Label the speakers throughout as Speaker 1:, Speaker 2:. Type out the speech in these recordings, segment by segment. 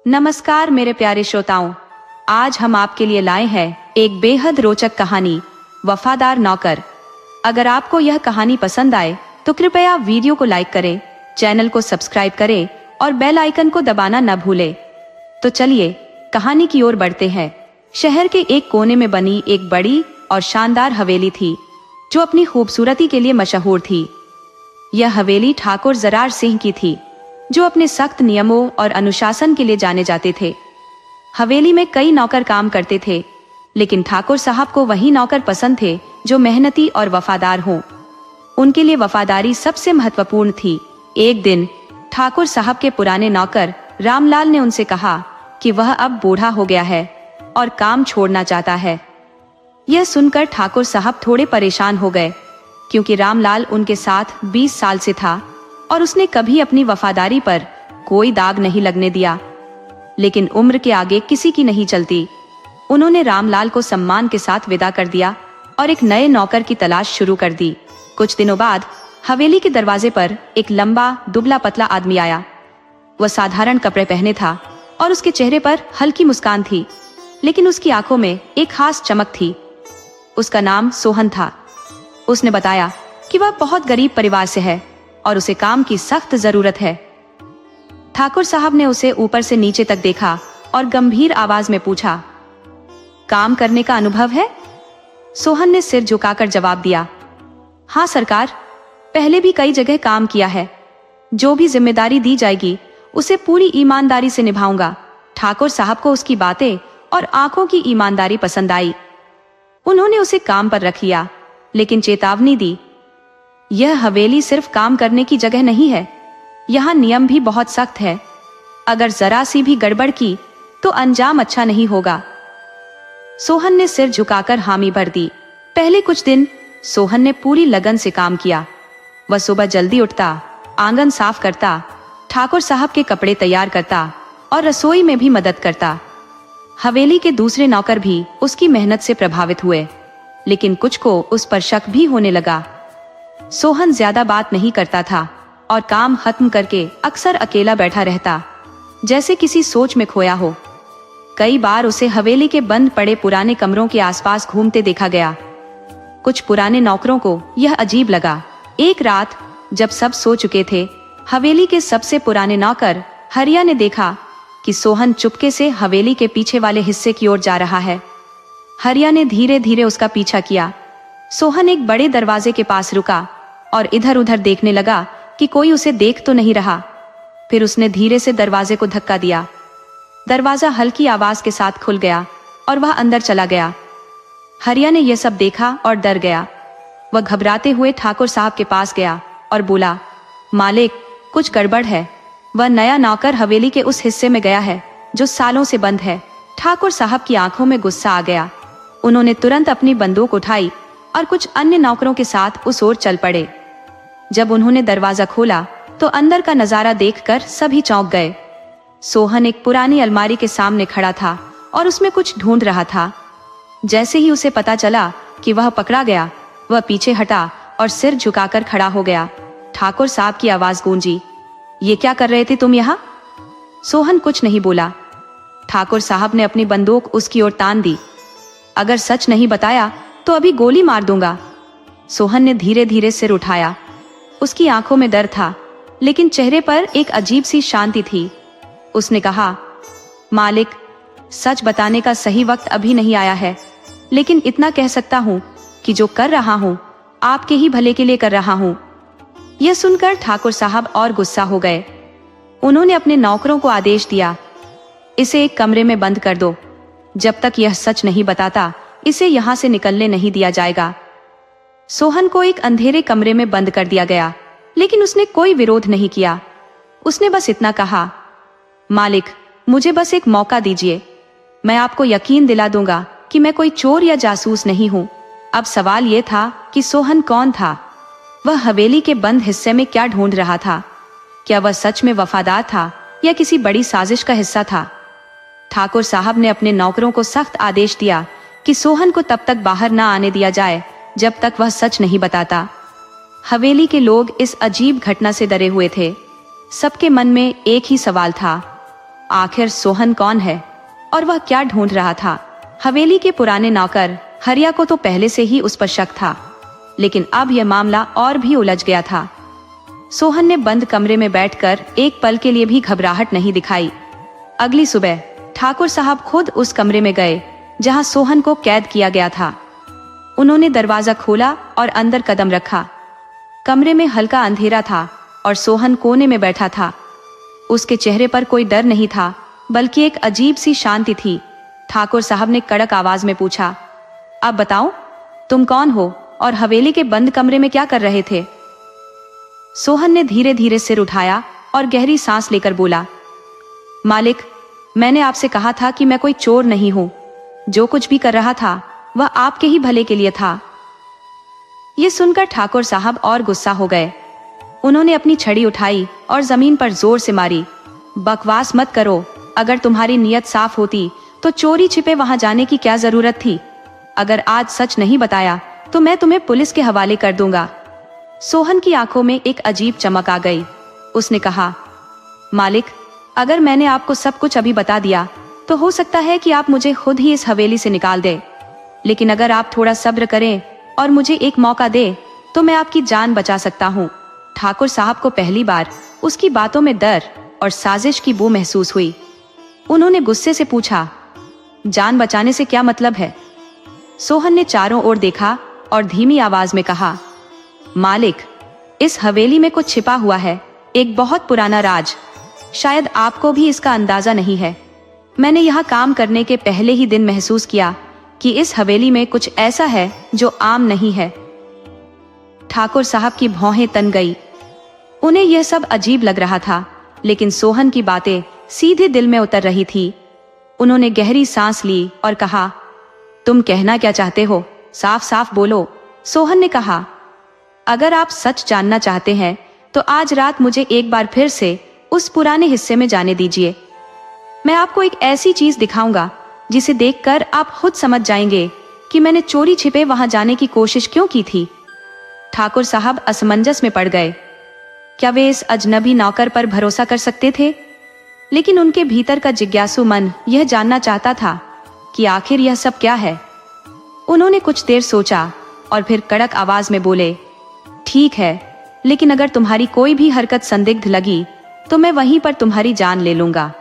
Speaker 1: नमस्कार मेरे प्यारे श्रोताओं, आज हम आपके लिए लाए हैं एक बेहद रोचक कहानी, वफादार नौकर। अगर आपको यह कहानी पसंद आए तो कृपया वीडियो को लाइक करें, चैनल को सब्सक्राइब करें और बेल आइकन को दबाना न भूलें। तो चलिए कहानी की ओर बढ़ते हैं। शहर के एक कोने में बनी एक बड़ी और शानदार हवेली थी, जो अपनी खूबसूरती के लिए मशहूर थी। यह हवेली ठाकुर जरार सिंह की थी, जो अपने सख्त नियमों और अनुशासन के लिए जाने जाते थे। हवेली में कई नौकर काम करते थे, लेकिन ठाकुर साहब को वही नौकर पसंद थे जो मेहनती और वफादार हों। उनके लिए वफादारी सबसे महत्वपूर्ण थी। एक दिन ठाकुर साहब के पुराने नौकर रामलाल ने उनसे कहा कि वह अब बूढ़ा हो गया है और काम छोड़ना चाहता है। यह सुनकर ठाकुर साहब थोड़े परेशान हो गए, क्योंकि रामलाल उनके साथ 20 साल से था और उसने कभी अपनी वफादारी पर कोई दाग नहीं लगने दिया। लेकिन उम्र के आगे किसी की नहीं चलती। उन्होंने रामलाल को सम्मान के साथ विदा कर दिया और एक नए नौकर की तलाश शुरू कर दी। कुछ दिनों बाद हवेली के दरवाजे पर एक लंबा दुबला पतला आदमी आया। वह साधारण कपड़े पहने था और उसके चेहरे पर हल्की मुस्कान थी, लेकिन उसकी आंखों में एक खास चमक थी। उसका नाम सोहन था। उसने बताया कि वह बहुत गरीब परिवार से है और उसे काम की सख्त जरूरत है। ठाकुर साहब ने उसे ऊपर से नीचे तक देखा और गंभीर आवाज में पूछा, काम करने का अनुभव है? सोहन ने सिर झुकाकर जवाब दिया, हाँ सरकार, पहले भी कई जगह काम किया है। जो भी जिम्मेदारी दी जाएगी उसे पूरी ईमानदारी से निभाऊंगा। ठाकुर साहब को उसकी बातें और आंखों की ईमानदारी पसंद आई। उन्होंने उसे काम पर रख लिया, लेकिन चेतावनी दी, यह हवेली सिर्फ काम करने की जगह नहीं है, यहाँ नियम भी बहुत सख्त है। अगर जरा सी भी गड़बड़ की तो अंजाम अच्छा नहीं होगा। सोहन ने सिर झुकाकर हामी भर दी। पहले कुछ दिन सोहन ने पूरी लगन से काम किया। वह सुबह जल्दी उठता, आंगन साफ करता, ठाकुर साहब के कपड़े तैयार करता और रसोई में भी मदद करता। हवेली के दूसरे नौकर भी उसकी मेहनत से प्रभावित हुए, लेकिन कुछ को उस पर शक भी होने लगा। सोहन ज्यादा बात नहीं करता था और काम खत्म करके अक्सर अकेला बैठा रहता, जैसे किसी सोच में खोया हो। कई बार उसे हवेली के बंद पड़े पुराने कमरों के आसपास घूमते देखा गया। कुछ पुराने नौकरों को यह अजीब लगा। एक रात जब सब सो चुके थे, हवेली के सबसे पुराने नौकर हरिया ने देखा कि सोहन चुपके से हवेली के पीछे वाले हिस्से की ओर जा रहा है। हरिया ने धीरे धीरे उसका पीछा किया। सोहन एक बड़े दरवाजे के पास रुका और इधर उधर देखने लगा कि कोई उसे देख तो नहीं रहा। फिर उसने धीरे से दरवाजे को धक्का दिया। दरवाजा हल्की आवाज के साथ खुल गया और वह अंदर चला गया। हरिया ने यह सब देखा और डर गया। वह घबराते हुए ठाकुर साहब के पास गया और बोला, मालिक, कुछ गड़बड़ है। वह नया नौकर हवेली के उस हिस्से में गया है जो सालों से बंद है। ठाकुर साहब की आंखों में गुस्सा आ गया। उन्होंने तुरंत अपनी बंदूक उठाई और कुछ अन्य नौकरों के साथ उस ओर चल पड़े। जब उन्होंने दरवाजा खोला तो अंदर का नजारा देखकर सभी चौंक गए। सोहन एक पुरानी अलमारी के सामने खड़ा था और उसमें कुछ ढूंढ रहा था। जैसे ही उसे पता चला कि वह पकड़ा गया, वह पीछे हटा और सिर झुकाकर खड़ा हो गया। ठाकुर साहब की आवाज गूंजी, ये क्या कर रहे थे तुम यहाँ? सोहन कुछ नहीं बोला। ठाकुर साहब ने अपनी बंदूक उसकी ओर तान दी। अगर सच नहीं बताया तो अभी गोली मार दूंगा। सोहन ने धीरे धीरे सिर उठाया। उसकी आंखों में डर था, लेकिन चेहरे पर एक अजीब सी शांति थी। उसने कहा, मालिक, सच बताने का सही वक्त अभी नहीं आया है, लेकिन इतना कह सकता हूँ कि जो कर रहा हूँ आपके ही भले के लिए कर रहा हूँ। यह सुनकर ठाकुर साहब और गुस्सा हो गए। उन्होंने अपने नौकरों को आदेश दिया, इसे एक कमरे में बंद कर दो। जब तक यह सच नहीं बताता इसे यहाँ से निकलने नहीं दिया जाएगा। सोहन को एक अंधेरे कमरे में बंद कर दिया गया, लेकिन उसने कोई विरोध नहीं किया। उसने बस इतना कहा, मालिक, मुझे बस एक मौका दीजिए। मैं आपको यकीन दिला दूंगा कि मैं कोई चोर या जासूस नहीं हूँ। अब सवाल यह था कि सोहन कौन था? वह हवेली के बंद हिस्से में क्या ढूंढ रहा था? क्या वह सच में वफादार था या किसी बड़ी साजिश का हिस्सा था? ठाकुर साहब ने अपने नौकरों को सख्त आदेश दिया कि सोहन को तब तक बाहर न आने दिया जाए जब तक वह सच नहीं बताता। हवेली के लोग इस अजीब घटना से डरे हुए थे। सबके मन में एक ही सवाल था, आखिर सोहन कौन है और वह क्या ढूंढ रहा था। हवेली के पुराने नौकर हरिया को तो पहले से ही उस पर शक था, लेकिन अब यह मामला और भी उलझ गया था। सोहन ने बंद कमरे में बैठकर एक पल के लिए भी घबराहट नहीं दिखाई। अगली सुबह ठाकुर साहब खुद उस कमरे में गए जहां सोहन को कैद किया गया था। उन्होंने दरवाजा खोला और अंदर कदम रखा। कमरे में हल्का अंधेरा था और सोहन कोने में बैठा था। उसके चेहरे पर कोई डर नहीं था, बल्कि एक अजीब सी शांति थी। ठाकुर साहब ने कड़क आवाज में पूछा, अब बताओ, तुम कौन हो और हवेली के बंद कमरे में क्या कर रहे थे? सोहन ने धीरे धीरे सिर उठाया और गहरी सांस लेकर बोला, मालिक, मैंने आपसे कहा था कि मैं कोई चोर नहीं हूं। जो कुछ भी कर रहा था वह आपके ही भले के लिए था। ये सुनकर ठाकुर साहब और गुस्सा हो गए। उन्होंने अपनी छड़ी उठाई और जमीन पर जोर से मारी। बकवास मत करो, अगर तुम्हारी नीयत साफ होती तो चोरी छिपे वहां जाने की क्या जरूरत थी। अगर आज सच नहीं बताया तो मैं तुम्हें पुलिस के हवाले कर दूंगा। सोहन की आंखों में एक अजीब चमक आ गई। उसने कहा, मालिक, अगर मैंने आपको सब कुछ अभी बता दिया तो हो सकता है कि आप मुझे खुद ही इस हवेली से निकाल दें। लेकिन अगर आप थोड़ा सब्र करें और मुझे एक मौका दे तो मैं आपकी जान बचा सकता हूँ। ठाकुर साहब को पहली बार उसकी बातों में डर और साजिश की बू महसूस हुई। उन्होंने गुस्से से पूछा, जान बचाने से क्या मतलब है? सोहन ने चारों ओर देखा और धीमी आवाज में कहा, मालिक, इस हवेली में कुछ छिपा हुआ है, एक बहुत पुराना राज। शायद आपको भी इसका अंदाजा नहीं है। मैंने यहाँ काम करने के पहले ही दिन महसूस किया कि इस हवेली में कुछ ऐसा है जो आम नहीं है। ठाकुर साहब की भौहें तन गई। उन्हें यह सब अजीब लग रहा था, लेकिन सोहन की बातें सीधे दिल में उतर रही थी। उन्होंने गहरी सांस ली और कहा, तुम कहना क्या चाहते हो? साफ साफ बोलो। सोहन ने कहा, अगर आप सच जानना चाहते हैं तो आज रात मुझे एक बार फिर से उस पुराने हिस्से में जाने दीजिए। मैं आपको एक ऐसी चीज दिखाऊंगा जिसे देखकर आप खुद समझ जाएंगे कि मैंने चोरी छिपे वहां जाने की कोशिश क्यों की थी। ठाकुर साहब असमंजस में पड़ गए। क्या वे इस अजनबी नौकर पर भरोसा कर सकते थे? लेकिन उनके भीतर का जिज्ञासु मन यह जानना चाहता था कि आखिर यह सब क्या है। उन्होंने कुछ देर सोचा और फिर कड़क आवाज में बोले, ठीक है, लेकिन अगर तुम्हारी कोई भी हरकत संदिग्ध लगी तो मैं वहीं पर तुम्हारी जान ले लूंगा।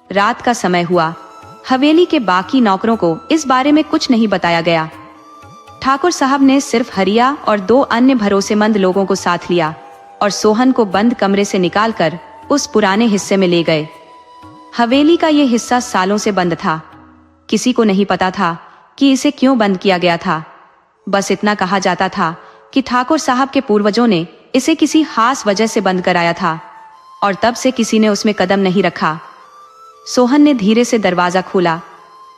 Speaker 1: रात का समय हुआ। हवेली के बाकी नौकरों को इस बारे में कुछ नहीं बताया गया। ठाकुर साहब ने सिर्फ हरिया और 2 अन्य भरोसेमंद लोगों को साथ लिया और सोहन को बंद कमरे से निकालकर उस पुराने हिस्से में ले गए। हवेली का यह हिस्सा सालों से बंद था। किसी को नहीं पता था कि इसे क्यों बंद किया गया था। बस इतना कहा जाता था कि ठाकुर साहब के पूर्वजों ने इसे किसी खास वजह से बंद कराया था और तब से किसी ने उसमें कदम नहीं रखा। सोहन ने धीरे से दरवाजा खोला।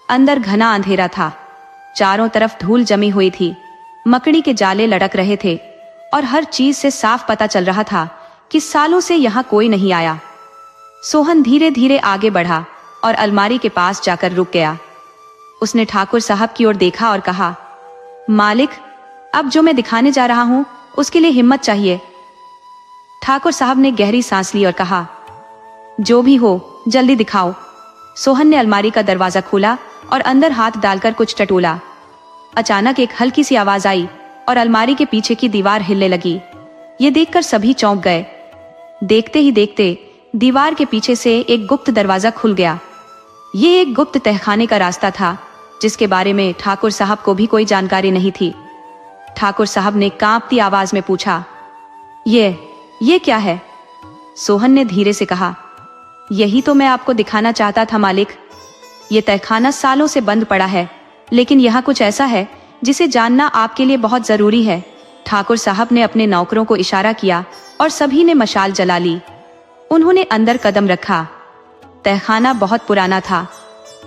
Speaker 1: अंदर घना अंधेरा था। चारों तरफ धूल जमी हुई थी। मकड़ी के जाले लटक रहे थे और हर चीज से साफ पता चल रहा था कि सालों से यहाँ कोई नहीं आया। सोहन धीरे धीरे आगे बढ़ा और अलमारी के पास जाकर रुक गया। उसने ठाकुर साहब की ओर देखा और कहा, मालिक, अब जो मैं दिखाने जा रहा हूं उसके लिए हिम्मत चाहिए। ठाकुर साहब ने गहरी सांस ली और कहा, जो भी हो जल्दी दिखाओ। सोहन ने अलमारी का दरवाजा खोला और अंदर हाथ डालकर कुछ टटोला। अचानक एक हल्की सी आवाज आई और अलमारी के पीछे की दीवार हिलने लगी। ये देखकर सभी चौंक गए। देखते ही देखते दीवार के पीछे से एक गुप्त दरवाजा खुल गया। ये एक गुप्त तहखाने का रास्ता था जिसके बारे में ठाकुर साहब को भी कोई जानकारी नहीं थी। ठाकुर साहब ने कांपती आवाज में पूछा, ये क्या है? सोहन ने धीरे से कहा, यही तो मैं आपको दिखाना चाहता था मालिक। ये तहखाना सालों से बंद पड़ा है, लेकिन यहाँ कुछ ऐसा है जिसे जानना आपके लिए बहुत जरूरी है। ठाकुर साहब ने अपने नौकरों को इशारा किया और सभी ने मशाल जला ली। उन्होंने अंदर कदम रखा। तहखाना बहुत पुराना था।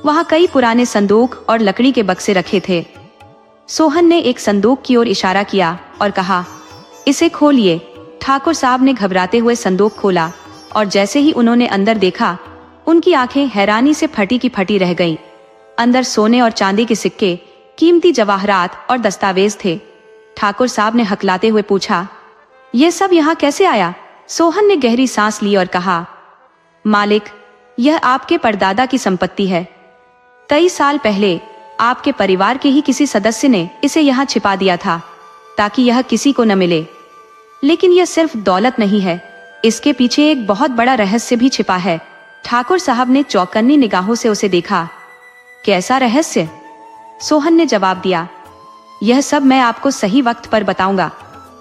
Speaker 1: वहां कई पुराने संदूक और लकड़ी के बक्से रखे थे। सोहन ने एक संदूक की ओर इशारा किया और कहा, इसे खोलिए। ठाकुर साहब ने घबराते हुए संदूक खोला और जैसे ही उन्होंने अंदर देखा, उनकी आंखें हैरानी से फटी की फटी रह गईं। अंदर सोने और चांदी के सिक्के, कीमती जवाहरात और दस्तावेज थे। ठाकुर साहब ने हकलाते हुए पूछा, यह सब यहाँ कैसे आया? सोहन ने गहरी सांस ली और कहा, मालिक, यह आपके परदादा की संपत्ति है। कई साल पहले आपके परिवार के ही किसी सदस्य ने इसे यहाँ छिपा दिया था ताकि यह किसी को न मिले। लेकिन यह सिर्फ दौलत नहीं है, इसके पीछे एक बहुत बड़ा रहस्य भी छिपा है। ठाकुर साहब ने चौकन्नी निगाहों से उसे देखा। कैसा रहस्य? सोहन ने जवाब दिया, यह सब मैं आपको सही वक्त पर बताऊंगा,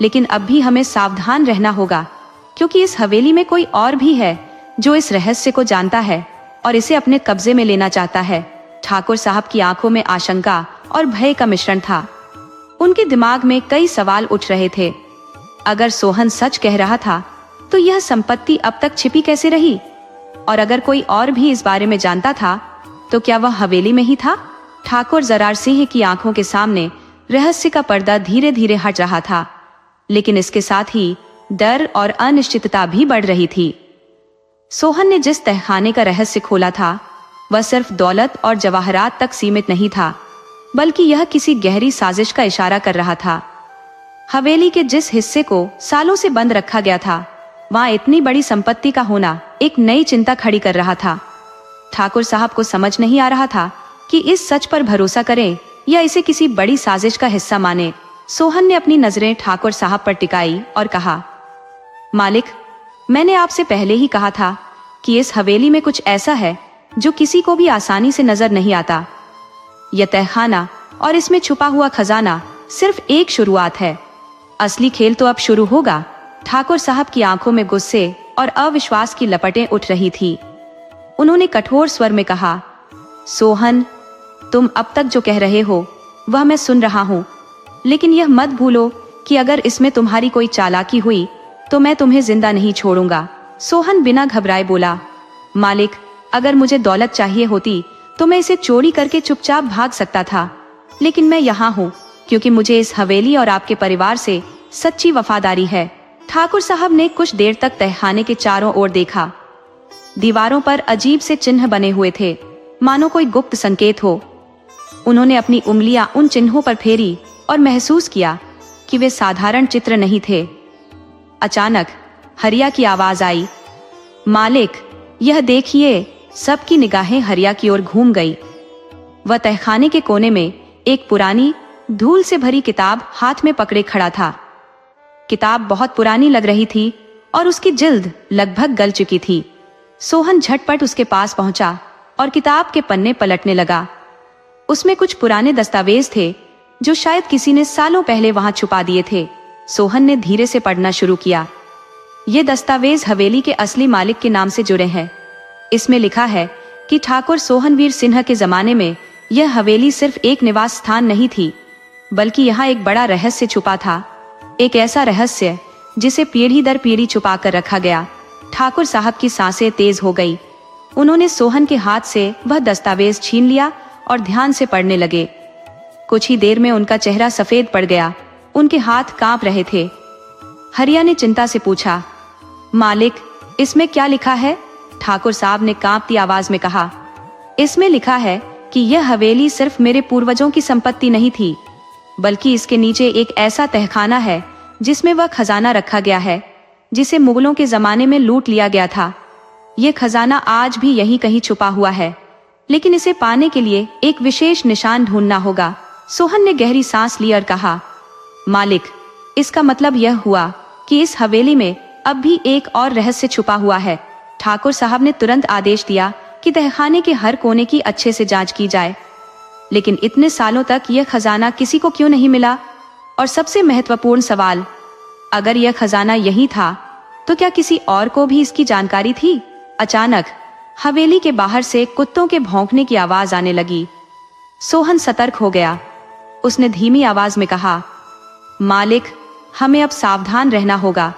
Speaker 1: लेकिन अब भी हमें सावधान रहना होगा, क्योंकि इस हवेली में कोई और भी है जो इस रहस्य को जानता है और इसे अपने कब्जे में लेना चाहता है। ठाकुर साहब की आंखों में आशंका और भय का मिश्रण था। उनके दिमाग में कई सवाल उठ रहे थे। अगर सोहन सच कह रहा था तो यह संपत्ति अब तक छिपी कैसे रही? और अगर कोई और भी इस बारे में जानता था तो क्या वह हवेली में ही था? ठाकुर जरार सिंह की आंखों के सामने रहस्य का पर्दा धीरे धीरे हट रहा था, लेकिन इसके साथ ही डर और अनिश्चितता भी बढ़ रही थी। सोहन ने जिस तहखाने का रहस्य खोला था वह सिर्फ दौलत और जवाहरात तक सीमित नहीं था, बल्कि यह किसी गहरी साजिश का इशारा कर रहा था। हवेली के जिस हिस्से को सालों से बंद रखा गया था, वहां इतनी बड़ी संपत्ति का होना एक नई चिंता खड़ी कर रहा था। ठाकुर साहब को समझ नहीं आ रहा था कि इस सच पर भरोसा करें या इसे किसी बड़ी साजिश का हिस्सा माने। सोहन ने अपनी नजरें ठाकुर साहब पर टिकाई और कहा, मालिक, मैंने आपसे पहले ही कहा था कि इस हवेली में कुछ ऐसा है जो किसी को भी आसानी से नजर नहीं आता। यह तहखाना और इसमें छुपा हुआ खजाना सिर्फ एक शुरुआत है। असली खेल तो अब शुरू होगा। ठाकुर साहब की आंखों में गुस्से और अविश्वास की लपटें उठ रही थी। उन्होंने कठोर स्वर में कहा, सोहन, तुम अब तक जो कह रहे हो वह मैं सुन रहा हूँ, लेकिन यह मत भूलो कि अगर इसमें तुम्हारी कोई चालाकी हुई तो मैं तुम्हें जिंदा नहीं छोड़ूंगा। सोहन बिना घबराए बोला, मालिक, अगर मुझे दौलत चाहिए होती तो मैं इसे चोरी करके चुपचाप भाग सकता था, लेकिन मैं यहाँ हूँ क्योंकि मुझे इस हवेली और आपके परिवार से सच्ची वफादारी है। ठाकुर साहब ने कुछ देर तक तहखाने के चारों ओर देखा। दीवारों पर अजीब से चिन्ह बने हुए थे, मानो कोई गुप्त संकेत हो। उन्होंने अपनी उंगलियां उन चिन्हों पर फेरी और महसूस किया कि वे साधारण चित्र नहीं थे। अचानक हरिया की आवाज आई, मालिक, यह देखिए। सबकी निगाहें हरिया की ओर घूम गई। वह तहखाने के कोने में एक पुरानी धूल से भरी किताब हाथ में पकड़े खड़ा था। किताब बहुत पुरानी लग रही थी और उसकी जिल्द लगभग गल चुकी थी। सोहन झटपट उसके पास पहुंचा और किताब के पन्ने पलटने लगा। उसमें कुछ पुराने दस्तावेज थे जो शायद किसी ने सालों पहले वहां छुपा दिए थे। सोहन ने धीरे से पढ़ना शुरू किया। ये दस्तावेज हवेली के असली मालिक के नाम से जुड़े हैं। इसमें लिखा है कि ठाकुर सोहनवीर सिन्हा के जमाने में यह हवेली सिर्फ एक निवास स्थान नहीं थी, बल्कि यहाँ एक बड़ा रहस्य छुपा था। एक ऐसा रहस्य जिसे पीढ़ी दर पीढ़ी छुपा कर रखा गया। ठाकुर साहब की सांसें तेज हो गई। उन्होंने सोहन के हाथ से वह दस्तावेज छीन लिया और ध्यान से पढ़ने लगे। कुछ ही देर में उनका चेहरा सफेद पड़ गया। उनके हाथ कांप रहे थे। हरिया ने चिंता से पूछा, मालिक, इसमें क्या लिखा है? ठाकुर साहब ने कांपती आवाज में कहा, इसमें लिखा है कि यह हवेली सिर्फ मेरे पूर्वजों की संपत्ति नहीं थी, बल्कि इसके नीचे एक ऐसा तहखाना है जिसमें वह खजाना रखा गया है जिसे मुगलों के जमाने में लूट लिया गया था। यह खजाना आज भी यहीं कहीं छुपा हुआ है, लेकिन इसे पाने के लिए एक विशेष निशान ढूंढना होगा। सोहन ने गहरी सांस ली और कहा, मालिक, इसका मतलब यह हुआ कि इस हवेली में अब भी एक और रहस्य छुपा हुआ है। ठाकुर साहब ने तुरंत आदेश दिया कि तहखाने के हर कोने की अच्छे से जांच की जाए। लेकिन इतने सालों तक यह खजाना किसी को क्यों नहीं मिला? और सबसे महत्वपूर्ण सवाल, अगर यह खजाना यही था तो क्या किसी और को भी इसकी जानकारी थी? अचानक हवेली के बाहर से कुत्तों के भौंकने की आवाज आने लगी। सोहन सतर्क हो गया। उसने धीमी आवाज में कहा, मालिक, हमें अब सावधान रहना होगा।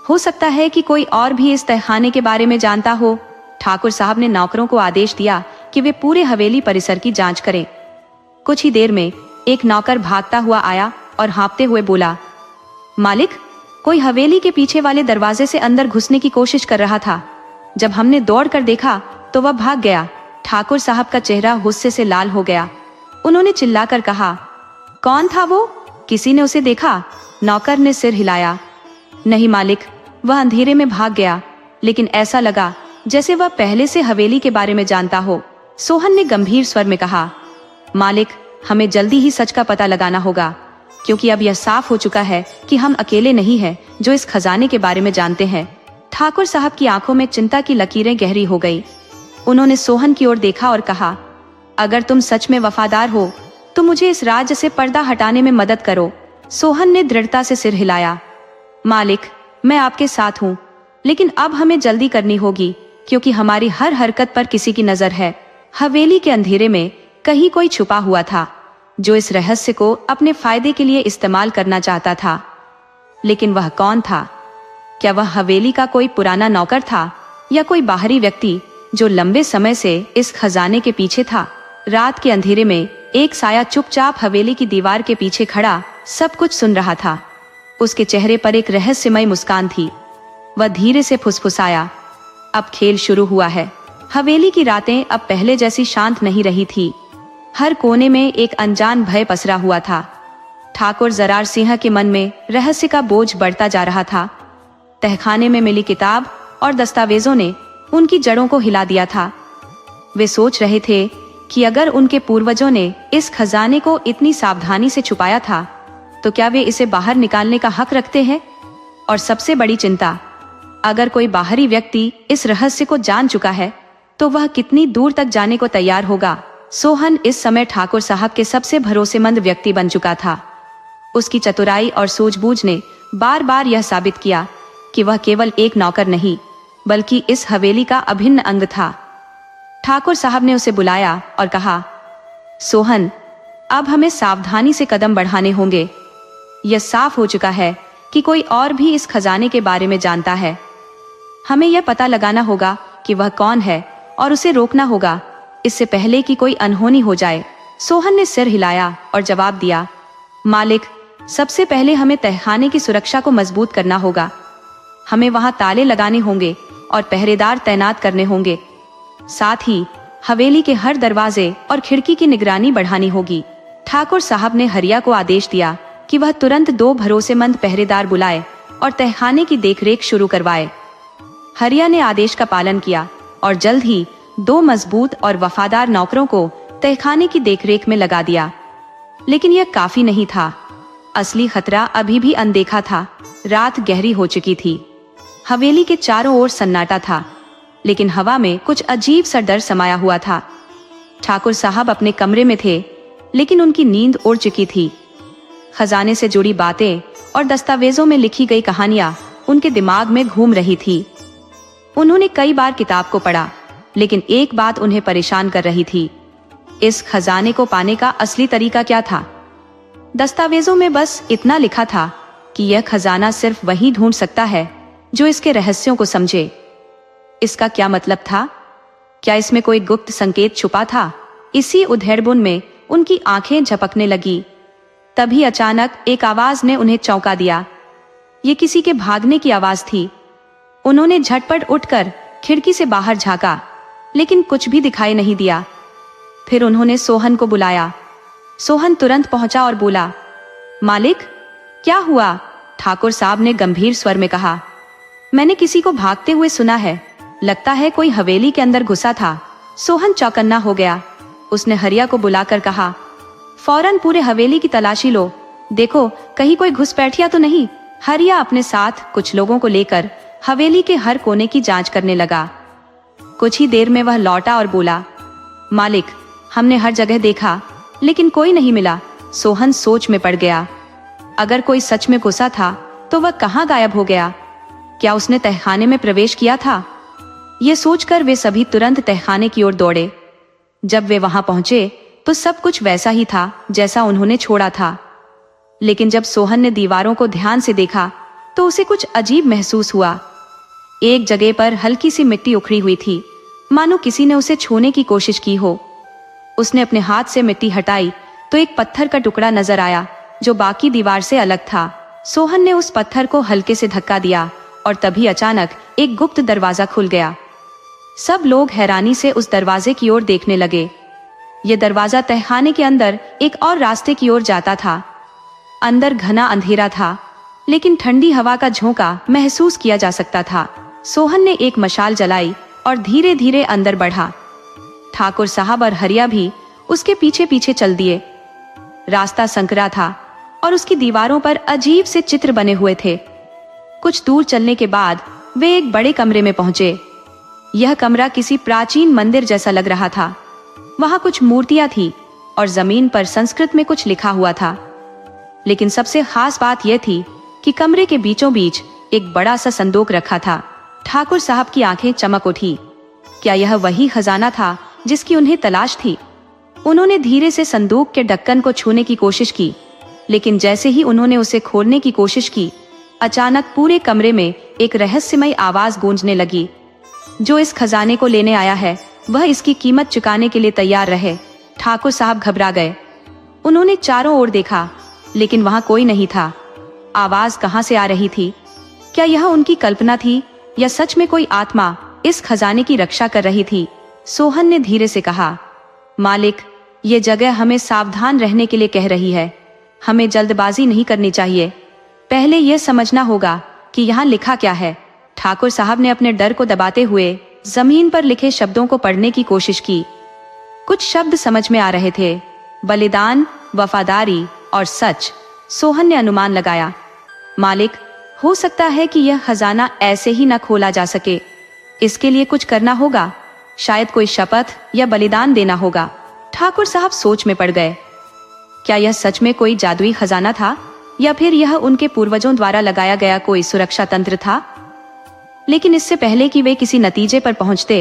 Speaker 1: हो सकता है कि कोई और भी इस तहखाने के बारे में जानता हो। ठाकुर साहब ने नौकरों को आदेश दिया कि वे पूरे हवेली परिसर की जांच करें। कुछ ही देर में एक नौकर भागता हुआ आया और हाँफते हुए बोला, मालिक, कोई हवेली के पीछे वाले दरवाजे से अंदर घुसने की कोशिश कर रहा था। जब हमने दौड़कर देखा तो वह भाग गया। ठाकुर साहब का चेहरा गुस्से से लाल हो गया। उन्होंने चिल्लाकर कहा, कौन था वो? किसी ने उसे देखा? नौकर ने सिर हिलाया। नहीं मालिक, वह अंधेरे में भाग गया, लेकिन ऐसा लगा जैसे वह पहले से हवेली के बारे में जानता हो। सोहन ने गंभीर स्वर में कहा, मालिक, हमें जल्दी ही सच का पता लगाना होगा, क्योंकि अब यह साफ हो चुका है कि हम अकेले नहीं हैं जो इस खजाने के बारे में जानते हैं। ठाकुर साहब की आंखों में चिंता की लकीरें गहरी हो गई। उन्होंने सोहन की ओर देखा और कहा, अगर तुम सच में वफादार हो तो मुझे इस राज्य से पर्दा हटाने में मदद करो। सोहन ने दृढ़ता से सिर हिलाया। मालिक, मैं आपके साथ हूँ, लेकिन अब हमें जल्दी करनी होगी, क्योंकि हमारी हर हरकत पर किसी की नजर है। हवेली के अंधेरे में कहीं कोई छुपा हुआ था जो इस रहस्य को अपने फायदे के लिए इस्तेमाल करना चाहता था। लेकिन वह कौन था? क्या वह हवेली का कोई पुराना नौकर था या कोई बाहरी व्यक्ति जो लंबे समय से इस खजाने के पीछे था? रात के अंधेरे में एक साया चुपचाप हवेली की दीवार के पीछे खड़ा सब कुछ सुन रहा था। उसके चेहरे पर एक रहस्यमय मुस्कान थी। वह धीरे से फुसफुसाया, अब खेल शुरू हुआ है। हवेली की रातें अब पहले जैसी शांत नहीं रही थी। हर कोने में एक अनजान भय पसरा हुआ था। ठाकुर जरार सिंह के मन में रहस्य का बोझ बढ़ता जा रहा था। तहखाने में मिली किताब और दस्तावेजों ने उनकी जड़ों को हिला दिया था। वे सोच रहे थे कि अगर उनके पूर्वजों ने इस खजाने को इतनी सावधानी से छुपाया था, तो क्या वे इसे बाहर निकालने का हक रखते हैं? और सबसे बड़ी चिंता, अगर कोई बाहरी व्यक्ति इस रहस्य को जान चुका है, तो वह कितनी दूर तक जाने को तैयार होगा। सोहन इस समय ठाकुर साहब के सबसे भरोसेमंद व्यक्ति बन चुका था। उसकी चतुराई और सूझबूझ ने बार बार यह साबित किया कि वह केवल एक नौकर नहीं, बल्कि इस हवेली का अभिन्न अंग था। ठाकुर साहब ने उसे बुलाया और कहा, सोहन, अब हमें सावधानी से कदम बढ़ाने होंगे। यह साफ हो चुका है कि कोई और भी इस खजाने के बारे में जानता है। हमें यह पता लगाना होगा कि वह कौन है और उसे रोकना होगा, इससे पहले कि कोई अनहोनी हो जाए। सोहन ने सिर हिलाया और जवाब दिया, मालिक, सबसे पहले हमें तहखाने की सुरक्षा को मजबूत करना होगा। हमें वहां ताले लगाने होंगे और पहरेदार तैनात करने होंगे। साथ ही हवेली के हर दरवाजे और खिड़की की निगरानी बढ़ानी होगी। ठाकुर साहब ने हरिया को आदेश दिया कि वह तुरंत 2 भरोसेमंद पहरेदार बुलाए और तहखाने की देखरेख शुरू करवाए। हरिया ने आदेश का पालन किया और जल्द ही 2 मजबूत और वफादार नौकरों को तहखाने की देखरेख में लगा दिया। लेकिन यह काफी नहीं था। असली खतरा अभी भी अनदेखा था। रात गहरी हो चुकी थी। हवेली के चारों ओर सन्नाटा था, लेकिन हवा में कुछ अजीब सा डर समाया हुआ था। ठाकुर साहब अपने कमरे में थे, लेकिन उनकी नींद उड़ चुकी थी। खजाने से जुड़ी बातें और दस्तावेजों में लिखी गई कहानियां उनके दिमाग में घूम रही थी। उन्होंने कई बार किताब को पढ़ा, लेकिन एक बात उन्हें परेशान कर रही थी। इस खजाने को पाने का असली तरीका क्या था? दस्तावेजों में बस इतना लिखा था कि यह खजाना सिर्फ वही ढूंढ सकता है जो इसके रहस्यों को समझे। इसका क्या मतलब था? क्या इसमें कोई गुप्त संकेत छुपा था? इसी उधेड़बुन में उनकी आंखें झपकने लगी। तभी अचानक एक आवाज ने उन्हें चौंका दिया। ये किसी के भागने की आवाज थी। उन्होंने झटपट उठकर खिड़की से बाहर झांका, लेकिन कुछ भी दिखाई नहीं दिया। फिर उन्होंने सोहन को बुलाया। सोहन तुरंत पहुंचा और बोला, मालिक, क्या हुआ? ठाकुर साहब ने गंभीर स्वर में कहा, मैंने किसी को भागते हुए सुना है। लगता है कोई हवेली के अंदर घुसा था। सोहन चौकन्ना हो गया। उसने हरिया को बुलाकर कहा, फौरन पूरे हवेली की तलाशी लो, देखो कहीं कोई घुसपैठिया तो नहीं। हरिया अपने साथ कुछ लोगों को लेकर हवेली के हर कोने की जांच करने लगा। कुछ ही देर में वह लौटा और बोला, मालिक, हमने हर जगह देखा, लेकिन कोई नहीं मिला। सोहन सोच में पड़ गया। अगर कोई सच में घुसा था तो वह कहाँ गायब हो गया? क्या उसने तहखाने में प्रवेश किया था? ये सोचकर वे सभी तुरंत तहखाने की ओर दौड़े। जब वे वहां पहुंचे तो सब कुछ वैसा ही था जैसा उन्होंने छोड़ा था। लेकिन जब सोहन ने दीवारों को ध्यान से देखा तो उसे कुछ अजीब महसूस हुआ। एक जगह पर हल्की सी मिट्टी उखड़ी हुई थी, मानो किसी ने उसे छूने की कोशिश की हो। उसने अपने हाथ से मिट्टी हटाई तो एक पत्थर का टुकड़ा नजर आया जो बाकी दीवार से अलग था। सोहन ने उस पत्थर को हल्के से धक्का दिया और तभी अचानक एक गुप्त दरवाजा खुल गया। सब लोग हैरानी से उस दरवाजे की ओर देखने लगे। यह दरवाजा तहखाने के अंदर एक और रास्ते की ओर जाता था। अंदर घना अंधेरा था, लेकिन ठंडी हवा का झोंका महसूस किया जा सकता था। सोहन ने एक मशाल जलाई और धीरे धीरे अंदर बढ़ा। ठाकुर साहब और हरिया भी उसके पीछे पीछे चल दिए। रास्ता संकरा था और उसकी दीवारों पर अजीब से चित्र बने हुए थे। कुछ दूर चलने के बाद वे एक बड़े कमरे में पहुंचे। यह कमरा किसी प्राचीन मंदिर जैसा लग रहा था। वहां कुछ मूर्तियां थी और जमीन पर संस्कृत में कुछ लिखा हुआ था। लेकिन सबसे खास बात यह थी कि कमरे के बीचों बीच एक बड़ा सा संदूक रखा था। ठाकुर साहब की आंखें चमक उठी। क्या यह वही खजाना था जिसकी उन्हें तलाश थी? उन्होंने धीरे से संदूक के ढक्कन को छूने की कोशिश की, लेकिन जैसे ही उन्होंने उसे खोलने की कोशिश की, अचानक पूरे कमरे में एक रहस्यमय आवाज गूंजने लगी। जो इस खजाने को लेने आया है वह इसकी कीमत चुकाने के लिए तैयार रहे। ठाकुर साहब घबरा गए। उन्होंने चारों ओर देखा, लेकिन वहां कोई नहीं था। आवाज कहां से आ रही थी? क्या यह उनकी कल्पना थी या सच में कोई आत्मा इस खजाने की रक्षा कर रही थी? सोहन ने धीरे से कहा, मालिक, ये जगह हमें सावधान रहने के लिए कह रही है। हमें जल्दबाजी नहीं करनी चाहिए। पहले यह समझना होगा कि यहाँ लिखा क्या है। ठाकुर साहब ने अपने डर को दबाते हुए जमीन पर लिखे शब्दों को पढ़ने की कोशिश की। कुछ शब्द समझ में आ रहे थे, बलिदान, वफादारी और सच। सोहन ने अनुमान लगाया, मालिक, हो सकता है कि यह खजाना ऐसे ही न खोला जा सके। इसके लिए कुछ करना होगा, शायद कोई शपथ या बलिदान देना होगा। ठाकुर साहब सोच में पड़ गए। क्या यह सच में कोई जादुई खजाना था या फिर यह उनके पूर्वजों द्वारा लगाया गया कोई सुरक्षा तंत्र था? लेकिन इससे पहले कि वे किसी नतीजे पर पहुंचते,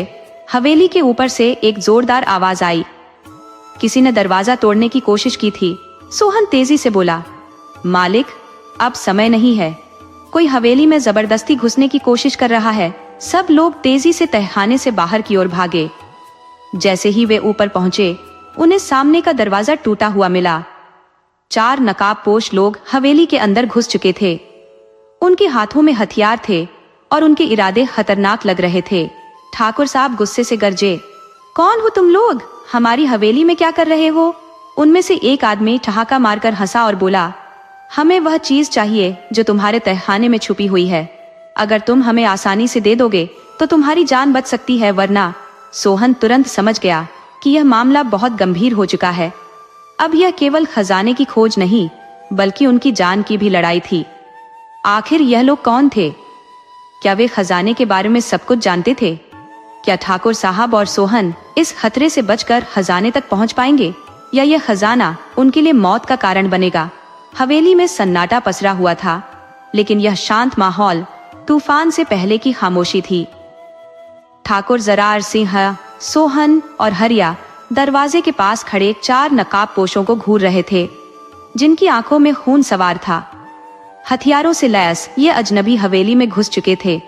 Speaker 1: हवेली के ऊपर से एक जोरदार आवाज आई। किसी ने दरवाजा तोड़ने की कोशिश की थी। सोहन तेजी से बोला, मालिक, अब समय नहीं है। कोई हवेली में जबरदस्ती घुसने की कोशिश कर रहा है। सब लोग तेजी से तहखाने से बाहर की ओर भागे। जैसे ही वे ऊपर पहुंचे, उन्हें सामने का दरवाजा टूटा हुआ मिला। 4 नकाबपोश लोग हवेली के अंदर घुस चुके थे। उनके हाथों में हथियार थे और उनके इरादे खतरनाक लग रहे थे। ठाकुर साहब गुस्से से गरजे, कौन हो तुम लोग? हमारी हवेली में क्या कर रहे हो? उनमें से एक आदमी ठहाका मारकर हंसा और बोला, हमें वह चीज चाहिए जो तुम्हारे तहखाने में छुपी हुई है। अगर तुम हमें आसानी से दे दोगे तो तुम्हारी जान बच सकती है, वरना। सोहन तुरंत समझ गया कि यह मामला बहुत गंभीर हो चुका है। अब यह केवल खजाने की खोज नहीं, बल्कि उनकी जान की भी लड़ाई थी। आखिर यह लोग कौन थे? क्या वे खजाने के बारे में सब कुछ जानते थे? क्या ठाकुर साहब और सोहन इस खतरे से बचकर खजाने तक पहुंच पाएंगे, या यह खजाना उनके लिए मौत का कारण बनेगा? हवेली में सन्नाटा पसरा हुआ था, लेकिन यह शांत माहौल तूफान से पहले की खामोशी थी। ठाकुर जरार सिंह, सोहन और हरिया दरवाजे के पास खड़े 4 नकाबपोशों को घूर रहे थे, जिनकी आंखों में खून सवार था। हथियारों से लैस ये अजनबी हवेली में घुस चुके थे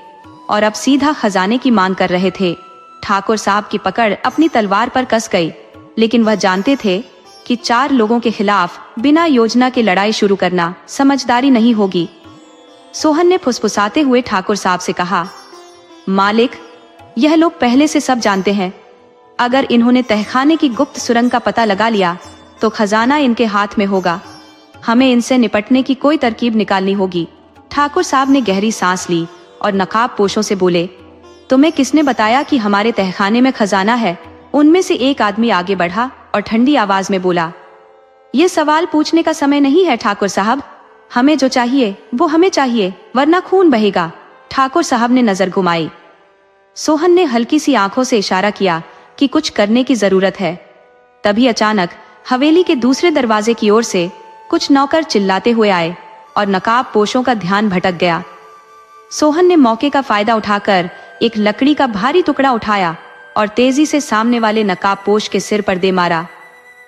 Speaker 1: और अब सीधा खजाने की मांग कर रहे थे। ठाकुर साहब की पकड़ अपनी तलवार पर कस गई, लेकिन वह जानते थे कि 4 लोगों के खिलाफ बिना योजना के लड़ाई शुरू करना समझदारी नहीं होगी। सोहन ने फुसफुसाते हुए ठाकुर साहब से कहा, मालिक, यह लोग पहले से सब जानते हैं। अगर इन्होंने तहखाने की गुप्त सुरंग का पता लगा लिया तो खजाना इनके हाथ में होगा। हमें इनसे निपटने की कोई तरकीब निकालनी होगी। ठाकुर साहब ने गहरी सांस ली और नकाबपोशों से बोले, तुम्हें किसने बताया कि हमारे तहखाने में खजाना है? उनमें से एक आदमी आगे बढ़ा और ठंडी आवाज में बोला, ये सवाल पूछने का समय नहीं है ठाकुर साहब। हमें जो चाहिए वो हमें चाहिए, वरना खून बहेगा। ठाकुर साहब ने नजर घुमाई। सोहन ने हल्की सी आंखों से इशारा किया कि कुछ करने की जरूरत है। तभी अचानक हवेली के दूसरे दरवाजे की ओर से कुछ नौकर चिल्लाते हुए आए और नकाबपोशों का ध्यान भटक गया। सोहन ने मौके का फायदा उठाकर एक लकड़ी का भारी टुकड़ा उठाया और तेजी से सामने वाले नकाबपोश के सिर पर दे मारा।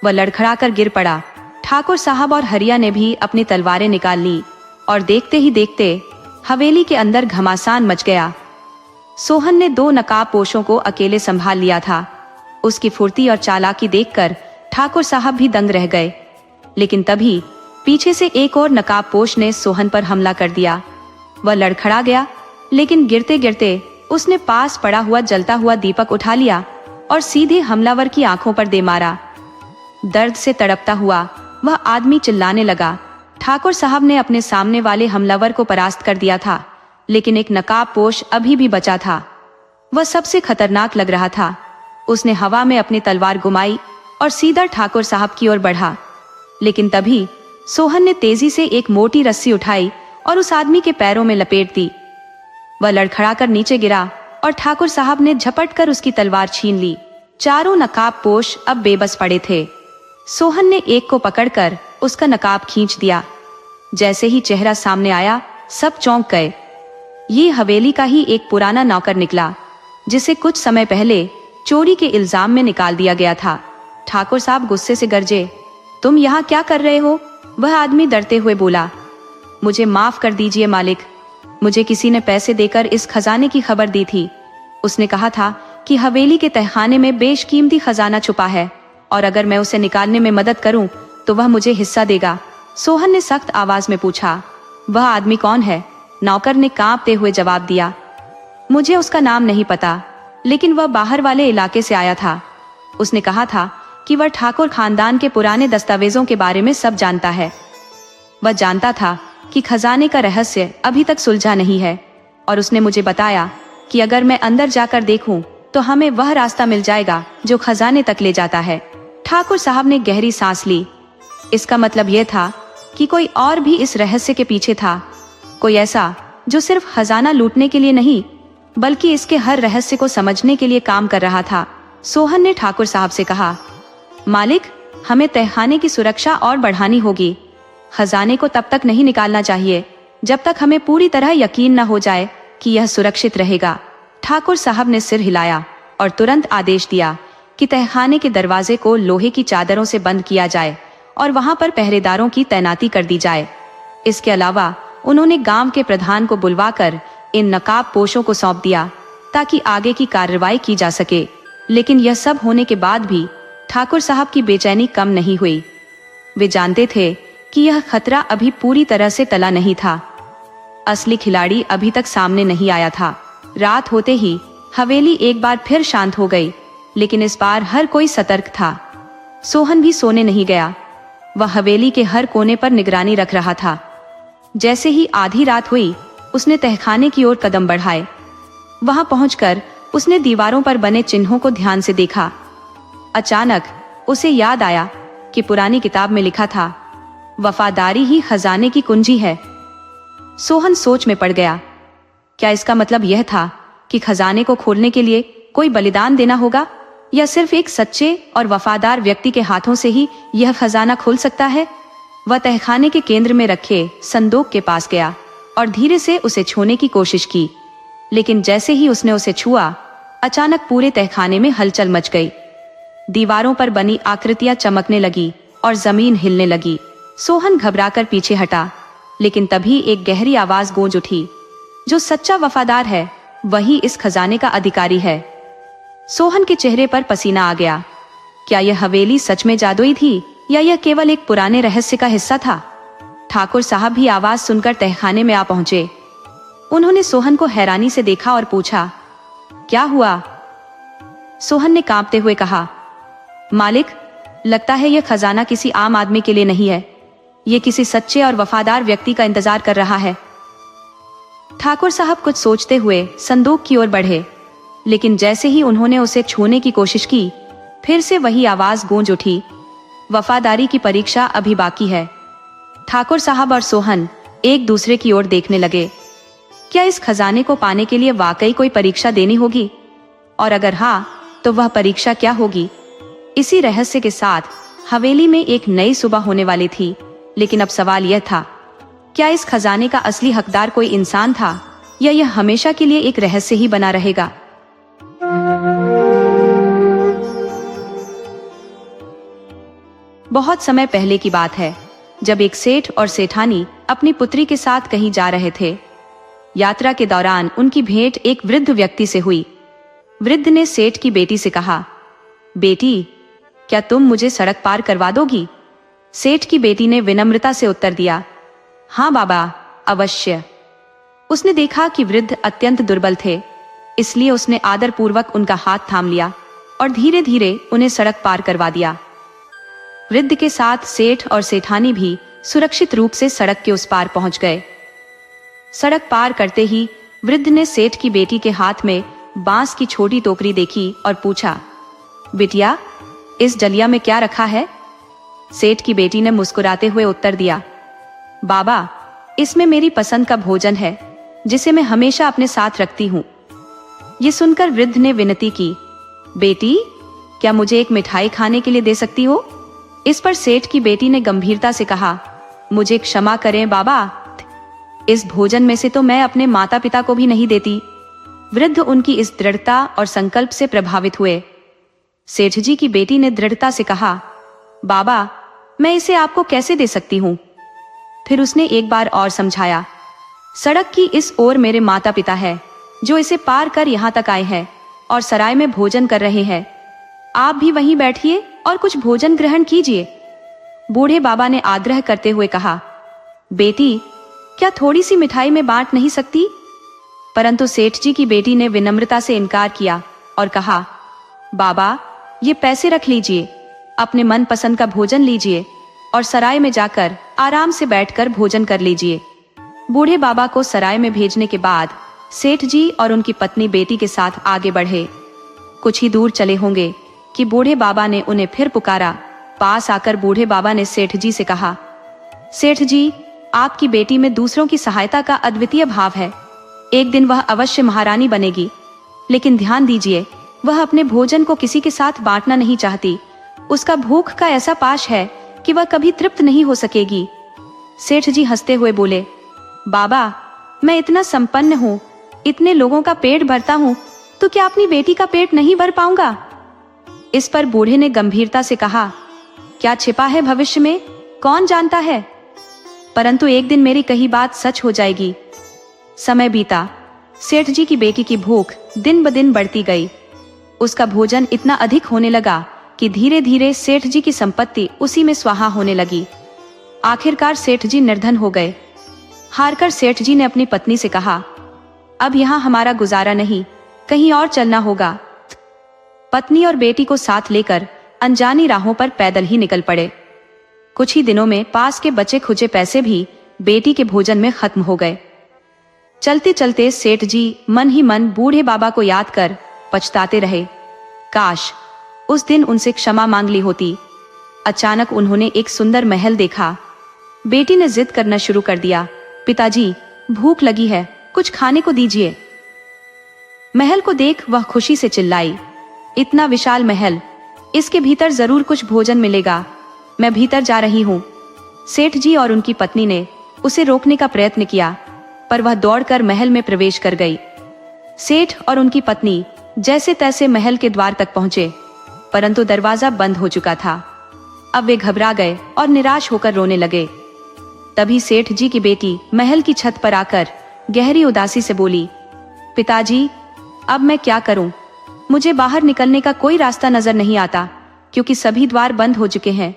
Speaker 1: वह लड़खड़ाकर गिर पड़ा। ठाकुर साहब और हरिया ने भी अपनी तलवारें निकाल ली और देखते ही देखते हवेली के अंदर घमासान मच गया। सोहन ने 2 नकाबपोशों को अकेले संभाल लिया था। उसकी फुर्ती और चालाकी देखकर ठाकुर साहब भी दंग रह गए। लेकिन तभी पीछे से एक और नकाबपोश ने सोहन पर हमला कर दिया। वह लड़खड़ा गया, लेकिन गिरते गिरते उसने पास पड़ा हुआ जलता हुआ दीपक उठा लिया और सीधे हमलावर की आंखों पर दे मारा। दर्द से तड़पता हुआ वह आदमी चिल्लाने लगा। ठाकुर साहब ने अपने सामने वाले हमलावर को परास्त कर दिया था, लेकिन एक नकाबपोश अभी भी बचा था। वह सबसे खतरनाक लग रहा था। उसने हवा में अपनी तलवार घुमाई और सीधा ठाकुर साहब की ओर बढ़ा। लेकिन तभी सोहन ने तेजी से एक मोटी रस्सी उठाई और उस आदमी के पैरों में लपेट दी। वह लड़खड़ाकर नीचे गिरा और ठाकुर साहब ने झपट कर उसकी तलवार छीन ली। चारों नकाबपोश अब बेबस पड़े थे। सोहन ने एक को पकड़कर उसका नकाब खींच दिया। जैसे ही चेहरा सामने आया, सब चौंक गए। ये हवेली का ही एक पुराना नौकर निकला, जिसे कुछ समय पहले चोरी के इल्जाम में निकाल दिया गया था। ठाकुर साहब गुस्से से गरजे, तुम यहाँ क्या कर रहे हो? वह आदमी डरते हुए बोला, मुझे माफ कर दीजिए मालिक, मुझे किसी ने पैसे देकर इस खजाने की खबर दी थी। उसने कहा था कि हवेली के तहखाने में बेशकीमती खजाना छुपा है और अगर मैं उसे निकालने में मदद करूं तो वह मुझे हिस्सा देगा। सोहन ने सख्त आवाज में पूछा, वह आदमी कौन है? नौकर ने कांपते हुए जवाब दिया, मुझे उसका नाम नहीं पता, लेकिन वह बाहर वाले इलाके से आया था। उसने कहा था कि वह ठाकुर खानदान के पुराने दस्तावेजों के बारे में सब जानता है। वह जानता था कि खजाने का रहस्य अभी तक सुलझा नहीं है और उसने मुझे बताया कि अगर मैं अंदर जाकर देखूं तो हमें वह रास्ता मिल जाएगा जो खजाने तक ले जाता है। ठाकुर साहब ने गहरी सांस ली। इसका मतलब यह था कि कोई और भी इस रहस्य के पीछे था, कोई ऐसा जो सिर्फ खजाना लूटने के लिए नहीं बल्कि इसके हर रहस्य को समझने के लिए काम कर रहा था। सोहन ने ठाकुर साहब से कहा, मालिक, हमें तहखाने की सुरक्षा और बढ़ानी होगी। खजाने को तब तक नहीं निकालना चाहिए जब तक हमें पूरी तरह यकीन न हो जाए कि यह सुरक्षित रहेगा। ठाकुर साहब ने सिर हिलाया और तुरंत आदेश दिया कि तहखाने के दरवाजे को लोहे की चादरों से बंद किया जाए और वहां पर पहरेदारों की तैनाती कर दी जाए। इसके अलावा उन्होंने गांव के प्रधान को बुलवाकर इन नकाबपोशों को सौंप दिया ताकि आगे की कार्रवाई की जा सके। लेकिन यह सब होने के बाद भी ठाकुर साहब की बेचैनी कम नहीं हुई। वे जानते थे कि यह खतरा अभी पूरी तरह से टला नहीं था। असली खिलाड़ी अभी तक सामने नहीं आया था। रात होते ही हवेली एक बार फिर शांत हो गई, लेकिन इस बार हर कोई सतर्क था। सोहन भी सोने नहीं गया। वह हवेली के हर कोने पर निगरानी रख रहा था। जैसे ही आधी रात हुई, उसने तहखाने की ओर कदम बढ़ाए। वहां पहुंचकर उसने दीवारों पर बने चिन्हों को ध्यान से देखा। अचानक उसे याद आया कि पुरानी किताब में लिखा था, वफादारी ही खजाने की कुंजी है। सोहन सोच में पड़ गया। क्या इसका मतलब यह था कि खजाने को खोलने के लिए कोई बलिदान देना होगा, या सिर्फ एक सच्चे और वफादार व्यक्ति के हाथों से ही यह खजाना खुल सकता है? वह तहखाने के केंद्र में रखे संदूक के पास गया और धीरे से उसे छूने की कोशिश की। लेकिन जैसे ही उसने उसे छुआ, अचानक पूरे तहखाने में हलचल मच गई। दीवारों पर बनी आकृतियां चमकने लगी और जमीन हिलने लगी। सोहन घबराकर पीछे हटा, लेकिन तभी एक गहरी आवाज गूंज उठी, जो सच्चा वफादार है वही इस खजाने का अधिकारी है। सोहन के चेहरे पर पसीना आ गया। क्या यह हवेली सच में जादुई थी या यह केवल एक पुराने रहस्य का हिस्सा था? ठाकुर साहब भी आवाज सुनकर तहखाने में आ पहुंचे। उन्होंने सोहन को हैरानी से देखा और पूछा, क्या हुआ? सोहन ने कांपते हुए कहा, मालिक, लगता है यह खजाना किसी आम आदमी के लिए नहीं है। यह किसी सच्चे और वफादार व्यक्ति का इंतजार कर रहा है। ठाकुर साहब कुछ सोचते हुए संदूक की ओर बढ़े, लेकिन जैसे ही उन्होंने उसे छूने की कोशिश की, फिर से वही आवाज गूंज उठी, वफादारी की परीक्षा अभी बाकी है। ठाकुर साहब और सोहन एक दूसरे की ओर देखने लगे। क्या इस खजाने को पाने के लिए वाकई कोई परीक्षा देनी होगी? और अगर हाँ, तो वह परीक्षा क्या होगी? इसी रहस्य के साथ हवेली में एक नई सुबह होने वाली थी, लेकिन अब सवाल यह था, क्या इस खजाने का असली हकदार कोई इंसान था या यह हमेशा के लिए एक रहस्य ही बना रहेगा? बहुत समय पहले की बात है, जब एक सेठ और सेठानी अपनी पुत्री के साथ कहीं जा रहे थे। यात्रा के दौरान उनकी भेंट एक वृद्ध व्यक्ति से हुई। वृद्ध ने सेठ की बेटी से कहा, बेटी, क्या तुम मुझे सड़क पार करवा दोगी? सेठ की बेटी ने विनम्रता से उत्तर दिया, हाँ बाबा, अवश्य। उसने देखा कि वृद्ध अत्यंत दुर्बल थे, इसलिए उसने आदरपूर्वक उनका हाथ थाम लिया और धीरे धीरे उन्हें सड़क पार करवा दिया। वृद्ध के साथ सेठ और सेठानी भी सुरक्षित रूप से सड़क के उस पार पहुंच गए। सड़क पार करते ही वृद्ध ने सेठ की बेटी के हाथ में बांस की छोटी टोकरी देखी और पूछा, बिटिया, इस डलिया में क्या रखा है? सेठ की बेटी ने मुस्कुराते हुए उत्तर दिया, बाबा, इसमें मेरी पसंद का भोजन है जिसे मैं हमेशा अपने साथ रखती हूँ। ये सुनकर वृद्ध ने विनती की, बेटी, क्या मुझे एक मिठाई खाने के लिए दे सकती हो? इस पर सेठ की बेटी ने गंभीरता से कहा, मुझे क्षमा करें बाबा, इस भोजन में से तो मैं अपने माता पिता को भी नहीं देती। वृद्ध उनकी इस दृढ़ता और संकल्प से प्रभावित हुए। सेठ जी की बेटी ने दृढ़ता से कहा, बाबा, मैं इसे आपको कैसे दे सकती हूँ? फिर उसने एक बार और समझाया, सड़क की इस ओर मेरे माता पिता है जो इसे पार कर यहाँ तक आए हैं और सराय में भोजन कर रहे हैं। आप भी वहीं बैठिए और कुछ भोजन ग्रहण कीजिए। बूढ़े बाबा ने आग्रह करते हुए कहा, बेटी, क्या थोड़ी सी मिठाई में बांट नहीं सकती? परंतु सेठ जी की बेटी ने विनम्रता से इनकार किया और कहा, बाबा, ये पैसे रख लीजिए, अपने मनपसंद का भोजन लीजिए और सराय में जाकर आराम से बैठकर भोजन कर लीजिए। बूढ़े बाबा को सराय में भेजने के बाद सेठ जी और उनकी पत्नी बेटी के साथ आगे बढ़े। कुछ ही दूर चले होंगे कि बूढ़े बाबा ने उन्हें फिर पुकारा। पास आकर बूढ़े बाबा ने सेठ जी से कहा, सेठ जी, आपकी बेटी में दूसरों की सहायता का अद्वितीय भाव है। एक दिन वह अवश्य महारानी बनेगी, लेकिन ध्यान दीजिए, वह अपने भोजन को किसी के साथ बांटना नहीं चाहती। उसका भूख का ऐसा पाश है कि वह कभी तृप्त नहीं हो सकेगी। सेठ जी हंसते हुए बोले, बाबा, मैं इतना संपन्न हूँ, इतने लोगों का पेट भरता हूँ, तो क्या अपनी बेटी का पेट नहीं भर पाऊंगा? इस पर बूढ़े ने गंभीरता से कहा, क्या छिपा है भविष्य में, कौन जानता है? परंतु एक दिन मेरी कही बात सच हो जाएगी। समय बीता। सेठ जी की बेटी की भूख दिन ब दिन बढ़ती गई। उसका भोजन इतना अधिक होने लगा कि धीरे धीरे सेठ जी की संपत्ति उसी में स्वाहा होने लगी। आखिरकार सेठ जी निर्धन हो गए। हारकर सेठ जी ने अपनी पत्नी से कहा, अब यहाँ हमारा गुजारा नहीं, कहीं और चलना होगा। पत्नी और बेटी को साथ लेकर अनजानी राहों पर पैदल ही निकल पड़े। कुछ ही दिनों में पास के बचे खुचे पैसे भी बेटी के भोजन में खत्म हो गए। चलते चलते सेठ जी मन ही मन बूढ़े बाबा को याद कर पछताते रहे। काश उस दिन उनसे क्षमा मांग ली होती। अचानक उन्होंने एक सुंदर महल देखा। बेटी ने जिद करना शुरू कर दिया, पिताजी, भूख लगी है, कुछ खाने को दीजिए। महल को देख वह खुशी से चिल्लाई, इतना विशाल महल, इसके भीतर जरूर कुछ भोजन मिलेगा, मैं भीतर जा रही हूँ। सेठ जी और उनकी पत्नी ने उसे रोकने का प्रयत्न किया, पर वह दौड़कर महल में प्रवेश कर गई। सेठ और उनकी पत्नी जैसे तैसे महल के द्वार तक पहुंचे, परंतु दरवाजा बंद हो चुका था। अब वे घबरा गए और निराश होकर रोने लगे। तभी सेठ जी की बेटी महल की छत पर आकर गहरी उदासी से बोली, पिताजी, अब मैं क्या करूं? मुझे बाहर निकलने का कोई रास्ता नजर नहीं आता, क्योंकि सभी द्वार बंद हो चुके हैं,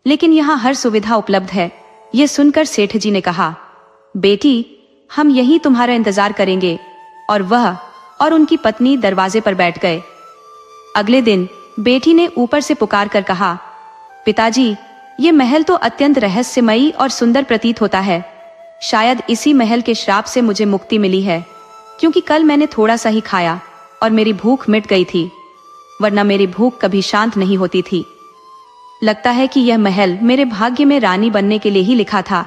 Speaker 1: लेकिन यहाँ हर सुविधा उपलब्ध है। यह सुनकर सेठ जी ने कहा, बेटी, हम यहीं तुम्हारा इंतजार करेंगे। और वह और उनकी पत्नी दरवाजे पर बैठ गए। अगले दिन बेटी ने ऊपर से पुकार कर कहा, पिताजी, ये महल तो अत्यंत रहस्यमयी और सुंदर प्रतीत होता है। शायद इसी महल के श्राप से मुझे मुक्ति मिली है, क्योंकि कल मैंने थोड़ा सा ही खाया और मेरी भूख मिट गई थी, वरना मेरी भूख कभी शांत नहीं होती थी। लगता है कि यह महल मेरे भाग्य में रानी बनने के लिए ही लिखा था।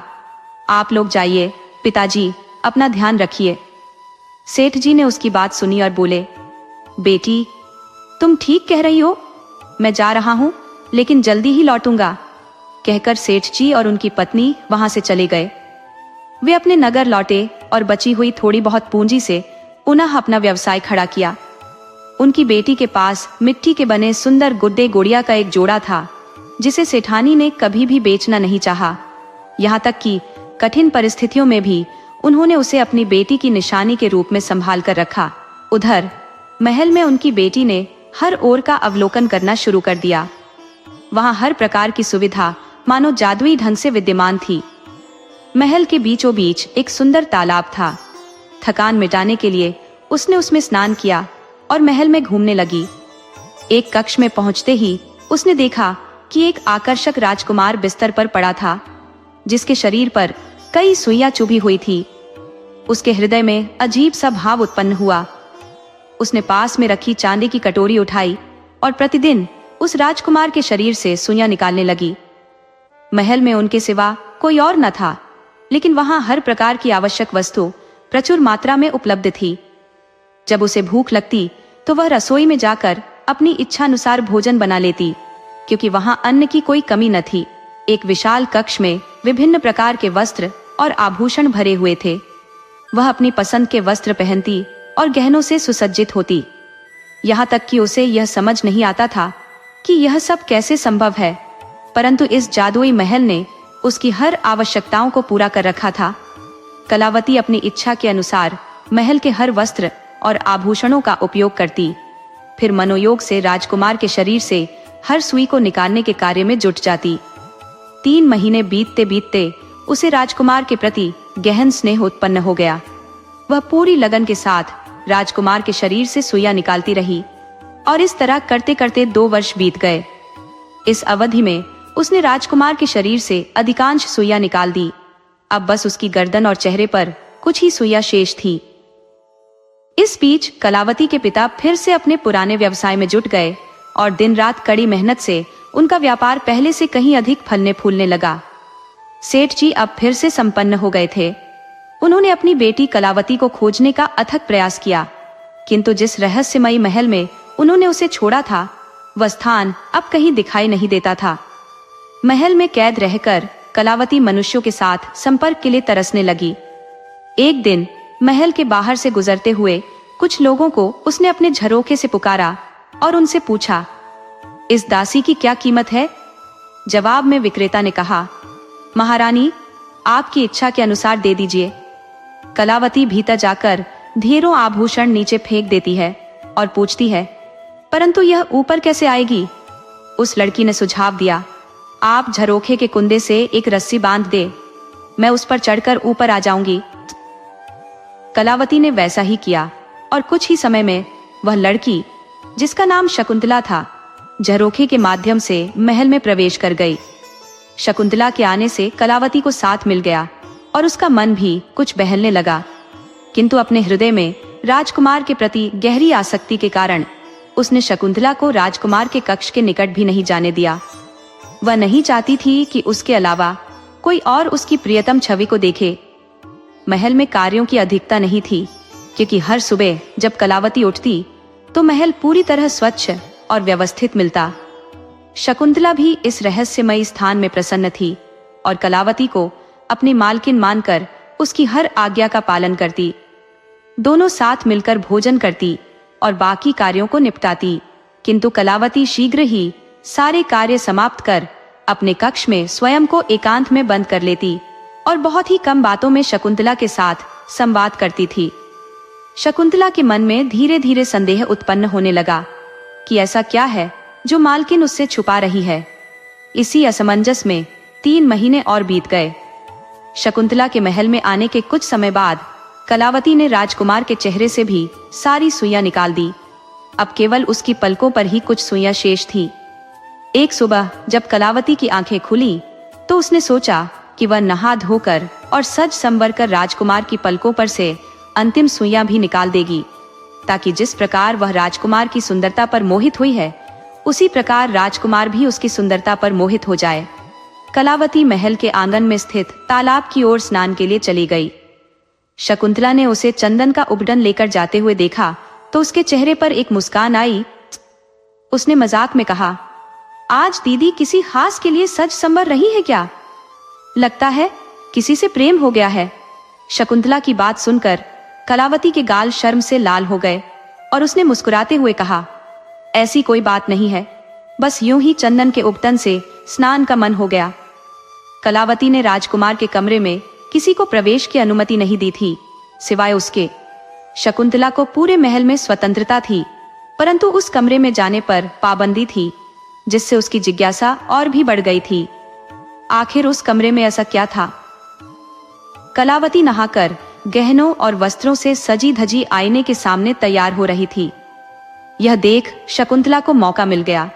Speaker 1: आप लोग जाइए, पिताजी, अपना ध्यान रखिए। सेठ जी ने उसकी बात सुनी और बोले, बेटी, तुम ठीक कह रही हो, मैं जा रहा हूँ, लेकिन जल्दी ही लौटूंगा। कहकर सेठ जी और उनकी पत्नी वहां से चले गए। वे अपने नगर लौटे और बची हुई थोड़ी बहुत पूंजी से पुनः अपना व्यवसाय खड़ा किया। उनकी बेटी के पास मिट्टी के बने सुंदर गुड्डे गुड़िया का एक जोड़ा था, जिसे सेठानी ने कभी भी बेचना नहीं चाहा। यहाँ तक कि कठिन परिस्थितियों में भी उन्होंने उसे अपनी बेटी की निशानी के रूप में संभाल कर रखा। उधर महल में उनकी बेटी ने हर ओर का अवलोकन करना शुरू कर दिया। वहां हर प्रकार की सुविधा मानो जादुई ढंग से विद्यमान थी। महल के बीचों बीच एक सुंदर तालाब था। थकान मिटाने के लिए उसने उसमें स्नान किया और महल में घूमने लगी। एक कक्ष में पहुंचते ही उसने देखा कि एक आकर्षक राजकुमार बिस्तर पर पड़ा था, जिसके शरीर पर कई सुइयां चुभी हुई थी। उसके हृदय में अजीब सा भाव उत्पन्न हुआ। उसने पास में रखी चांदी की कटोरी उठाई और प्रतिदिन उस राजकुमार के शरीर से सुइयां निकालने लगी। महल में उनके सिवा कोई और न था, लेकिन वहां हर प्रकार की आवश्यक वस्तु प्रचुर मात्रा में उपलब्ध थी। जब उसे भूख लगती तो वह रसोई में जाकर अपनी इच्छानुसार भोजन बना लेती, क्योंकि वहां अन्न की कोई कमी न थी। एक विशाल कक्ष में विभिन्न प्रकार के वस्त्र और आभूषण भरे हुए थे। वह अपनी पसंद के वस्त्र पहनती और गहनों से सुसज्जित होती। यहाँ तक कि उसे यह समझ नहीं आता था कि यह सब कैसे संभव है, परंतु इस जादुई महल ने उसकी हर आवश्यकताओं को पूरा कर रखा था। कलावती अपनी इच्छा के अनुसार महल के हर वस्त्र और आभूषणों का उपयोग करती, फिर मनोयोग से राजकुमार के शरीर से हर सुई को निकालने के कार्य में जुट जाती। 3 महीने बीतते बीतते उसे राजकुमार के प्रति गहन स्नेह उत्पन्न हो गया। वह पूरी लगन के साथ राजकुमार के शरीर से सुइयां निकालती रही और इस तरह करते करते 2 वर्ष बीत गए। इस अवधि में उसने राजकुमार के शरीर से अधिकांश सुइयां निकाल दी। अब बस उसकी गर्दन और चेहरे पर कुछ ही सुइयां शेष थी। इस बीच कलावती के पिता फिर से अपने पुराने व्यवसाय में जुट गए और दिन रात कड़ी मेहनत से उनका व्यापार पहले से कहीं अधिक फलने फूलने लगा। सेठ जी अब फिर से संपन्न हो गए थे। उन्होंने अपनी बेटी कलावती को खोजने का अथक प्रयास किया, किंतु जिस रहस्यमयी महल में उन्होंने उसे छोड़ा था, वह स्थान अब कहीं दिखाई नहीं देता था। महल में कैद रहकर कलावती मनुष्यों के साथ संपर्क के लिए तरसने लगी। एक दिन महल के बाहर से गुजरते हुए कुछ लोगों को उसने अपने झरोखे से पुकारा और उनसे पूछा, इस दासी की क्या कीमत है? जवाब में विक्रेता ने कहा, महारानी, आपकी इच्छा के अनुसार दे दीजिए। कलावती भीतर जाकर ढेरों आभूषण नीचे फेंक देती है और पूछती है, परंतु यह ऊपर कैसे आएगी? उस लड़की ने सुझाव दिया, आप झरोखे के कुंदे से एक रस्सी बांध दे, मैं उस पर चढ़कर ऊपर आ जाऊंगी। कलावती ने वैसा ही किया और कुछ ही समय में वह लड़की, जिसका नाम शकुंतला था, झरोखे के माध्यम से महल में प्रवेश कर गई। शकुंतला के आने से कलावती को साथ मिल गया और उसका मन भी कुछ बहलने लगा, किंतु अपने हृदय में राजकुमार के प्रति गहरी आसक्ति के कारण उसने शकुंतला को राजकुमार के कक्ष के निकट भी नहीं जाने दिया। वह नहीं चाहती थी कि उसके अलावा कोई और उसकी प्रियतम छवि को देखे। महल में कार्यों की अधिकता नहीं थी, क्योंकि हर सुबह जब कलावती उठती तो महल पूरी तरह स्वच्छ और व्यवस्थित मिलता। शकुंतला भी इस रहस्यमयी स्थान में प्रसन्न थी और कलावती को अपनी मालकिन मानकर उसकी हर आज्ञा का पालन करती। दोनों साथ मिलकर भोजन करती और बाकी कार्यों को निपटाती, किंतु कलावती शीघ्र ही सारे कार्य समाप्त कर अपने कक्ष में स्वयं को एकांत में बंद कर लेती और बहुत ही कम बातों में शकुंतला के साथ संवाद करती थी। शकुंतला के मन में धीरे धीरे संदेह उत्पन्न होने लगा कि ऐसा क्या है जो मालकिन उससे छुपा रही है। इसी असमंजस में 3 महीने और बीत गए। शकुंतला के महल में आने के कुछ समय बाद कलावती ने राजकुमार के चेहरे से भी सारी सुइयां निकाल दी। अब केवल उसकी पलकों पर ही कुछ सुइयां शेष थी। एक सुबह जब कलावती की आंखें खुली तो उसने सोचा कि वह नहा धोकर और सज संवर कर राजकुमार की पलकों पर से अंतिम सुइयां भी निकाल देगी, ताकि जिस प्रकार वह राजकुमार की सुंदरता पर मोहित हुई है, उसी प्रकार राजकुमार भी उसकी सुंदरता पर मोहित हो जाए। कलावती महल के आंगन में स्थित तालाब की ओर स्नान के लिए चली गई। शकुंतला ने उसे चंदन का उबटन लेकर जाते हुए देखा तो उसके चेहरे पर एक मुस्कान आई। उसने मजाक में कहा, आज दीदी किसी खास के लिए सज संवर रही है क्या? लगता है किसी से प्रेम हो गया है। शकुंतला की बात सुनकर कलावती के गाल शर्म से लाल हो गए और उसने मुस्कुराते हुए कहा, ऐसी कोई बात नहीं है, बस यूं ही चंदन के उबटन से स्नान का मन हो गया। कलावती ने राजकुमार के कमरे में किसी को प्रवेश की अनुमति नहीं दी थी सिवाय उसके। शकुंतला को पूरे महल में स्वतंत्रता थी, परंतु उस कमरे में जाने पर पाबंदी थी, जिससे उसकी जिज्ञासा और भी बढ़ गई थी। आखिर उस कमरे में ऐसा क्या था? कलावती नहाकर गहनों और वस्त्रों से सजी धजी आईने के सामने तैयार हो रही थी। यह देख शकुंतला को मौका मिल गया।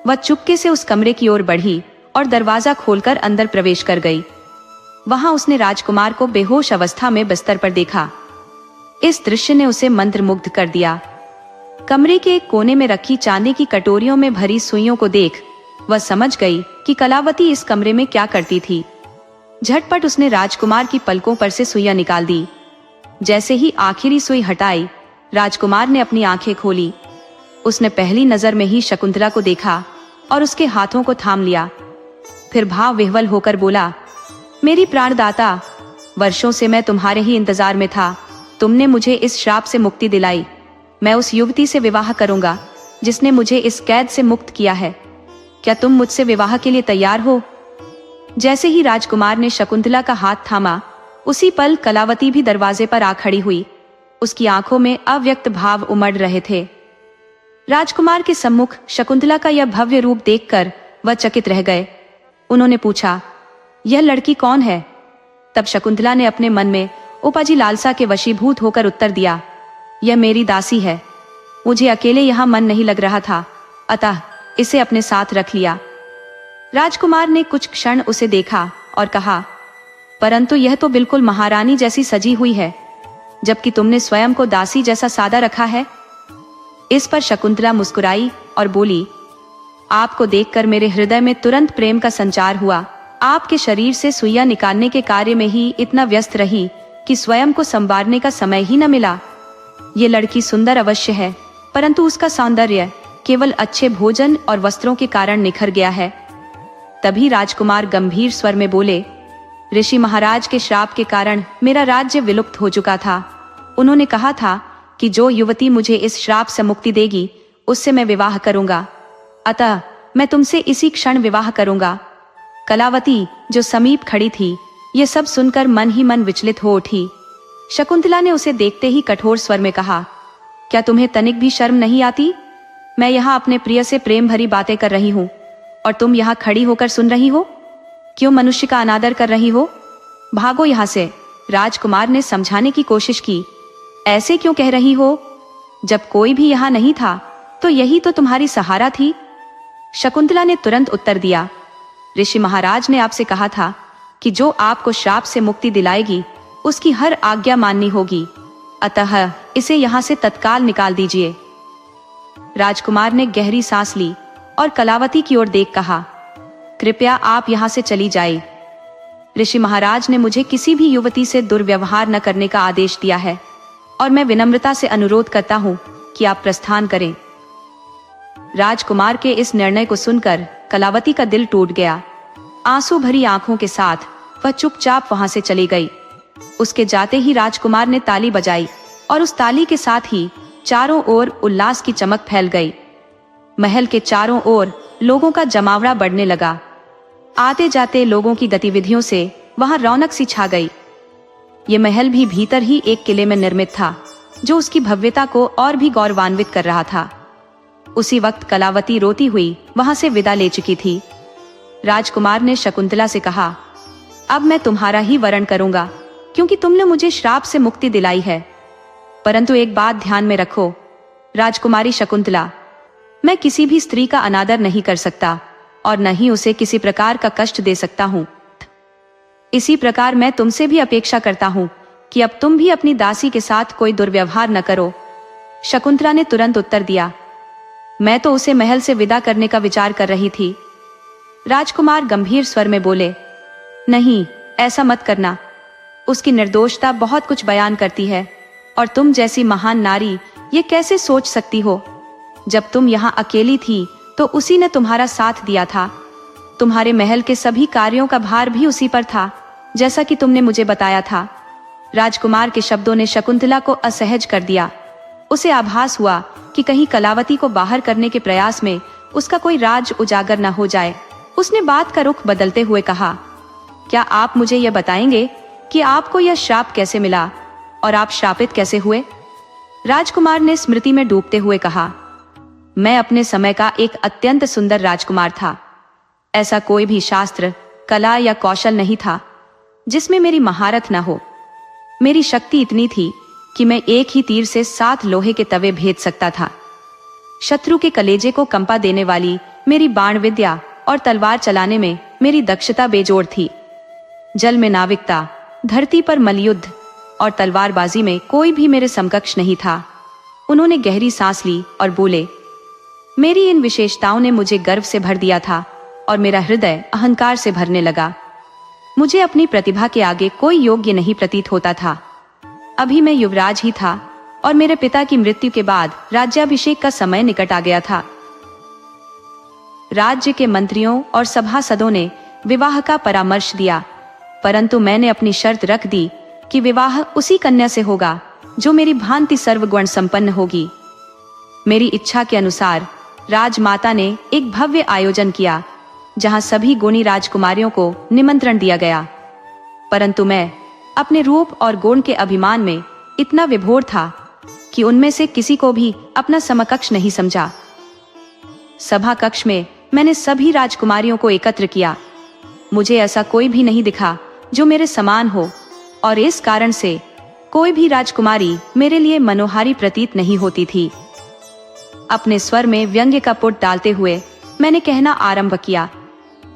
Speaker 1: वह चुपके से उस कमरे की ओर बढ़ी और दरवाजा खोलकर अंदर प्रवेश कर गई। वहां उसने राजकुमार को बेहोश अवस्था में बिस्तर पर देखा। इस दृश्य ने उसे मंत्रमुग्ध कर दिया। कमरे के एक कोने में रखी चांदी की कटोरियों में भरी सुइयों को देख वह समझ गई कि कलावती इस कमरे में क्या करती थी। झटपट उसने राजकुमार की पलकों पर से सुइयां निकाल दी। जैसे ही आखिरी सुई हटाई, राजकुमार ने अपनी आंखें खोली। उसने पहली नजर में ही शकुंतला को देखा और उसके हाथों को थाम लिया। फिर भाव विह्वल होकर बोला, मेरी प्राणदाता, वर्षों से मैं तुम्हारे ही इंतजार में था। तुमने मुझे इस श्राप से मुक्ति दिलाई। मैं उस युवती से विवाह करूंगा जिसने मुझे इस कैद से मुक्त किया है। क्या तुम मुझसे विवाह के लिए तैयार हो? जैसे ही राजकुमार ने शकुंतला का हाथ थामा, उसी पल कलावती भी दरवाजे पर आ खड़ी हुई। उसकी आंखों में अव्यक्त भाव उमड़ रहे थे। राजकुमार के सम्मुख शकुंतला का यह भव्य रूप देखकर वह चकित रह गए। उन्होंने पूछा, यह लड़की कौन है? तब शकुंतला ने अपने मन में उपजी लालसा के वशीभूत होकर उत्तर दिया, यह मेरी दासी है। मुझे अकेले यहाँ मन नहीं लग रहा था, अतः इसे अपने साथ रख लिया। राजकुमार ने कुछ क्षण उसे देखा और कहा, परंतु यह तो बिल्कुल महारानी जैसी सजी हुई है, जबकि तुमने स्वयं को दासी जैसा सादा रखा है। इस पर शकुंतला मुस्कुराई और बोली, आपको देखकर मेरे हृदय में तुरंत प्रेम का संचार हुआ। आपके शरीर से सुइयां निकालने के कार्य में ही इतना व्यस्त रही कि स्वयं को संवारने का समय ही न मिला। ये लड़की सुंदर अवश्य है, परंतु उसका सौंदर्य केवल अच्छे भोजन और वस्त्रों के कारण निखर गया है। तभी राजकुमार गंभीर स्वर में बोले, ऋषि महाराज के श्राप के कारण मेरा राज्य विलुप्त हो चुका था। उन्होंने कहा था कि जो युवती मुझे इस श्राप से मुक्ति देगी उससे मैं विवाह करूंगा। अतः मैं तुमसे इसी क्षण विवाह करूंगा। कलावती, जो समीप खड़ी थी, ये सब सुनकर मन ही मन विचलित हो उठी। शकुंतला ने उसे देखते ही कठोर स्वर में कहा, क्या तुम्हें तनिक भी शर्म नहीं आती? मैं यहाँ अपने प्रिय से प्रेम भरी बातें कर रही हूँ और तुम यहाँ खड़ी होकर सुन रही हो? क्यों मनुष्य का अनादर कर रही हो? भागो यहाँ से। राजकुमार ने समझाने की कोशिश की, ऐसे क्यों कह रही हो? जब कोई भी यहाँ नहीं था तो यही तो तुम्हारी सहारा थी। शकुंतला ने तुरंत उत्तर दिया, ऋषि महाराज ने आपसे कहा था कि जो आपको श्राप से मुक्ति दिलाएगी उसकी हर आज्ञा माननी होगी, अतः इसे यहाँ से तत्काल निकाल दीजिए। राजकुमार ने गहरी सांस ली और कलावती की ओर देख कहा, कृपया आप यहाँ से चली जाइए। ऋषि महाराज ने मुझे किसी भी युवती से दुर्व्यवहार न करने का आदेश दिया है और मैं विनम्रता से अनुरोध करता हूँ कि आप प्रस्थान करें। राजकुमार के इस निर्णय को सुनकर कलावती का दिल टूट गया। आंसू भरी आंखों के साथ वह चुपचाप वहां से चली गई। उसके जाते ही राजकुमार ने ताली बजाई और उस ताली के साथ ही चारों ओर उल्लास की चमक फैल गई। महल के चारों ओर लोगों का जमावड़ा बढ़ने लगा। आते जाते लोगों की गतिविधियों से वहां रौनक सी छा गई। ये महल भी भीतर ही एक किले में निर्मित था, जो उसकी भव्यता को और भी गौरवान्वित कर रहा था। उसी वक्त कलावती रोती हुई वहां से विदा ले चुकी थी। राजकुमार ने शकुंतला से कहा, अब मैं तुम्हारा ही वरण करूंगा, क्योंकि तुमने मुझे श्राप से मुक्ति दिलाई है। परंतु एक बात ध्यान में रखो, राजकुमारी शकुंतला, मैं किसी भी स्त्री का अनादर नहीं कर सकता और न ही उसे किसी प्रकार का कष्ट दे सकता हूँ। इसी प्रकार मैं तुमसे भी अपेक्षा करता हूँ कि अब तुम भी अपनी दासी के साथ कोई दुर्व्यवहार न करो। शकुंतला ने तुरंत उत्तर दिया, मैं तो उसे महल से विदा करने का विचार कर रही थी। राजकुमार गंभीर स्वर में बोले, नहीं, ऐसा मत करना। उसकी निर्दोषता बहुत कुछ बयान करती है और तुम जैसी महान नारी ये कैसे सोच सकती हो? जब तुम यहाँ अकेली थी तो उसी ने तुम्हारा साथ दिया था। तुम्हारे महल के सभी कार्यों का भार भी उसी पर था, जैसा कि तुमने मुझे बताया था। राजकुमार के शब्दों ने शकुंतला को असहज कर दिया। उसे आभास हुआ कि कहीं कलावती को बाहर करने के प्रयास में उसका कोई राज उजागर न हो जाए। उसने बात का रुख बदलते हुए कहा, क्या आप मुझे यह बताएंगे कि आपको यह श्राप कैसे मिला और आप श्रापित कैसे हुए? राजकुमार ने स्मृति में डूबते हुए कहा, मैं अपने समय का एक अत्यंत सुंदर राजकुमार था। ऐसा कोई भी शास्त्र, कला या कौशल नहीं था जिसमें मेरी महारत न हो। मेरी शक्ति इतनी थी कि मैं एक ही तीर से 7 लोहे के तवे भेद सकता था। शत्रु के कलेजे को कंपा देने वाली मेरी बाण विद्या और तलवार चलाने में मेरी दक्षता बेजोड़ थी। जल में नाविकता, धरती पर मलयुद्ध और तलवारबाजी में कोई भी मेरे समकक्ष नहीं था। उन्होंने गहरी सांस ली और बोले, मेरी इन विशेषताओं ने मुझे गर्व से भर दिया था और मेरा हृदय अहंकार से भरने लगा। मुझे अपनी प्रतिभा के आगे कोई योग्य नहीं प्रतीत होता था। अभी मैं युवराज ही था और मेरे पिता की मृत्यु के बाद राज्याभिषेक का समय निकट आ गया था। राज्य के मंत्रियों और सभासदों ने विवाह का परामर्श दिया, परंतु मैंने अपनी शर्त रख दी कि विवाह उसी कन्या से होगा जो मेरी भांति सर्वगुण संपन्न होगी। मेरी इच्छा के अनुसार राजमाता ने एक भव्य आयोजन किया, जहां सभी गुणी राजकुमारियों को निमंत्रण दिया गया, परंतु मैं अपने रूप और गुण के अभिमान में इतना विभोर था कि उनमें से किसी को भी अपना समकक्ष नहीं समझा। सभा कक्ष में मैंने सभी राजकुमारियों को एकत्र किया। मुझे ऐसा कोई भी नहीं दिखा जो मेरे समान हो, और इस कारण से कोई भी राजकुमारी मेरे लिए मनोहारी प्रतीत नहीं होती थी। अपने स्वर में व्यंग्य का पुट डालते हुए मैंने कहना आरंभ किया,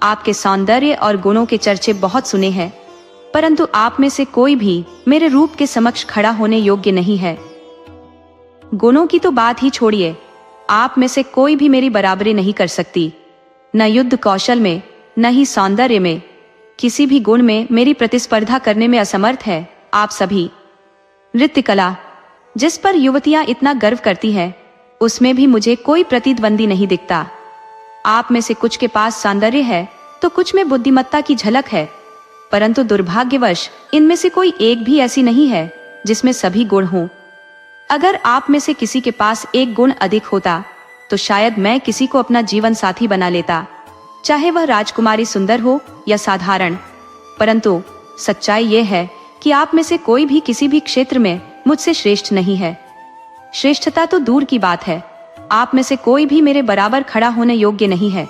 Speaker 1: आपके सौंदर्य और गुणों के चर्चे बहुत सुने हैं, परंतु आप में से कोई भी मेरे रूप के समक्ष खड़ा होने योग्य नहीं है। गुणों की तो बात ही छोड़िए, आप में से कोई भी मेरी बराबरी नहीं कर सकती। न युद्ध कौशल में, न ही सौंदर्य में, किसी भी गुण में मेरी प्रतिस्पर्धा करने में असमर्थ है आप सभी। नृत्य कला, जिस पर युवतियां इतना गर्व करती हैं, उसमें भी मुझे कोई प्रतिद्वंदी नहीं दिखता। आप में से कुछ के पास सौंदर्य है तो कुछ में बुद्धिमत्ता की झलक है, परंतु दुर्भाग्यवश इनमें से कोई एक भी ऐसी नहीं है जिसमें सभी गुण हों। अगर आप में से किसी के पास एक गुण अधिक होता तो शायद मैं किसी को अपना जीवन साथी बना लेता, चाहे वह राजकुमारी सुंदर हो या साधारण। परंतु सच्चाई यह है कि आप में से कोई भी किसी भी क्षेत्र में मुझसे श्रेष्ठ नहीं है। श्रेष्ठता तो दूर की बात है, आप में से कोई भी मेरे बराबर खड़ा होने योग्य नहीं है।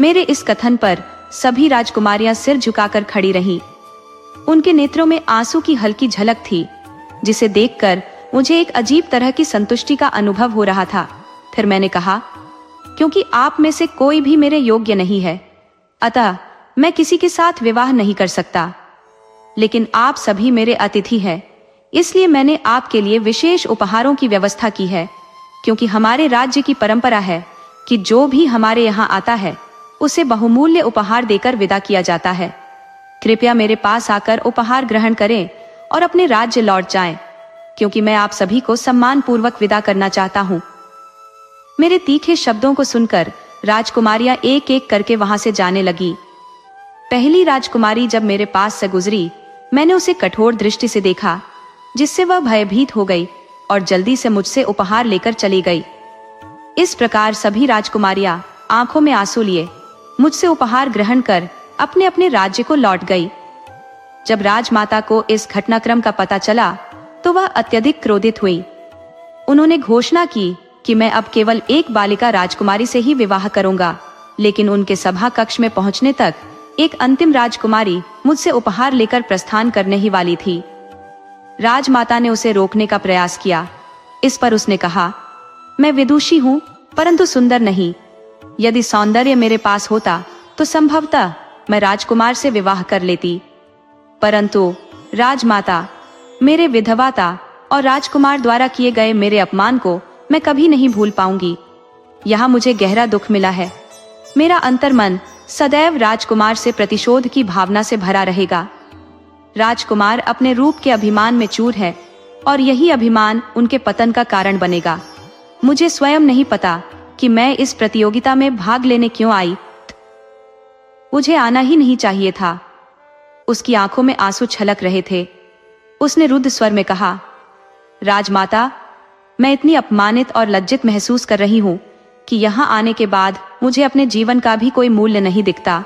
Speaker 1: मेरे इस कथन पर सभी राजकुमारियां सिर झुकाकर खड़ी रहीं। उनके नेत्रों में आंसू की हल्की झलक थी, जिसे देखकर मुझे एक अजीब तरह की संतुष्टि का अनुभव हो रहा था। फिर मैंने कहा, क्योंकि आप में से कोई भी मेरे योग्य नहीं है, अतः मैं किसी के साथ विवाह नहीं कर सकता। लेकिन आप सभी मेरे अतिथि हैं, इसलिए मैंने आपके लिए विशेष उपहारों की व्यवस्था की है, क्योंकि हमारे राज्य की परंपरा है कि जो भी हमारे यहाँ आता है उसे बहुमूल्य उपहार देकर विदा किया जाता है। कृपया मेरे पास आकर उपहार ग्रहण करें और अपने राज्य लौट जाएं, क्योंकि मैं आप सभी को सम्मान पूर्वक विदा करना चाहता हूँ। मेरे तीखे शब्दों को सुनकर राजकुमारियां एक एक करके वहां से जाने लगी। पहली राजकुमारी जब मेरे पास से गुजरी, मैंने उसे कठोर दृष्टि से देखा, जिससे वह भयभीत हो गई और जल्दी से मुझसे उपहार लेकर चली गई। इस प्रकार सभी राजकुमारियां आंखों में आंसू लिए मुझसे उपहार ग्रहण कर अपने अपने राज्य को लौट गई। जब राजमाता को इस घटनाक्रम का पता चला तो वह अत्यधिक क्रोधित हुई। उन्होंने घोषणा की कि मैं अब केवल एक बालिका राजकुमारी से ही विवाह करूंगा, लेकिन उनके सभा कक्ष में पहुंचने तक एक अंतिम राजकुमारी मुझसे उपहार लेकर प्रस्थान करने ही वाली थी। राजमाता ने उसे रोकने का प्रयास किया। इस पर उसने कहा, मैं विदुषी हूं परंतु सुंदर नहीं। यदि सौंदर्य मेरे पास होता तो संभवतः मैं राजकुमार से विवाह कर लेती, परंतु राजमाता, मेरे विधवाता और राजकुमार द्वारा किए गए मेरे अपमान को मैं कभी नहीं भूल पाऊंगी। यहाँ मुझे गहरा दुख मिला है। मेरा अंतर्मन सदैव राजकुमार से प्रतिशोध की भावना से भरा रहेगा। राजकुमार अपने रूप के अभिमान में चूर है और यही अभिमान उनके पतन का कारण बनेगा। मुझे स्वयं नहीं पता कि मैं इस प्रतियोगिता में भाग लेने क्यों आई। मुझे आना ही नहीं चाहिए था। उसकी आंखों में आंसू छलक रहे थे। उसने रुद्ध स्वर में कहा, राजमाता, मैं इतनी अपमानित और लज्जित महसूस कर रही हूं कि यहाँ आने के बाद मुझे अपने जीवन का भी कोई मूल्य नहीं दिखता।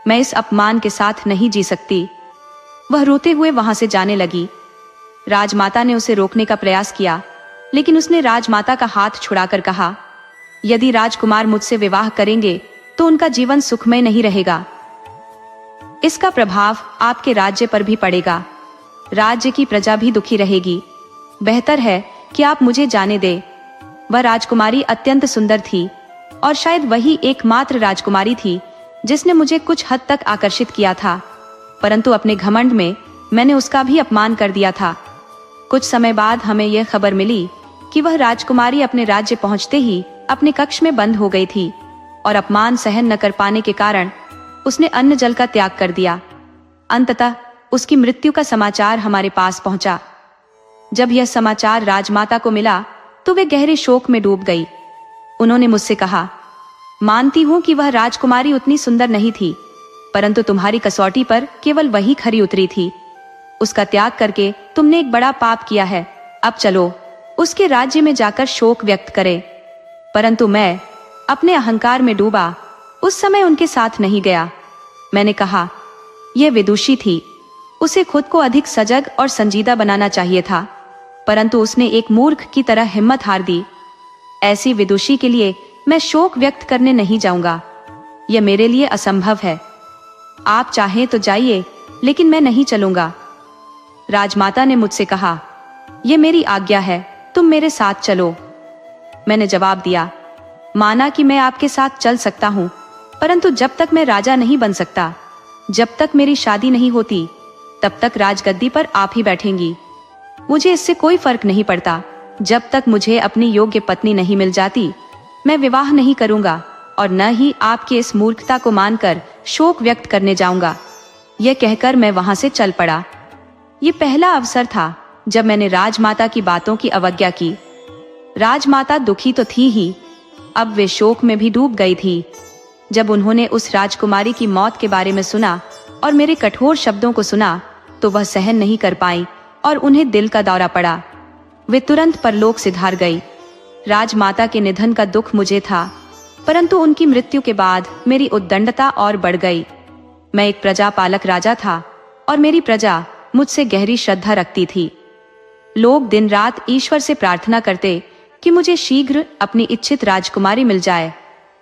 Speaker 1: मैं इस अपमान के साथ नहीं जी सकती। वह रोते हुए वहां से जाने लगी। राजमाता ने उसे रोकने का प्रयास किया, लेकिन उसने राजमाता का हाथ छुड़ाकर कहा, यदि राजकुमार मुझसे विवाह करेंगे तो उनका जीवन सुखमय नहीं रहेगा। इसका प्रभाव आपके राज्य पर भी पड़ेगा। राज्य की प्रजा भी दुखी रहेगी। बेहतर है कि आप मुझे जाने दें। वह राजकुमारी अत्यंत सुंदर थी और शायद वही एकमात्र राजकुमारी थी जिसने मुझे कुछ हद तक आकर्षित किया था, परंतु अपने घमंड में मैंने उसका भी अपमान कर दिया था। कुछ समय बाद हमें यह खबर मिली कि वह राजकुमारी अपने राज्य पहुंचते ही अपने कक्ष में बंद हो गई थी और अपमान सहन न कर पाने के कारण उसने अन्न जल का त्याग कर दिया। अंततः उसकी मृत्यु का समाचार हमारे पास पहुंचा। जब यह समाचार राजमाता को मिला तो वे गहरे शोक में डूब गई। उन्होंने मुझसे कहा, मानती हूं कि वह राजकुमारी उतनी सुंदर नहीं थी, परंतु तुम्हारी कसौटी पर केवल वही खरी उतरी थी। उसका त्याग करके तुमने एक बड़ा पाप किया है। अब चलो उसके राज्य में जाकर शोक व्यक्त करें। परंतु मैं अपने अहंकार में डूबा उस समय उनके साथ नहीं गया। मैंने कहा, यह विदुषी थी, उसे खुद को अधिक सजग और संजीदा बनाना चाहिए था, परंतु उसने एक मूर्ख की तरह हिम्मत हार दी। ऐसी विदुषी के लिए मैं शोक व्यक्त करने नहीं जाऊंगा, यह मेरे लिए असंभव है। आप चाहें तो जाइए, लेकिन मैं नहीं चलूंगा। राजमाता ने मुझसे कहा, यह मेरी आज्ञा है, तुम मेरे साथ चलो। मैंने जवाब दिया, माना कि मैं आपके साथ चल सकता हूं, परंतु जब तक मैं राजा नहीं बन सकता, जब तक मेरी शादी नहीं होती, तब तक राजगद्दी पर आप ही बैठेंगी। मुझे इससे कोई फर्क नहीं पड़ता। जब तक मुझे अपनी योग्य पत्नी नहीं मिल जाती, मैं विवाह नहीं करूंगा और न ही आपकी इस मूर्खता को मानकर शोक व्यक्त करने जाऊंगा। यह कहकर मैं वहां से चल पड़ा। ये पहला अवसर था जब मैंने राजमाता की बातों की अवज्ञा की। राजमाता दुखी तो थी ही, अब वे शोक में भी डूब गई थी। जब उन्होंने उस राजकुमारी की मौत के बारे में सुना और मेरे कठोर शब्दों को सुना, तो वह सहन नहीं कर पाई और उन्हें दिल का दौरा पड़ा। वे तुरंत परलोक सिधार गई। राजमाता के निधन का दुख मुझे था, परंतु उनकी मृत्यु के बाद मेरी उद्दंडता और बढ़ गई। मैं एक प्रजापालक राजा था और मेरी प्रजा मुझसे गहरी श्रद्धा रखती थी। लोग दिन रात ईश्वर से प्रार्थना करते कि मुझे शीघ्र अपनी इच्छित राजकुमारी मिल जाए,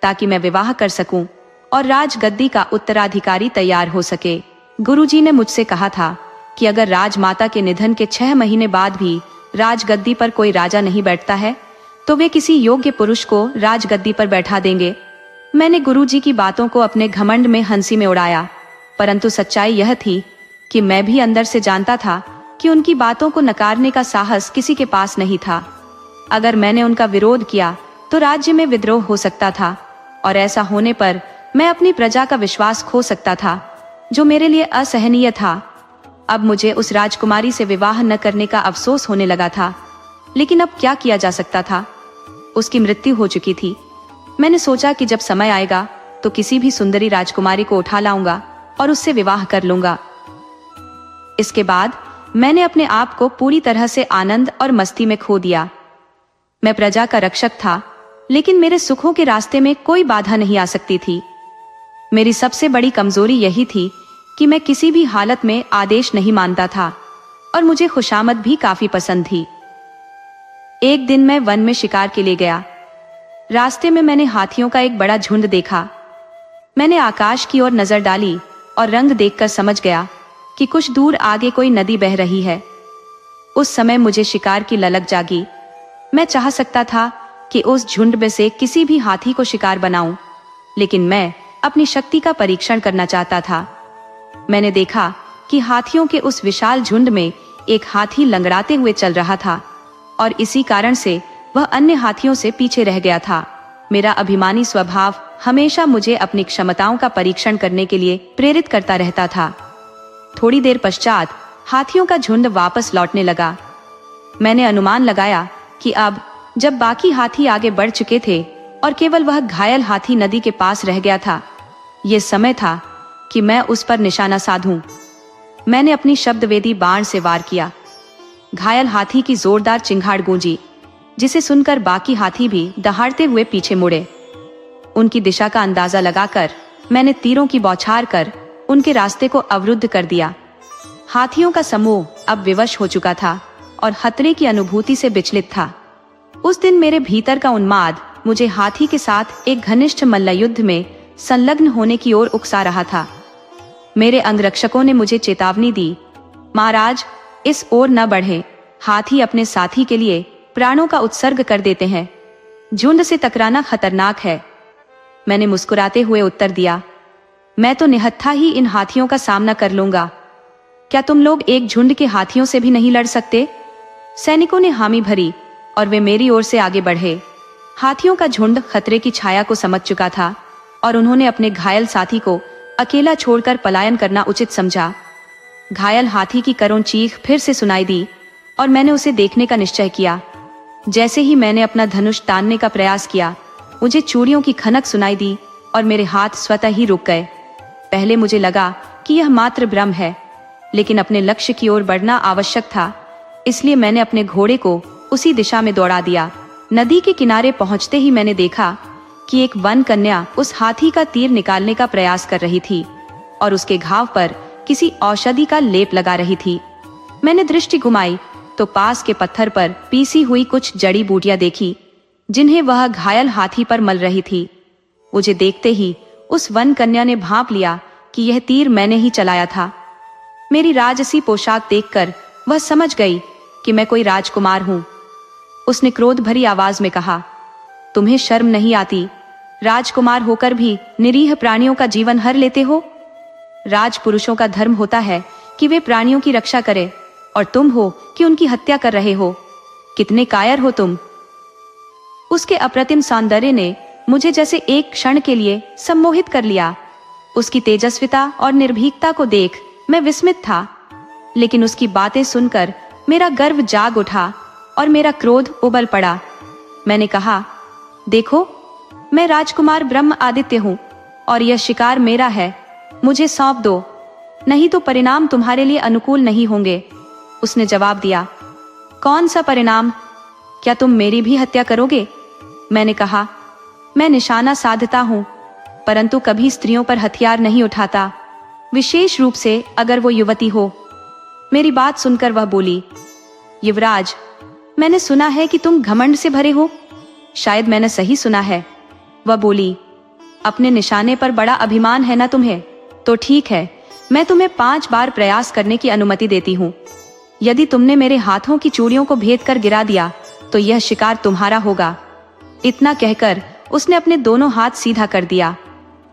Speaker 1: ताकि मैं विवाह कर सकूं और राजगद्दी का उत्तराधिकारी तैयार हो सके। गुरुजी ने मुझसे कहा था कि अगर राजमाता के निधन के 6 महीने बाद भी राजगद्दी पर कोई राजा नहीं बैठता है, तो वे किसी योग्य पुरुष को राजगद्दी पर बैठा देंगे। मैंने गुरुजी की बातों को अपने घमंड में हंसी में उड़ाया, परंतु सच्चाई यह थी कि मैं भी अंदर से जानता था कि उनकी बातों को नकारने का साहस किसी के पास नहीं था। अगर मैंने उनका विरोध किया तो राज्य में विद्रोह हो सकता था और ऐसा होने पर मैं अपनी प्रजा का विश्वास खो सकता था, जो मेरे लिए असहनीय था। अब मुझे उस राजकुमारी से विवाह न करने का अफसोस होने लगा था, लेकिन अब क्या किया जा सकता था? उसकी मृत्यु हो चुकी थी। मैंने सोचा कि जब समय आएगा तो किसी भी सुंदरी राजकुमारी को उठा लाऊंगा और उससे विवाह कर लूंगा। इसके बाद मैंने अपने आप को पूरी तरह से आनंद और मस्ती में खो दिया। मैं प्रजा का रक्षक था, लेकिन मेरे सुखों के रास्ते में कोई बाधा नहीं आ सकती थी। मेरी सबसे बड़ी कमजोरी यही थी कि मैं किसी भी हालत में आदेश नहीं मानता था और मुझे खुशामद भी काफी पसंद थी। एक दिन मैं वन में शिकार के लिए गया। रास्ते में मैंने हाथियों का एक बड़ा झुंड देखा। मैंने आकाश की ओर नजर डाली और रंग देखकर समझ गया कि कुछ दूर आगे कोई नदी बह रही है। उस समय मुझे शिकार की ललक जागी। मैं चाह सकता था कि उस झुंड में से किसी भी हाथी को शिकार बनाऊं, लेकिन मैं अपनी शक्ति का परीक्षण करना चाहता था। मैंने देखा कि हाथियों के उस विशाल झुंड में एक हाथी लंगड़ाते हुए चल रहा था और इसी कारण से वह अन्य हाथियों से पीछे रह गया था। मेरा अभिमानी स्वभाव हमेशा मुझे अपनी क्षमताओं का परीक्षण करने के लिए प्रेरित करता रहता था। थोड़ी देर पश्चात हाथियों का झुंड वापस लौटने लगा। मैंने अनुमान लगाया कि अब जब बाकी हाथी आगे बढ़ चुके थे और केवल वह घायल हाथी नदी के पास रह गया था, यह समय था कि मैं उस पर निशाना साधूं। मैंने अपनी शब्दवेदी बाण से वार किया। घायल हाथी की जोरदार चिंगाड़ गूंजी, जिसे सुनकर बाकी हाथी भी दहाड़ते हुए पीछे मुड़े। उनकी दिशा का अंदाजा लगाकर मैंने तीरों की बौछार कर उनके रास्ते को अवरुद्ध कर दिया। हाथियों का समूह अब विवश हो चुका था और खतरे की अनुभूति से विचलित था। उस दिन मेरे भीतर का उन्माद मुझे हाथी के साथ एक घनिष्ठ मल्लयुद्ध में संलग्न होने की ओर उकसा रहा था। मेरे अंगरक्षकों ने मुझे चेतावनी दी, महाराज, इस ओर न बढ़ें। हाथी अपने साथी के लिए प्राणों का उत्सर्ग कर देते हैं। झुंड से टकराना खतरनाक है। मैंने मुस्कुराते हुए उत्तर दिया, मैं तो निहत्था ही इन हाथियों का सामना कर लूंगा। क्या तुम लोग एक झुंड के हाथियों से भी नहीं लड़ सकते? सैनिकों ने हामी भरी, और वे मेरी ओर से आगे बढ़े। हाथियों का झुंड खतरे की छाया को समझ चुका था और उन्होंने अपने घायल साथी को अकेला छोड़कर पलायन करना उचित समझा। घायल हाथी की करुण चीख फिर से सुनाई दी और मैंने उसे देखने का निश्चय किया। जैसे ही मैंने अपना धनुष तानने का प्रयास किया, मुझे चूड़ियों की खनक सुनाई दी और मेरे हाथ स्वतः ही रुक गए। पहले मुझे लगा कि यह मात्र भ्रम है, लेकिन अपने लक्ष्य की ओर बढ़ना आवश्यक था, इसलिए मैंने अपने घोड़े को उसी दिशा में दौड़ा दिया। नदी के किनारे पहुंचते ही मैंने देखा कि एक वन कन्या उस हाथी का तीर निकालने का प्रयास कर रही थी और उसके घाव पर किसी औषधि का लेप लगा रही थी। मैंने दृष्टि घुमाई तो पास के पत्थर पर पीसी हुई कुछ जड़ी बूटियां देखी, जिन्हें वह घायल हाथी पर मल रही थी। मुझे देखते ही उस वन कन्या ने भांप लिया कि यह तीर मैंने ही चलाया था। मेरी राजसी पोशाक देखकर वह समझ गई कि मैं कोई राजकुमार हूं। उसने क्रोध भरी आवाज में कहा, तुम्हें शर्म नहीं आती? राजकुमार होकर भी निरीह प्राणियों का जीवन हर लेते हो। राजपुरुषों का धर्म होता है कि वे प्राणियों की रक्षा करें, और तुम हो कि उनकी हत्या कर रहे हो। कितने कायर हो तुम। उसके अप्रतिम सौंदर्य ने मुझे जैसे एक क्षण के लिए सम्मोहित कर लिया। उसकी तेजस्विता और निर्भीकता को देख मैं विस्मित था, लेकिन उसकी बातें सुनकर मेरा गर्व जाग उठा और मेरा क्रोध उबल पड़ा। मैंने कहा, देखो, मैं राजकुमार ब्रह्म आदित्य हूँ और यह शिकार मेरा है। मुझे सौंप दो, नहीं तो परिणाम तुम्हारे लिए अनुकूल नहीं होंगे। उसने जवाब दिया, कौन सा परिणाम? क्या तुम मेरी भी हत्या करोगे? मैंने कहा, मैं निशाना साधता हूँ, परंतु कभी स्त्रियों पर हथियार नहीं उठाता, विशेष रूप से अगर वो युवती हो। मेरी बात सुनकर वह बोली, युवराज, मैंने सुना है कि तुम घमंड से भरे हो। शायद मैंने सही सुना है। वह बोली, अपने निशाने पर बड़ा अभिमान है ना तुम्हें? तो ठीक है, मैं तुम्हें 5 बार प्रयास करने की अनुमति देती हूँ। यदि तुमने मेरे हाथों की चूड़ियों को भेद कर गिरा दिया तो यह शिकार तुम्हारा होगा। इतना कहकर उसने अपने दोनों हाथ सीधा कर दिया।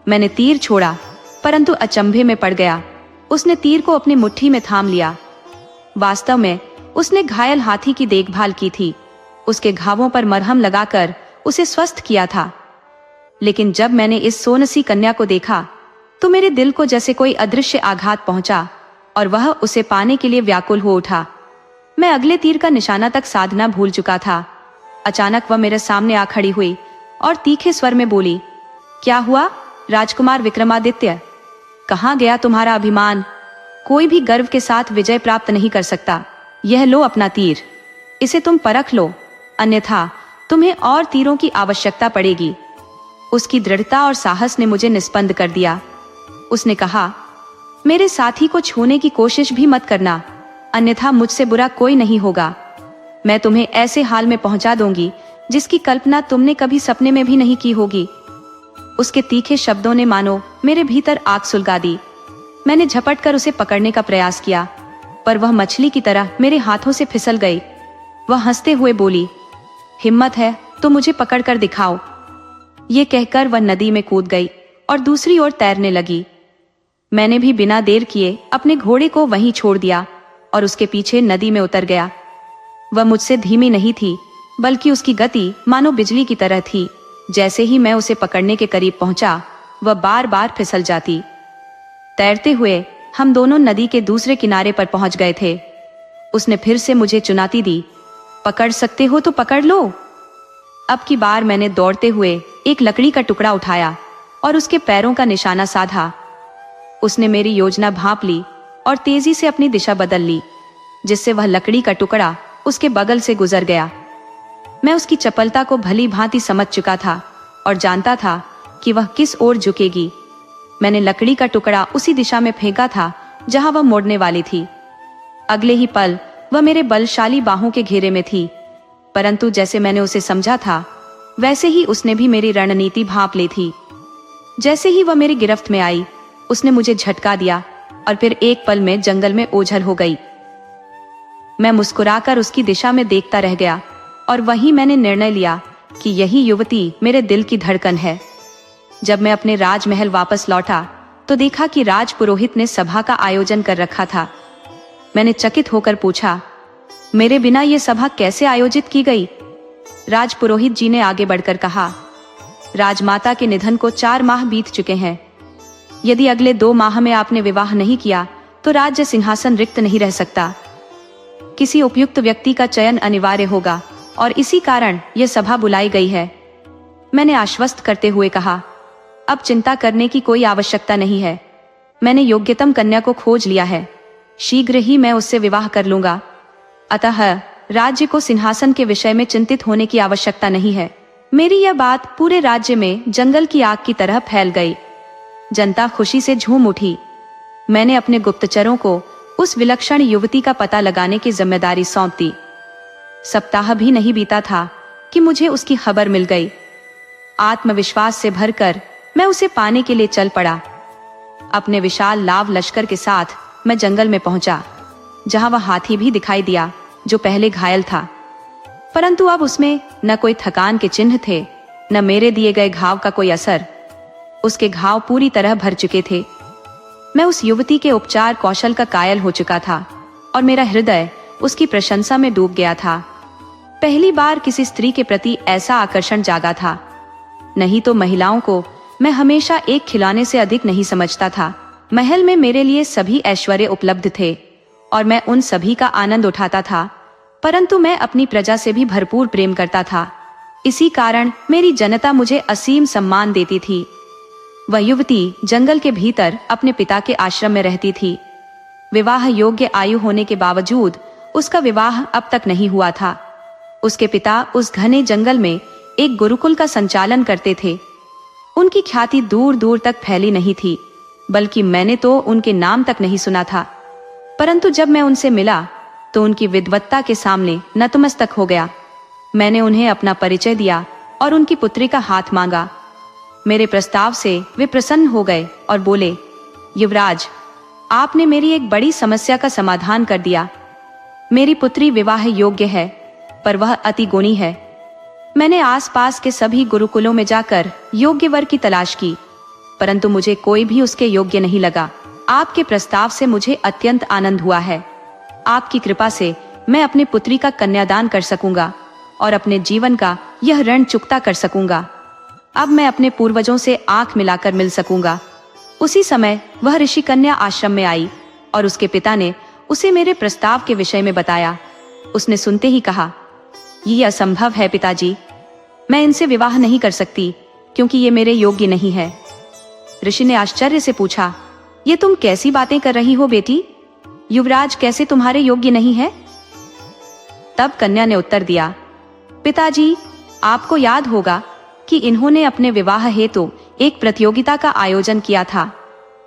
Speaker 1: मैंने तीर छोड़ा, परंतु अचंभे में पड़ गया। उसने तीर को अपनी मुट्ठी में थाम लिया। वास्तव में उसने घायल हाथी की देखभाल की थी, उसके घावों पर मरहम लगाकर उसे स्वस्थ किया था। लेकिन जब मैंने इस सोनसी कन्या को देखा तो मेरे दिल को जैसे कोई अदृश्य आघात पहुंचा और वह उसे पाने के लिए व्याकुल हो उठा। मैं अगले तीर का निशाना तक साधना भूल चुका था। अचानक वह मेरे सामने आ खड़ी हुई और तीखे स्वर में बोली, क्या हुआ राजकुमार विक्रमादित्य? कहाँ गया तुम्हारा अभिमान? कोई भी गर्व के साथ विजय प्राप्त नहीं कर सकता। यह लो अपना तीर, इसे तुम परख लो, अन्यथा तुम्हें और तीरों की आवश्यकता पड़ेगी। उसकी दृढ़ता और साहस ने मुझे निस्पंद कर दिया। उसने कहा, मेरे साथी को छूने की कोशिश भी मत करना, अन्यथा मुझसे बुरा कोई नहीं होगा। मैं तुम्हें ऐसे हाल में पहुंचा दूंगी जिसकी कल्पना तुमने कभी सपने में भी नहीं की होगी। उसके तीखे शब्दों ने मानो मेरे भीतर आग सुलगा दी। मैंने झपट कर उसे पकड़ने का प्रयास किया, पर वह मछली की तरह मेरे हाथों से फिसल गई। वह हंसते हुए बोली, हिम्मत है तो मुझे पकड़ कर दिखाओ। ये कहकर वह नदी में कूद गई और दूसरी ओर तैरने लगी। मैंने भी बिना देर किए अपने घोड़े को वहीं छोड़ दिया और उसके पीछे नदी में उतर गया। वह मुझसे धीमी नहीं थी, बल्कि उसकी गति मानो बिजली की तरह थी। जैसे ही मैं उसे पकड़ने के करीब पहुंचा, वह बार बार फिसल जाती। तैरते हुए हम दोनों नदी के दूसरे किनारे पर पहुंच गए थे। उसने फिर से मुझे चुनौती दी, पकड़ सकते हो तो पकड़ लो। अब की बार मैंने दौड़ते हुए एक लकड़ी का टुकड़ा उठाया और उसके पैरों का निशाना साधा। उसने मेरी योजना भांप ली और तेजी से अपनी दिशा बदल ली, जिससे वह लकड़ी का टुकड़ा उसके बगल से गुजर गया। मैं उसकी चपलता को भली भांति समझ चुका था और जानता था कि वह किस ओर झुकेगी। मैंने लकड़ी का टुकड़ा उसी दिशा में फेंका था जहां वह मुड़ने वाली थी। अगले ही पल वह मेरे बलशाली बाहों के घेरे में थी, परंतु जैसे मैंने उसे समझा था वैसे ही उसने भी मेरी रणनीति भांप ली थी। जैसे ही वह मेरी गिरफ्त में आई, उसने मुझे झटका दिया और फिर एक पल में जंगल में ओझल हो गई। मैं मुस्कुराकर उसकी दिशा में देखता रह गया और वहीं मैंने निर्णय लिया कि यही युवती मेरे दिल की धड़कन है। जब मैं अपने राजमहल वापस लौटा तो देखा कि राजपुरोहित ने सभा का आयोजन कर रखा था। मैंने चकित होकर पूछा, मेरे बिना ये सभा कैसे आयोजित की गई? राजपुरोहित जी ने आगे बढ़कर कहा, राजमाता के निधन को 4 माह बीत चुके हैं। यदि अगले 2 माह में आपने विवाह नहीं किया तो राज्य सिंहासन रिक्त नहीं रह सकता। किसी उपयुक्त व्यक्ति का चयन अनिवार्य होगा और इसी कारण यह सभा बुलाई गई है। मैंने आश्वस्त करते हुए कहा, अब चिंता करने की कोई आवश्यकता नहीं है। मैंने योग्यतम कन्या को खोज लिया है, शीघ्र ही मैं उससे विवाह कर लूंगा। अतः राज्य को सिंहासन के विषय में चिंतित होने की आवश्यकता नहीं है। मेरी यह बात पूरे राज्य में जंगल की आग की तरह फैल गई। जनता खुशी से झूम उठी। मैंने अपने गुप्तचरों को उस विलक्षण युवती का पता लगाने की जिम्मेदारी सौंप दी। सप्ताह भी नहीं बीता था कि मुझे उसकी खबर मिल गई। आत्मविश्वास से भरकर मैं उसे पाने के लिए चल पड़ा। अपने विशाल लाव लश्कर के साथ मैं जंगल में पहुंचा, जहां वह हाथी भी दिखाई दिया जो पहले घायल था, परंतु अब उसमें न कोई थकान के चिन्ह थे, न मेरे दिए गए घाव का कोई असर। उसके घाव पूरी तरह भर चुके थे। मैं उस युवती के उपचार कौशल का कायल हो चुका था और मेरा हृदय उसकी प्रशंसा में डूब गया था। पहली बार किसी स्त्री के प्रति ऐसा आकर्षण जागा था। नहीं तो महिलाओं को मैं हमेशा एक खिलौने से अधिक नहीं समझता था। महल में मेरे लिए सभी ऐश्वर्य उपलब्ध थे और मैं उन सभी का आनंद उठाता था, परंतु मैं अपनी प्रजा से भी भरपूर प्रेम करता था। इसी कारण मेरी जनता मुझे असीम सम्मान देती थी। वह युवती जंगल के भीतर अपने पिता के आश्रम में रहती थी। विवाह योग्य आयु होने के बावजूद उसका विवाह अब तक नहीं हुआ था। उसके पिता उस घने जंगल में एक गुरुकुल का संचालन करते थे। उनकी ख्याति दूर दूर तक फैली नहीं थी, बल्कि मैंने तो उनके नाम तक नहीं सुना था। परंतु जब मैं उनसे मिला तो उनकी विद्वत्ता के सामने नतमस्तक हो गया। मैंने उन्हें अपना परिचय दिया और उनकी पुत्री का हाथ मांगा। मेरे प्रस्ताव से वे प्रसन्न हो गए और बोले, युवराज, आपने मेरी एक बड़ी समस्या का समाधान कर दिया। मेरी पुत्री विवाह योग्य है, पर वह अति गुणी है। मैंने आसपास के सभी गुरुकुलों में जाकर योग्य वर की तलाश की, परंतु मुझे कोई भी उसके योग्य नहीं लगा। आपके प्रस्ताव से मुझे अत्यंत आनंद हुआ है। आपकी कृपा से मैं अपनी पुत्री का कन्यादान कर सकूंगा और अपने जीवन का यह ऋण चुकता कर सकूंगा। अब मैं अपने पूर्वजों से आंख मिलाकर मिल सकूंगा। उसी समय वह ऋषि कन्या आश्रम में आई और उसके पिता ने उसे मेरे प्रस्ताव के विषय में बताया। उसने सुनते ही कहा, ये असंभव है पिताजी, मैं इनसे विवाह नहीं कर सकती क्योंकि ये मेरे योग्य नहीं है। ऋषि ने आश्चर्य से पूछा, ये तुम कैसी बातें कर रही हो बेटी? युवराज कैसे तुम्हारे योग्य नहीं है? तब कन्या ने उत्तर दिया, पिताजी, आपको याद होगा कि इन्होंने अपने विवाह हेतु एक प्रतियोगिता का आयोजन किया था,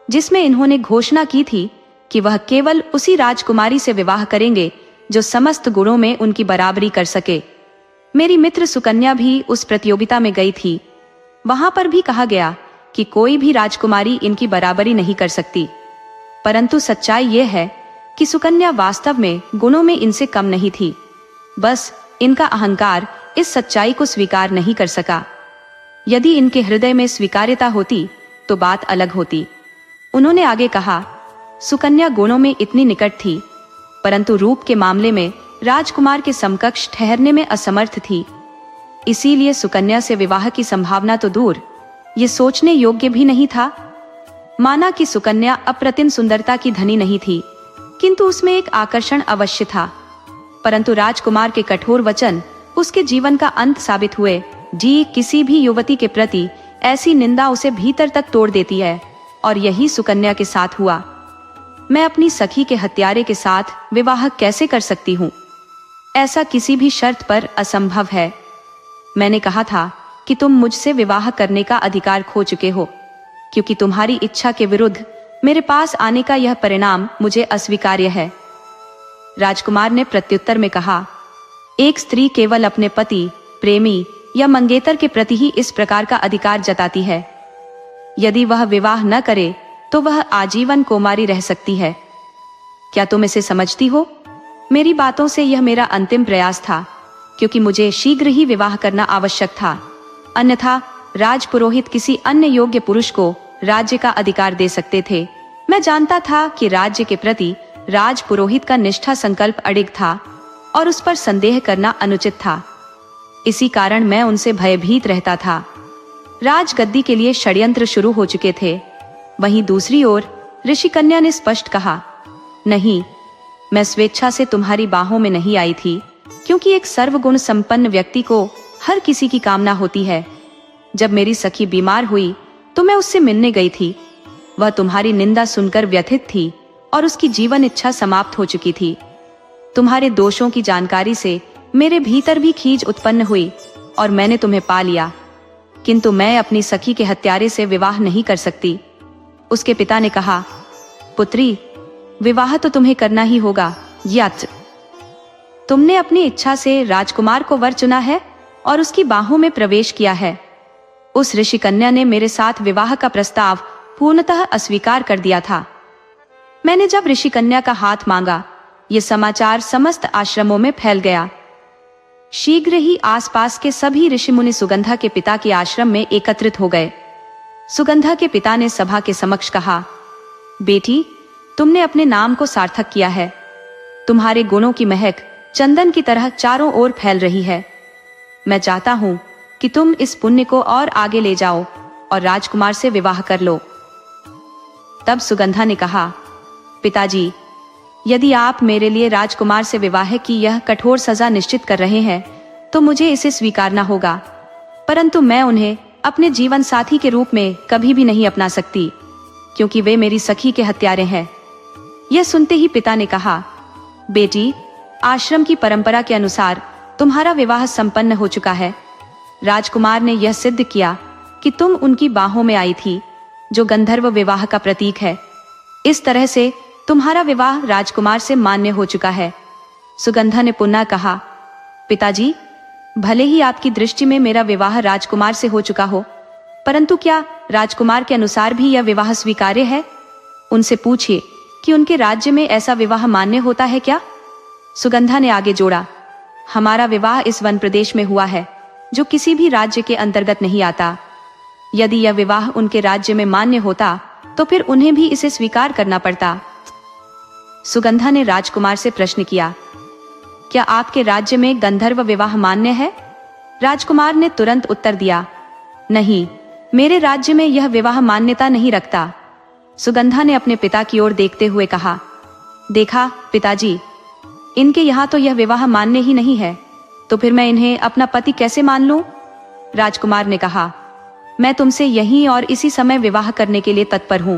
Speaker 1: जिसमें इन्होंने घोषणा की थी कि वह केवल उसी राजकुमारी से विवाह करेंगे जो समस्त गुणों में उनकी बराबरी कर सके। मेरी मित्र सुकन्या भी उस प्रतियोगिता में गई थी। वहां पर भी कहा गया कि कोई भी राजकुमारी इनकी बराबरी नहीं कर सकती, परंतु सच्चाई यह है कि सुकन्या वास्तव में गुणों में इनसे कम नहीं थी। बस इनका अहंकार इस सच्चाई को स्वीकार नहीं कर सका। यदि इनके हृदय में स्वीकार्यता होती तो बात अलग होती। उन्होंने आगे कहा, सुकन्या गुणों में इतनी निकट थी, परंतु रूप के मामले में राजकुमार के समकक्ष ठहरने में असमर्थ थी। इसीलिए सुकन्या से विवाह की संभावना तो दूर, ये सोचने योग्य भी नहीं था। माना कि सुकन्या अप्रतिम सुंदरता की धनी नहीं थी, किंतु उसमें एक आकर्षण अवश्य था। परंतु राजकुमार के कठोर वचन उसके जीवन का अंत साबित हुए। जी, किसी भी युवती के प्रति ऐसी निंदा उसे भीतर तक तोड़ देती है, और यही सुकन्या के साथ हुआ। मैं अपनी सखी के हत्यारे के साथ विवाह कैसे कर सकती हूँ? ऐसा किसी भी शर्त पर असंभव है। मैंने कहा था कि तुम मुझसे विवाह करने का अधिकार खो चुके हो, क्योंकि तुम्हारी इच्छा के विरुद्ध मेरे पास आने का यह परिणाम मुझे अस्वीकार्य है। राजकुमार ने प्रत्युत्तर में कहा, एक स्त्री केवल अपने पति, प्रेमी या मंगेतर के प्रति ही इस प्रकार का अधिकार जताती है। यदि वह विवाह न करे तो वह आजीवन कुमारी रह सकती है। क्या तुम इसे समझती हो? मेरी बातों से यह मेरा अंतिम प्रयास था, क्योंकि मुझे शीघ्र ही विवाह करना आवश्यक था। अन्यथा राजपुरोहित किसी अन्य योग्य पुरुष को राज्य का अधिकार दे सकते थे। मैं जानता था कि राज्य के प्रति राजपुरोहित का निष्ठा संकल्प अडिग था और उस पर संदेह करना अनुचित था। इसी कारण मैं उनसे भयभीत रहता था। राजगद्दी के लिए षड्यंत्र शुरू हो चुके थे। वहीं दूसरी ओर ऋषिकन्या ने स्पष्ट कहा, नहीं, मैं स्वेच्छा से तुम्हारी बाहों में नहीं आई थी, क्योंकि एक सर्वगुण संपन्न व्यक्ति को हर किसी की कामना होती है। जब मेरी सखी बीमार हुई तो मैं उससे मिलने गई थी। वह तुम्हारी निंदा सुनकर व्यथित थी और उसकी जीवन इच्छा समाप्त हो चुकी थी। तुम्हारे दोषों की जानकारी से मेरे भीतर भी खीज उत्पन्न हुई और मैंने तुम्हें पा लिया, किंतु मैं अपनी सखी के हत्यारे से विवाह नहीं कर सकती। उसके पिता ने कहा, पुत्री, विवाह तो तुम्हें करना ही होगा, यत् तुमने अपनी इच्छा से राजकुमार को वर चुना है और उसकी बाहों में प्रवेश किया है। उस ऋषिकन्या ने मेरे साथ विवाह का प्रस्ताव पूर्णतः अस्वीकार कर दिया था। मैंने जब ऋषिकन्या का हाथ मांगा, ये समाचार समस्त आश्रमों में फैल गया। शीघ्र ही आसपास के सभी ऋषि मुनि सुगंधा के पिता के आश्रम में एकत्रित हो गए। सुगंधा के पिता ने सभा के समक्ष कहा, बेटी, तुमने अपने नाम को सार्थक किया है। तुम्हारे गुणों की महक चंदन की तरह चारों ओर फैल रही है। मैं चाहता हूं कि तुम इस पुण्य को और आगे ले जाओ और राजकुमार से विवाह कर लो। तब सुगंधा ने कहा, पिताजी, यदि आप मेरे लिए राजकुमार से विवाह की यह कठोर सजा निश्चित कर रहे हैं तो मुझे इसे स्वीकारना होगा, परंतु मैं उन्हें अपने जीवन साथी के रूप में कभी भी नहीं अपना सकती, क्योंकि वे मेरी सखी के हत्यारे हैं। यह सुनते ही पिता ने कहा, बेटी, आश्रम की परंपरा के अनुसार तुम्हारा विवाह संपन्न हो चुका है। राजकुमार ने यह सिद्ध किया कि तुम उनकी बाहों में आई थी, जो गंधर्व विवाह का प्रतीक है। इस तरह से तुम्हारा विवाह राजकुमार से मान्य हो चुका है। सुगंधा ने पुनः कहा, पिताजी, भले ही आपकी दृष्टि में मेरा विवाह राजकुमार से हो चुका हो, परंतु क्या राजकुमार के अनुसार भी यह विवाह स्वीकार्य है? उनसे पूछिए कि उनके राज्य में ऐसा विवाह मान्य होता है क्या? सुगंधा ने आगे जोड़ा, हमारा विवाह इस वन प्रदेश में हुआ है, जो किसी भी राज्य के अंतर्गत नहीं आता। यदि यह विवाह उनके राज्य में मान्य होता तो फिर उन्हें भी इसे स्वीकार करना पड़ता। सुगंधा ने राजकुमार से प्रश्न किया, क्या आपके राज्य में गंधर्व विवाह मान्य है? राजकुमार ने तुरंत उत्तर दिया, नहीं, मेरे राज्य में यह विवाह मान्यता नहीं रखता। सुगंधा ने अपने पिता की ओर देखते हुए कहा, देखा पिताजी, इनके यहाँ तो यह विवाह मान्य ही नहीं है, तो फिर मैं इन्हें अपना पति कैसे मान लूं? राजकुमार ने कहा, मैं तुमसे यहीं और इसी समय विवाह करने के लिए तत्पर हूं।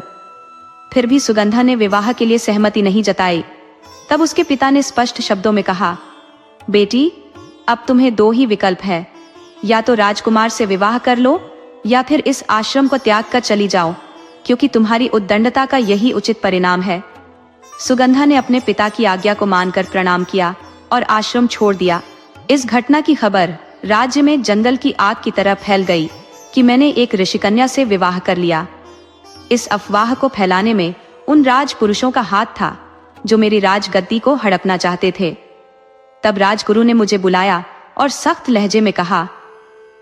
Speaker 1: फिर भी सुगंधा ने विवाह के लिए सहमति नहीं जताई। तब उसके पिता ने स्पष्ट शब्दों में कहा, बेटी, अब तुम्हें दो ही विकल्प है, या तो राजकुमार से विवाह कर लो या फिर इस आश्रम को त्याग कर चली जाओ, क्योंकि तुम्हारी उद्दंडता का यही उचित परिणाम है। सुगंधा ने अपने पिता की आज्ञा को मानकर प्रणाम किया और आश्रम छोड़ दिया। इस घटना की खबर राज्य में जंगल की आग की तरह फैल गई कि मैंने एक ऋषिकन्या से विवाह कर लिया। इस अफवाह को फैलाने में उन राजपुरुषों का हाथ था जो मेरी राजगद्दी को हड़पना चाहते थे। तब राजगुरु ने मुझे बुलाया और सख्त लहजे में कहा,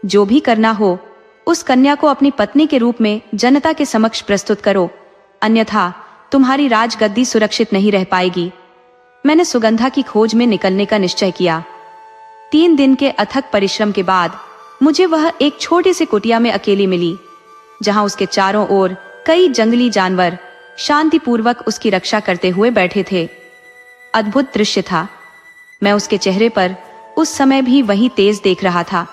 Speaker 1: जो भी करना हो उस कन्या को अपनी पत्नी के रूप में जनता के समक्ष प्रस्तुत करो, अन्यथा तुम्हारी राजगद्दी सुरक्षित नहीं रह पाएगी। मैंने सुगंधा की खोज में निकलने का निश्चय किया। 3 दिन के अथक परिश्रम के बाद मुझे वह एक छोटे से कुटिया में अकेली मिली, जहां उसके चारों ओर कई जंगली जानवर शांतिपूर्वक उसकी रक्षा करते हुए बैठे थे। अद्भुत दृश्य था। मैं उसके चेहरे पर उस समय भी वही तेज देख रहा था।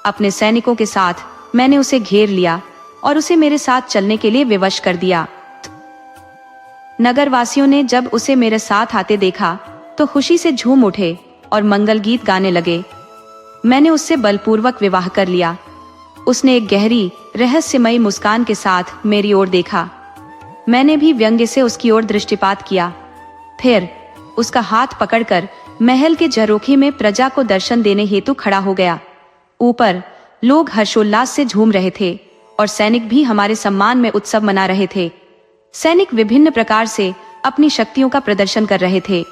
Speaker 1: अपने सैनिकों के साथ मैंने उसे घेर लिया और उसे मेरे साथ चलने के लिए विवश कर दिया। नगरवासियों ने जब उसे मेरे साथ आते देखा तो खुशी से झूम उठे और मंगल गीत गाने लगे। मैंने उससे बलपूर्वक विवाह कर लिया। उसने एक गहरी रहस्यमयी मुस्कान के साथ मेरी ओर देखा। मैंने भी व्यंग्य से उसकी ओर दृष्टिपात किया। फिर उसका हाथ पकड़कर महल के झरोखे में प्रजा को दर्शन देने हेतु खड़ा हो गया। ऊपर लोग हर्षोल्लास से झूम रहे थे और सैनिक भी हमारे सम्मान में उत्सव मना रहे थे। सैनिक विभिन्न प्रकार से अपनी शक्तियों का प्रदर्शन कर रहे थे।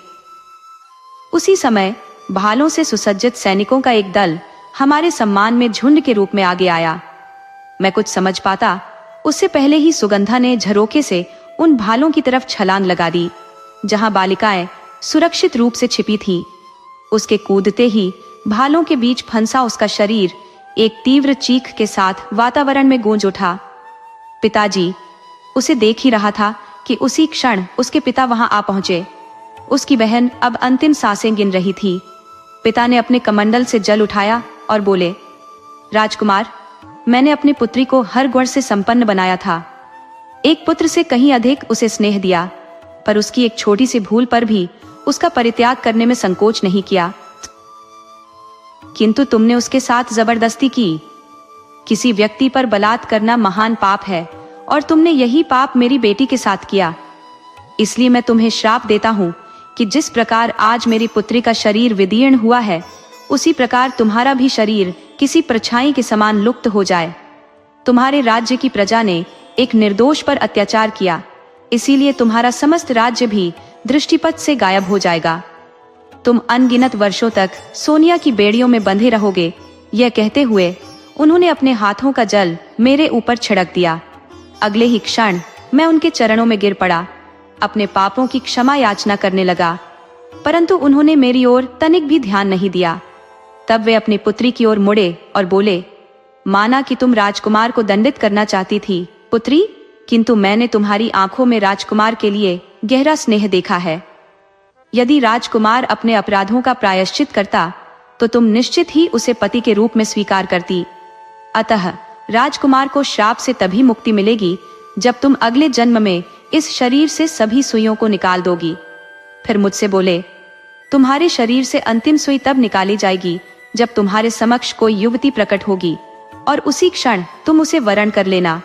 Speaker 1: उसी समय भालों से सुसज्जित सैनिकों का एक दल हमारे सम्मान में झुंड के रूप में आगे आया। मैं कुछ समझ पाता उससे पहले ही सुगंधा ने झरोखे से उन भालों की तरफ छलांग लगा दी, जहां बालिकाएं सुरक्षित रूप से छिपी थीं। उसके कूदते ही भालों के बीच फंसा उसका शरीर एक तीव्र चीख के साथ वातावरण में गूंज उठा। पिताजी! उसे देख ही रहा था कि उसी क्षण उसके पिता वहां आ पहुंचे। उसकी बहन अब अंतिम सांसें गिन रही थी। पिता ने अपने कमंडल से जल उठाया और बोले, राजकुमार, मैंने अपनी पुत्री को हर गुण से संपन्न बनाया था। एक पुत्र से कहीं अधिक उसे स्नेह दिया, पर उसकी एक छोटी सी भूल पर भी उसका परित्याग करने में संकोच नहीं किया। किंतु तुमने उसके साथ जबरदस्ती की। किसी व्यक्ति पर बलात्कार करना महान पाप है और तुमने यही पाप मेरी बेटी के साथ किया। इसलिए मैं तुम्हें श्राप देता हूँ कि जिस प्रकार आज मेरी पुत्री का शरीर विदीर्ण हुआ है, उसी प्रकार तुम्हारा भी शरीर किसी परछाई के समान लुप्त हो जाए। तुम्हारे राज्य की प्रजा ने एक निर्दोष पर अत्याचार किया, इसीलिए तुम्हारा समस्त राज्य भी दृष्टिपथ से गायब हो जाएगा। तुम अनगिनत वर्षों तक सोनिया की बेड़ियों में बंधे रहोगे। यह कहते हुए उन्होंने अपने हाथों का जल मेरे ऊपर छिड़क दिया। अगले ही क्षण मैं उनके चरणों में गिर पड़ा, अपने पापों की क्षमा याचना करने लगा, परंतु उन्होंने मेरी ओर तनिक भी ध्यान नहीं दिया। तब वे अपनी पुत्री की ओर मुड़े और बोले, माना कि तुम राजकुमार को दंडित करना चाहती थी पुत्री, किंतु मैंने तुम्हारी आंखों में राजकुमार के लिए गहरा स्नेह देखा है। यदि राजकुमार अपने अपराधों का प्रायश्चित करता तो तुम निश्चित ही उसे पति के रूप में स्वीकार करती। अतः राजकुमार को श्राप से तभी मुक्ति मिलेगी जब तुम अगले जन्म में इस शरीर से सभी सुइयों को निकाल दोगी। फिर मुझसे बोले, तुम्हारे शरीर से अंतिम सुई तब निकाली जाएगी जब तुम्हारे समक्ष कोई युवती प्रकट होगी और उसी क्षण तुम उसे वरण कर लेना।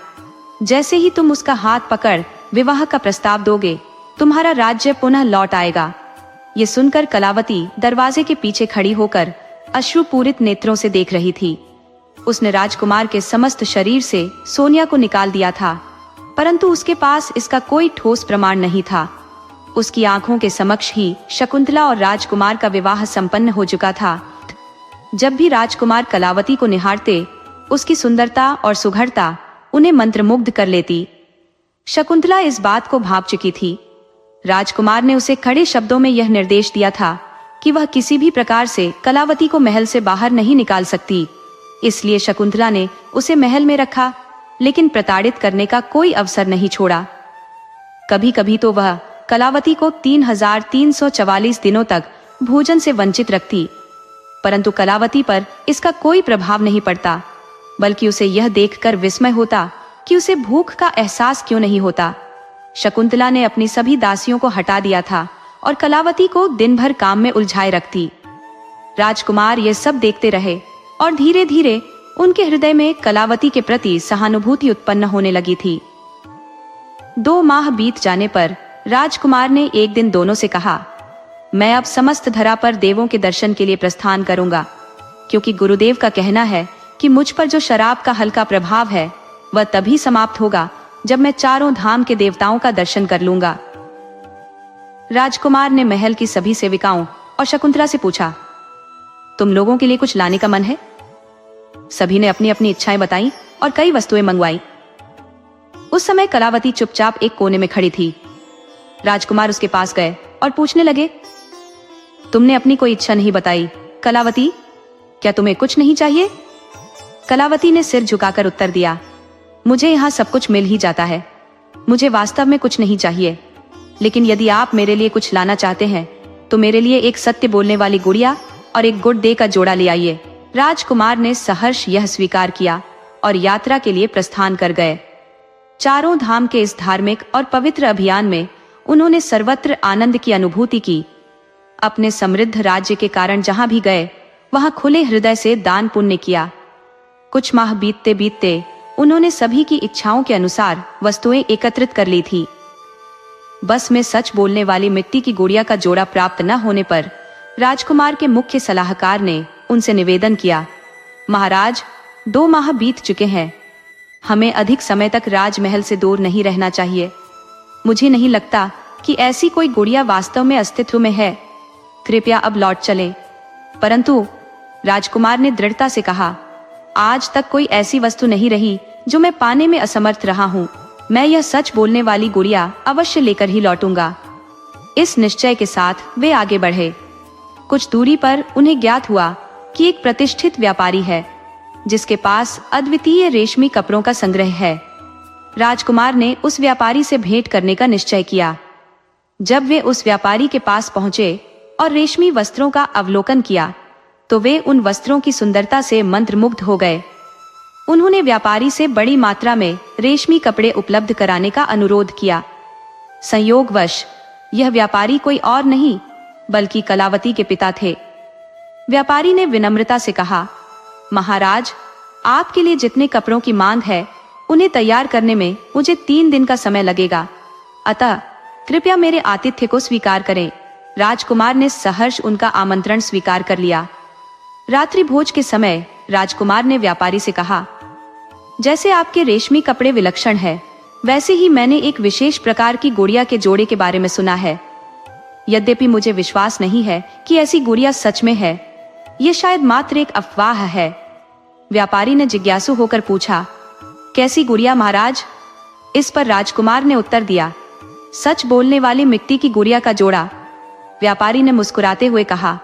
Speaker 1: जैसे ही तुम उसका हाथ पकड़ विवाह का प्रस्ताव दोगे, तुम्हारा राज्य पुनः लौट आएगा। ये सुनकर कलावती दरवाजे के पीछे खड़ी होकर अश्रुपूरित नेत्रों से देख रही थी। उसने राजकुमार के समस्त शरीर से सोनिया को निकाल दिया था, परंतु उसके पास इसका कोई ठोस प्रमाण नहीं था। उसकी आंखों के समक्ष ही शकुंतला और राजकुमार का विवाह संपन्न हो चुका था। जब भी राजकुमार कलावती को निहारते, उसकी सुंदरता और सुघड़ता उन्हें मंत्रमुग्ध कर लेती। शकुंतला इस बात को भांप चुकी थी। राजकुमार ने उसे खड़े शब्दों में यह निर्देश दिया था कि वह किसी भी प्रकार से कलावती को महल से बाहर नहीं निकाल सकती। इसलिए शकुंतला ने उसे महल में रखा, लेकिन प्रताड़ित करने का कोई अवसर नहीं छोड़ा। कभी कभी तो वह कलावती को 3344 दिनों तक भोजन से वंचित रखती, परंतु कलावती पर इसका कोई प्रभाव नहीं पड़ता, बल्कि उसे यह देखकर विस्मय होता कि उसे भूख का एहसास क्यों नहीं होता। शकुंतला ने अपनी सभी दासियों को हटा दिया था और कलावती को दिन भर काम में उलझाए रखती। राजकुमार ये सब देखते रहे और धीरे धीरे उनके हृदय में कलावती के प्रति सहानुभूति उत्पन्न होने लगी थी। 2 माह बीत जाने पर राजकुमार ने एक दिन दोनों से कहा, मैं अब समस्त धरा पर देवों के दर्शन के लिए प्रस्थान करूंगा, क्योंकि गुरुदेव का कहना है कि मुझ पर जो शराब का हल्का प्रभाव है वह तभी समाप्त होगा जब मैं चारों धाम के देवताओं का दर्शन कर लूंगा। राजकुमार ने महल की सभी सेविकाओं और शकुंतला से पूछा, तुम लोगों के लिए कुछ लाने का मन है? सभी ने अपनी अपनी इच्छाएं बताई और कई वस्तुएं मंगवाई। उस समय कलावती चुपचाप एक कोने में खड़ी थी। राजकुमार उसके पास गए और पूछने लगे, तुमने अपनी कोई इच्छा नहीं बताई कलावती, क्या तुम्हें कुछ नहीं चाहिए? कलावती ने सिर झुकाकर उत्तर दिया, मुझे यहाँ सब कुछ मिल ही जाता है, मुझे वास्तव में कुछ नहीं चाहिए। लेकिन यदि आप मेरे लिए कुछ लाना चाहते हैं तो मेरे लिए एक सत्य बोलने वाली गुड़िया और एक गुड्डे का जोड़ा ले आइए। राजकुमार ने सहर्ष यह स्वीकार किया और यात्रा के लिए प्रस्थान कर गए। चारों धाम के इस धार्मिक और पवित्र अभियान में उन्होंने सर्वत्र आनंद की अनुभूति की। अपने समृद्ध राज्य के कारण जहां भी गए वहां खुले हृदय से दान पुण्य किया। कुछ माह बीतते बीतते उन्होंने सभी की इच्छाओं के अनुसार वस्तुएं एकत्रित कर ली थी। बस में सच बोलने वाली मिट्टी की गुड़िया का जोड़ा प्राप्त न होने पर राजकुमार के मुख्य सलाहकार ने उनसे निवेदन किया, महाराज, 2 माह बीत चुके हैं, हमें अधिक समय तक राजमहल से दूर नहीं रहना चाहिए। मुझे नहीं लगता कि ऐसी कोई गुड़िया वास्तव में अस्तित्व में है, कृपया अब लौट चलें। परंतु राजकुमार ने दृढ़ता से कहा, आज तक कोई ऐसी वस्तु नहीं रही जो मैं पाने में असमर्थ रहा हूँ। मैं यह सच बोलने वाली गुड़िया अवश्य लेकर ही लौटूंगा। इस निश्चय के साथ वे आगे बढ़े। कुछ दूरी पर उन्हें ज्ञात हुआ कि एक प्रतिष्ठित व्यापारी है जिसके पास अद्वितीय रेशमी कपड़ों का संग्रह है। राजकुमार ने उस व्यापारी से भेंट करने का निश्चय किया। जब वे उस व्यापारी के पास पहुंचे और रेशमी वस्त्रों का अवलोकन किया तो वे उन वस्त्रों की सुंदरता से मंत्रमुग्ध हो गए। उन्होंने व्यापारी से बड़ी मात्रा में रेशमी कपड़े उपलब्ध कराने का अनुरोध किया। संयोगवश यह व्यापारी कोई और नहीं बल्कि कलावती के पिता थे। व्यापारी ने विनम्रता से कहा, महाराज, आपके लिए जितने कपड़ों की मांग है उन्हें तैयार करने में मुझे 3 दिन का समय लगेगा, अतः कृपया मेरे आतिथ्य को स्वीकार करें। राजकुमार ने सहर्ष उनका आमंत्रण स्वीकार कर लिया। रात्रि भोज के समय राजकुमार ने व्यापारी से कहा, जैसे आपके रेशमी कपड़े विलक्षण है, वैसे ही मैंने एक विशेष प्रकार की गुड़िया के जोड़े के बारे में सुना है। यद्यपि मुझे विश्वास नहीं है कि ऐसी गुड़िया सच में है, ये शायद मात्र एक अफवाह है। व्यापारी ने जिज्ञासु होकर पूछा, कैसी गुड़िया महाराज? इस पर राजकुमार ने उत्तर दिया, सच बोलने वाली मिट्टी की गुड़िया का जोड़ा। व्यापारी ने मुस्कुराते हुए कहा,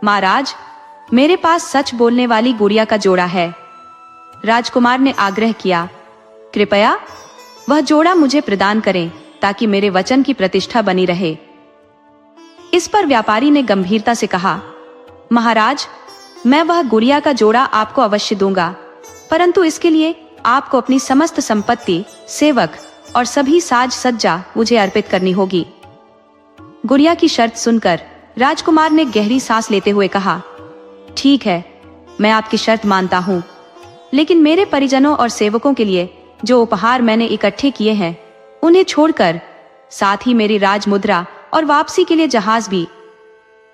Speaker 1: महाराज, मेरे पास सच बोलने वाली गुड़िया का जोड़ा है। राजकुमार ने आग्रह किया, कृपया वह जोड़ा मुझे प्रदान करें ताकि मेरे वचन की प्रतिष्ठा बनी रहे। इस पर व्यापारी ने गंभीरता से कहा, महाराज, मैं वह गुड़िया का जोड़ा आपको अवश्य दूंगा, परंतु इसके लिए आपको अपनी समस्त संपत्ति, सेवक और सभी साज सज्जा मुझे अर्पित करनी होगी। गुड़िया की शर्त सुनकर राजकुमार ने गहरी सांस लेते हुए कहा, ठीक है, मैं आपकी शर्त मानता हूँ, लेकिन मेरे परिजनों और सेवकों के लिए जो उपहार मैंने इकट्ठे किए हैं उन्हें छोड़कर साथ ही मेरी राजमुद्रा और वापसी के लिए जहाज भी।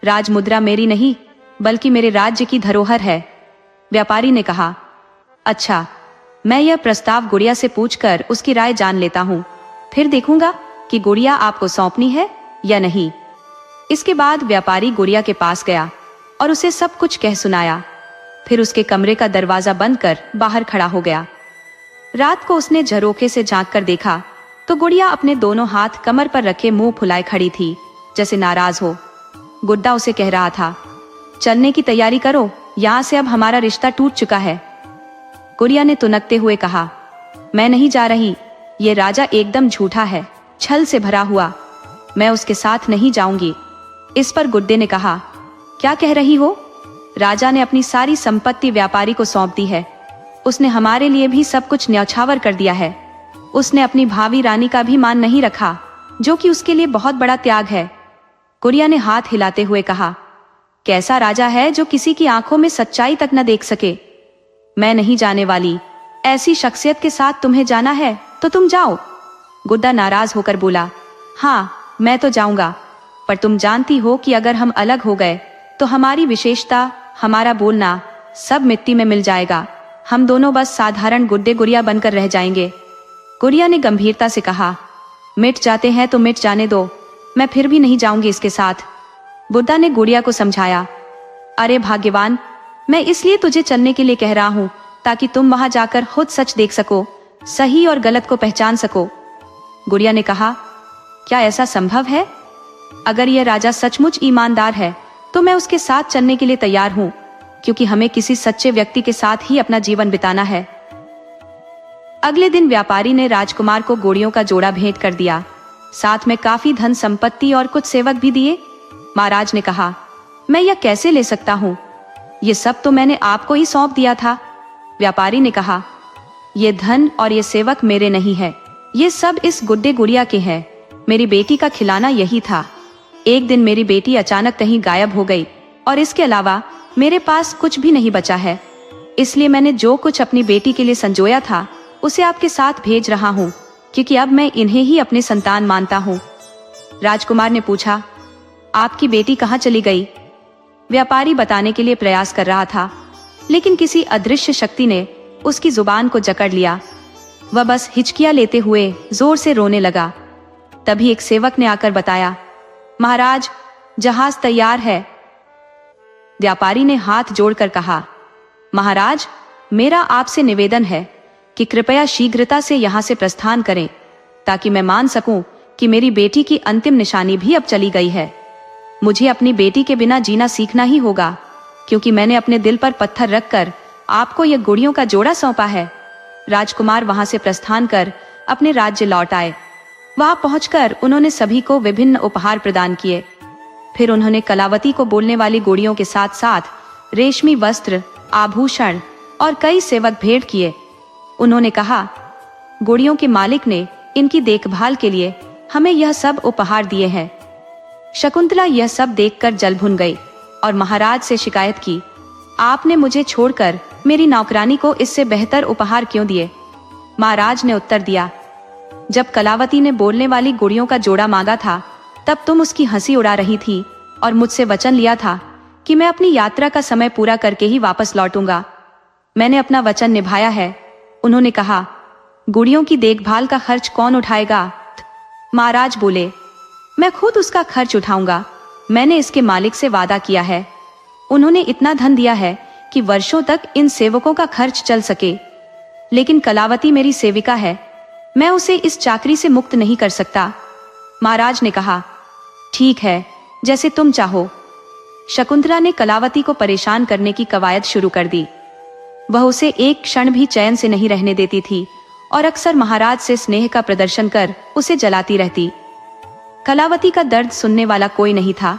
Speaker 1: राजमुद्रा मेरी नहीं बल्कि मेरे राज्य की धरोहर है। व्यापारी ने कहा, अच्छा, मैं यह प्रस्ताव गुड़िया से पूछकर उसकी राय जान लेता हूँ, फिर देखूंगा कि गुड़िया आपको सौंपनी है या नहीं। इसके बाद व्यापारी गुड़िया के पास गया और उसे सब कुछ कह सुनाया। फिर उसके कमरे का दरवाजा बंद कर बाहर खड़ा हो गया। रात को उसने झरोखे से झांक कर देखा तो गुड़िया अपने दोनों हाथ कमर पर रखे मुंह फुलाए खड़ी थी, जैसे नाराज हो। गुड्डा उसे कह रहा था, चलने की तैयारी करो, यहाँ से अब हमारा रिश्ता टूट चुका है। गुड़िया ने तुनकते हुए कहा, मैं नहीं जा रही, ये राजा एकदम झूठा है, छल से भरा हुआ, मैं उसके साथ नहीं जाऊंगी। इस पर गुड्डे ने कहा, क्या कह रही हो? राजा ने अपनी सारी संपत्ति व्यापारी को सौंप दी है। उसने हमारे लिए भी सब कुछ न्यौछावर कर दिया है। उसने अपनी भावी रानी का भी मान नहीं रखा, जो कि उसके लिए बहुत बड़ा त्याग है। गुड़िया ने हाथ हिलाते हुए कहा, कैसा राजा है जो किसी की आंखों में सच्चाई तक न देख सके? मैं नहीं जाने वाली, ऐसी शख्सियत के साथ तुम्हें जाना है तो तुम जाओ। गुड्डा नाराज होकर बोला, हाँ, मैं तो जाऊंगा, पर तुम जानती हो कि अगर हम अलग हो गए तो हमारी विशेषता, हमारा बोलना सब मिट्टी में मिल जाएगा। हम दोनों बस साधारण गुड्डे गुड़िया बनकर रह जाएंगे। गुड़िया ने गंभीरता से कहा, मिट जाते हैं तो मिट जाने दो, मैं फिर भी नहीं जाऊंगी इसके साथ। बुड्ढा ने गुड़िया को समझाया, अरे भाग्यवान, मैं इसलिए तुझे चलने के लिए कह रहा हूँ ताकि तुम वहां जाकर खुद सच देख सको, सही और गलत को पहचान सको। गुड़िया ने कहा, क्या ऐसा संभव है? अगर यह राजा सचमुच ईमानदार है तो मैं उसके साथ चलने के लिए तैयार हूँ, क्योंकि हमें किसी सच्चे व्यक्ति के साथ ही अपना जीवन बिताना है। अगले दिन व्यापारी ने राजकुमार को गुड़ियों का जोड़ा भेंट कर दिया, साथ में काफी धन संपत्ति और कुछ सेवक भी दिए। महाराज ने कहा, मैं यह कैसे ले सकता हूँ? ये सब तो मैंने आपको ही सौंप दिया था। व्यापारी ने कहा, ये धन और ये सेवक मेरे नहीं है, ये सब इस गुड्डे गुड़िया के हैं। मेरी बेटी का खिलाना यही था। एक दिन मेरी बेटी अचानक कहीं गायब हो गई और इसके अलावा मेरे पास कुछ भी नहीं बचा है, इसलिए मैंने जो कुछ अपनी बेटी के लिए संजोया था उसे आपके साथ भेज रहा हूँ, क्योंकि अब मैं इन्हें ही अपने संतान मानता हूँ। राजकुमार ने पूछा, आपकी बेटी कहाँ चली गई? व्यापारी बताने के लिए प्रयास कर रहा था, लेकिन किसी अदृश्य शक्ति ने उसकी जुबान को जकड़ लिया। वह बस हिचकियां लेते हुए जोर से रोने लगा। तभी एक सेवक ने आकर बताया, महाराज, जहाज तैयार है। व्यापारी ने हाथ जोड़कर कहा, महाराज, मेरा आपसे निवेदन है कि कृपया शीघ्रता से यहाँ से प्रस्थान करें, ताकि मैं मान सकूं कि मेरी बेटी की अंतिम निशानी भी अब चली गई है। मुझे अपनी बेटी के बिना जीना सीखना ही होगा। क्योंकि मैंने अपने दिल पर पत्थर रखकर आपको यह गुड़ियों का जोड़ा सौंपा है। राजकुमार वहां से प्रस्थान कर अपने राज्य लौट आए। वहां पहुंचकर उन्होंने सभी को विभिन्न उपहार प्रदान किए। फिर उन्होंने कलावती को बोलने वाली गुड़ियों के साथ साथ रेशमी वस्त्र, आभूषण और कई सेवक भेंट किए। उन्होंने कहा, गुड़ियों के मालिक ने इनकी देखभाल के लिए हमें यह सब उपहार दिए हैं। शकुंतला यह सब देखकर जल भुन गई और महाराज से शिकायत की, आपने मुझे छोड़कर मेरी नौकरानी को इससे बेहतर उपहार क्यों दिए? महाराज ने उत्तर दिया, जब कलावती ने बोलने वाली गुड़ियों का जोड़ा मांगा था तब तुम उसकी हंसी उड़ा रही थी और मुझसे वचन लिया था कि मैं अपनी यात्रा का समय पूरा करके ही वापस लौटूंगा। मैंने अपना वचन निभाया है। उन्होंने कहा, गुड़ियों की देखभाल का खर्च कौन उठाएगा? महाराज बोले, मैं खुद उसका खर्च उठाऊंगा। मैंने इसके मालिक से वादा किया है। उन्होंने इतना धन दिया है कि वर्षों तक इन सेवकों का खर्च चल सके। लेकिन कलावती मेरी सेविका है, मैं उसे इस चाकरी से मुक्त नहीं कर सकता। महाराज ने कहा, ठीक है, जैसे तुम चाहो। शकुंतला ने कलावती को परेशान करने की कवायद शुरू कर दी। वह उसे एक क्षण भी चैन से नहीं रहने देती थी और अक्सर महाराज से स्नेह का प्रदर्शन कर उसे जलाती रहती। कलावती का दर्द सुनने वाला कोई नहीं था।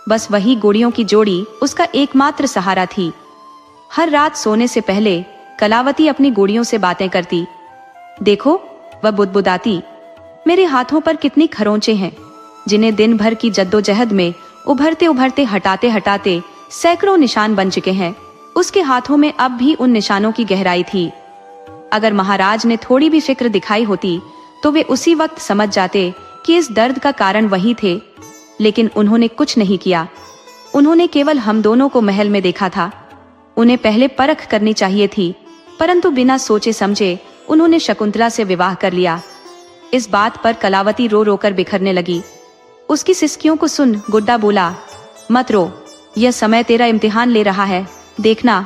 Speaker 1: बस वही गुड़ियों की जोड़ी उसका एकमात्र सहारा थी। हर रात सोने से पहले कलावती अपनी गुड़ियों से बातें करती। देखो, वह बुदबुदाती, मेरे हाथों पर कितनी खरोंचे हैं, जिन्हें दिन भर की जद्दोजहद में उभरते उभरते हटाते हटाते सैकड़ों निशान बन चुके हैं। उसके हाथों में अब भी उन निशानों की गहराई थी। अगर महाराज ने थोड़ी भी फिक्र दिखाई होती तो वे उसी वक्त समझ जाते कि इस दर्द का कारण वही थे। लेकिन उन्होंने कुछ नहीं किया। उन्होंने केवल हम दोनों को महल में देखा था। उन्हें पहले परख करनी चाहिए थी, परंतु बिना सोचे समझे उन्होंने शकुंतला से विवाह कर लिया। इस बात पर कलावती रो रोकर बिखरने लगी। उसकी सिसकियों को सुन गुड्डा बोला, मत रो, यह समय तेरा इम्तिहान ले रहा है, देखना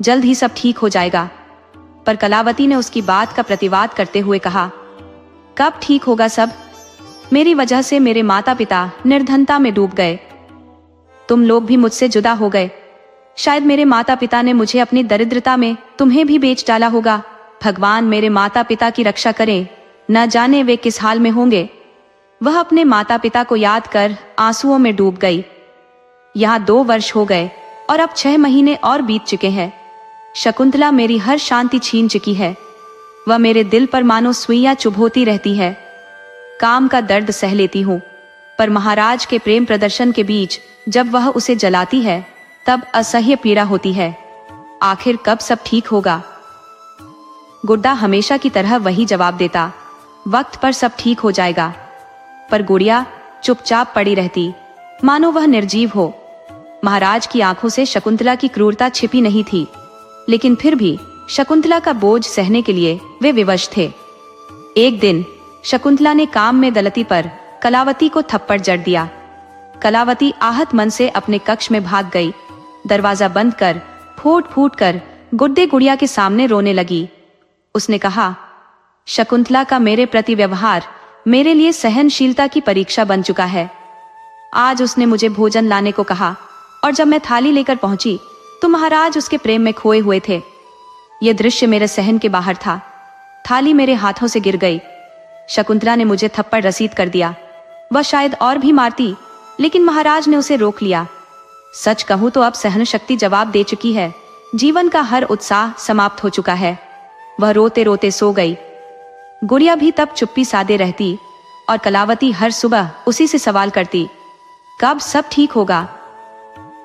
Speaker 1: जल्द ही सब ठीक हो जाएगा। पर कलावती ने उसकी बात का प्रतिवाद करते हुए कहा, कब ठीक होगा सब? मेरी वजह से मेरे माता पिता निर्धनता में डूब गए। तुम लोग भी मुझसे जुदा हो गए। शायद मेरे माता पिता ने मुझे अपनी दरिद्रता में तुम्हें भी बेच डाला होगा। भगवान मेरे माता पिता की रक्षा करें, न जाने वे किस हाल में होंगे। वह अपने माता पिता को याद कर आंसुओं में डूब गई। यहाँ 2 वर्ष हो गए और अब 6 महीने और बीत चुके हैं। शकुंतला मेरी हर शांति छीन चुकी है। वह मेरे दिल पर मानो सुइयां चुभोती रहती है। काम का दर्द सह लेती हूँ, पर महाराज के प्रेम प्रदर्शन के बीच जब वह उसे जलाती है तब असह्य पीड़ा होती है। आखिर कब सब ठीक होगा? गुड्डा हमेशा की तरह वही जवाब देता, वक्त पर सब ठीक हो जाएगा। पर गुड़िया चुपचाप पड़ी रहती, मानो वह निर्जीव हो। महाराज की आंखों से शकुंतला की क्रूरता छिपी नहीं थी, लेकिन फिर भी शकुंतला का बोझ सहने के लिए वे विवश थे। एक दिन शकुंतला ने काम में गलती पर कलावती को थप्पड़ जड़ दिया। कलावती आहत मन से अपने कक्ष में भाग गई। दरवाजा बंद कर फूट फूट कर गुड्डे गुड़िया के सामने रोने लगी। उसने कहा, शकुंतला का मेरे प्रति व्यवहार मेरे लिए सहनशीलता की परीक्षा बन चुका है। आज उसने मुझे भोजन लाने को कहा और जब मैं थाली लेकर पहुंची तो महाराज उसके प्रेम में खोए हुए थे। यह दृश्य मेरे सहन के बाहर था। थाली मेरे हाथों से गिर गई। शकुंतला ने मुझे थप्पड़ रसीद कर दिया। वह शायद और भी मारती, लेकिन महाराज ने उसे रोक लिया। सच कहूं तो अब सहन शक्ति जवाब दे चुकी है। जीवन का हर उत्साह समाप्त हो चुका है। वह रोते रोते सो गई। गुड़िया भी तब चुप्पी साधे रहती और कलावती हर सुबह उसी से सवाल करती, कब सब ठीक होगा?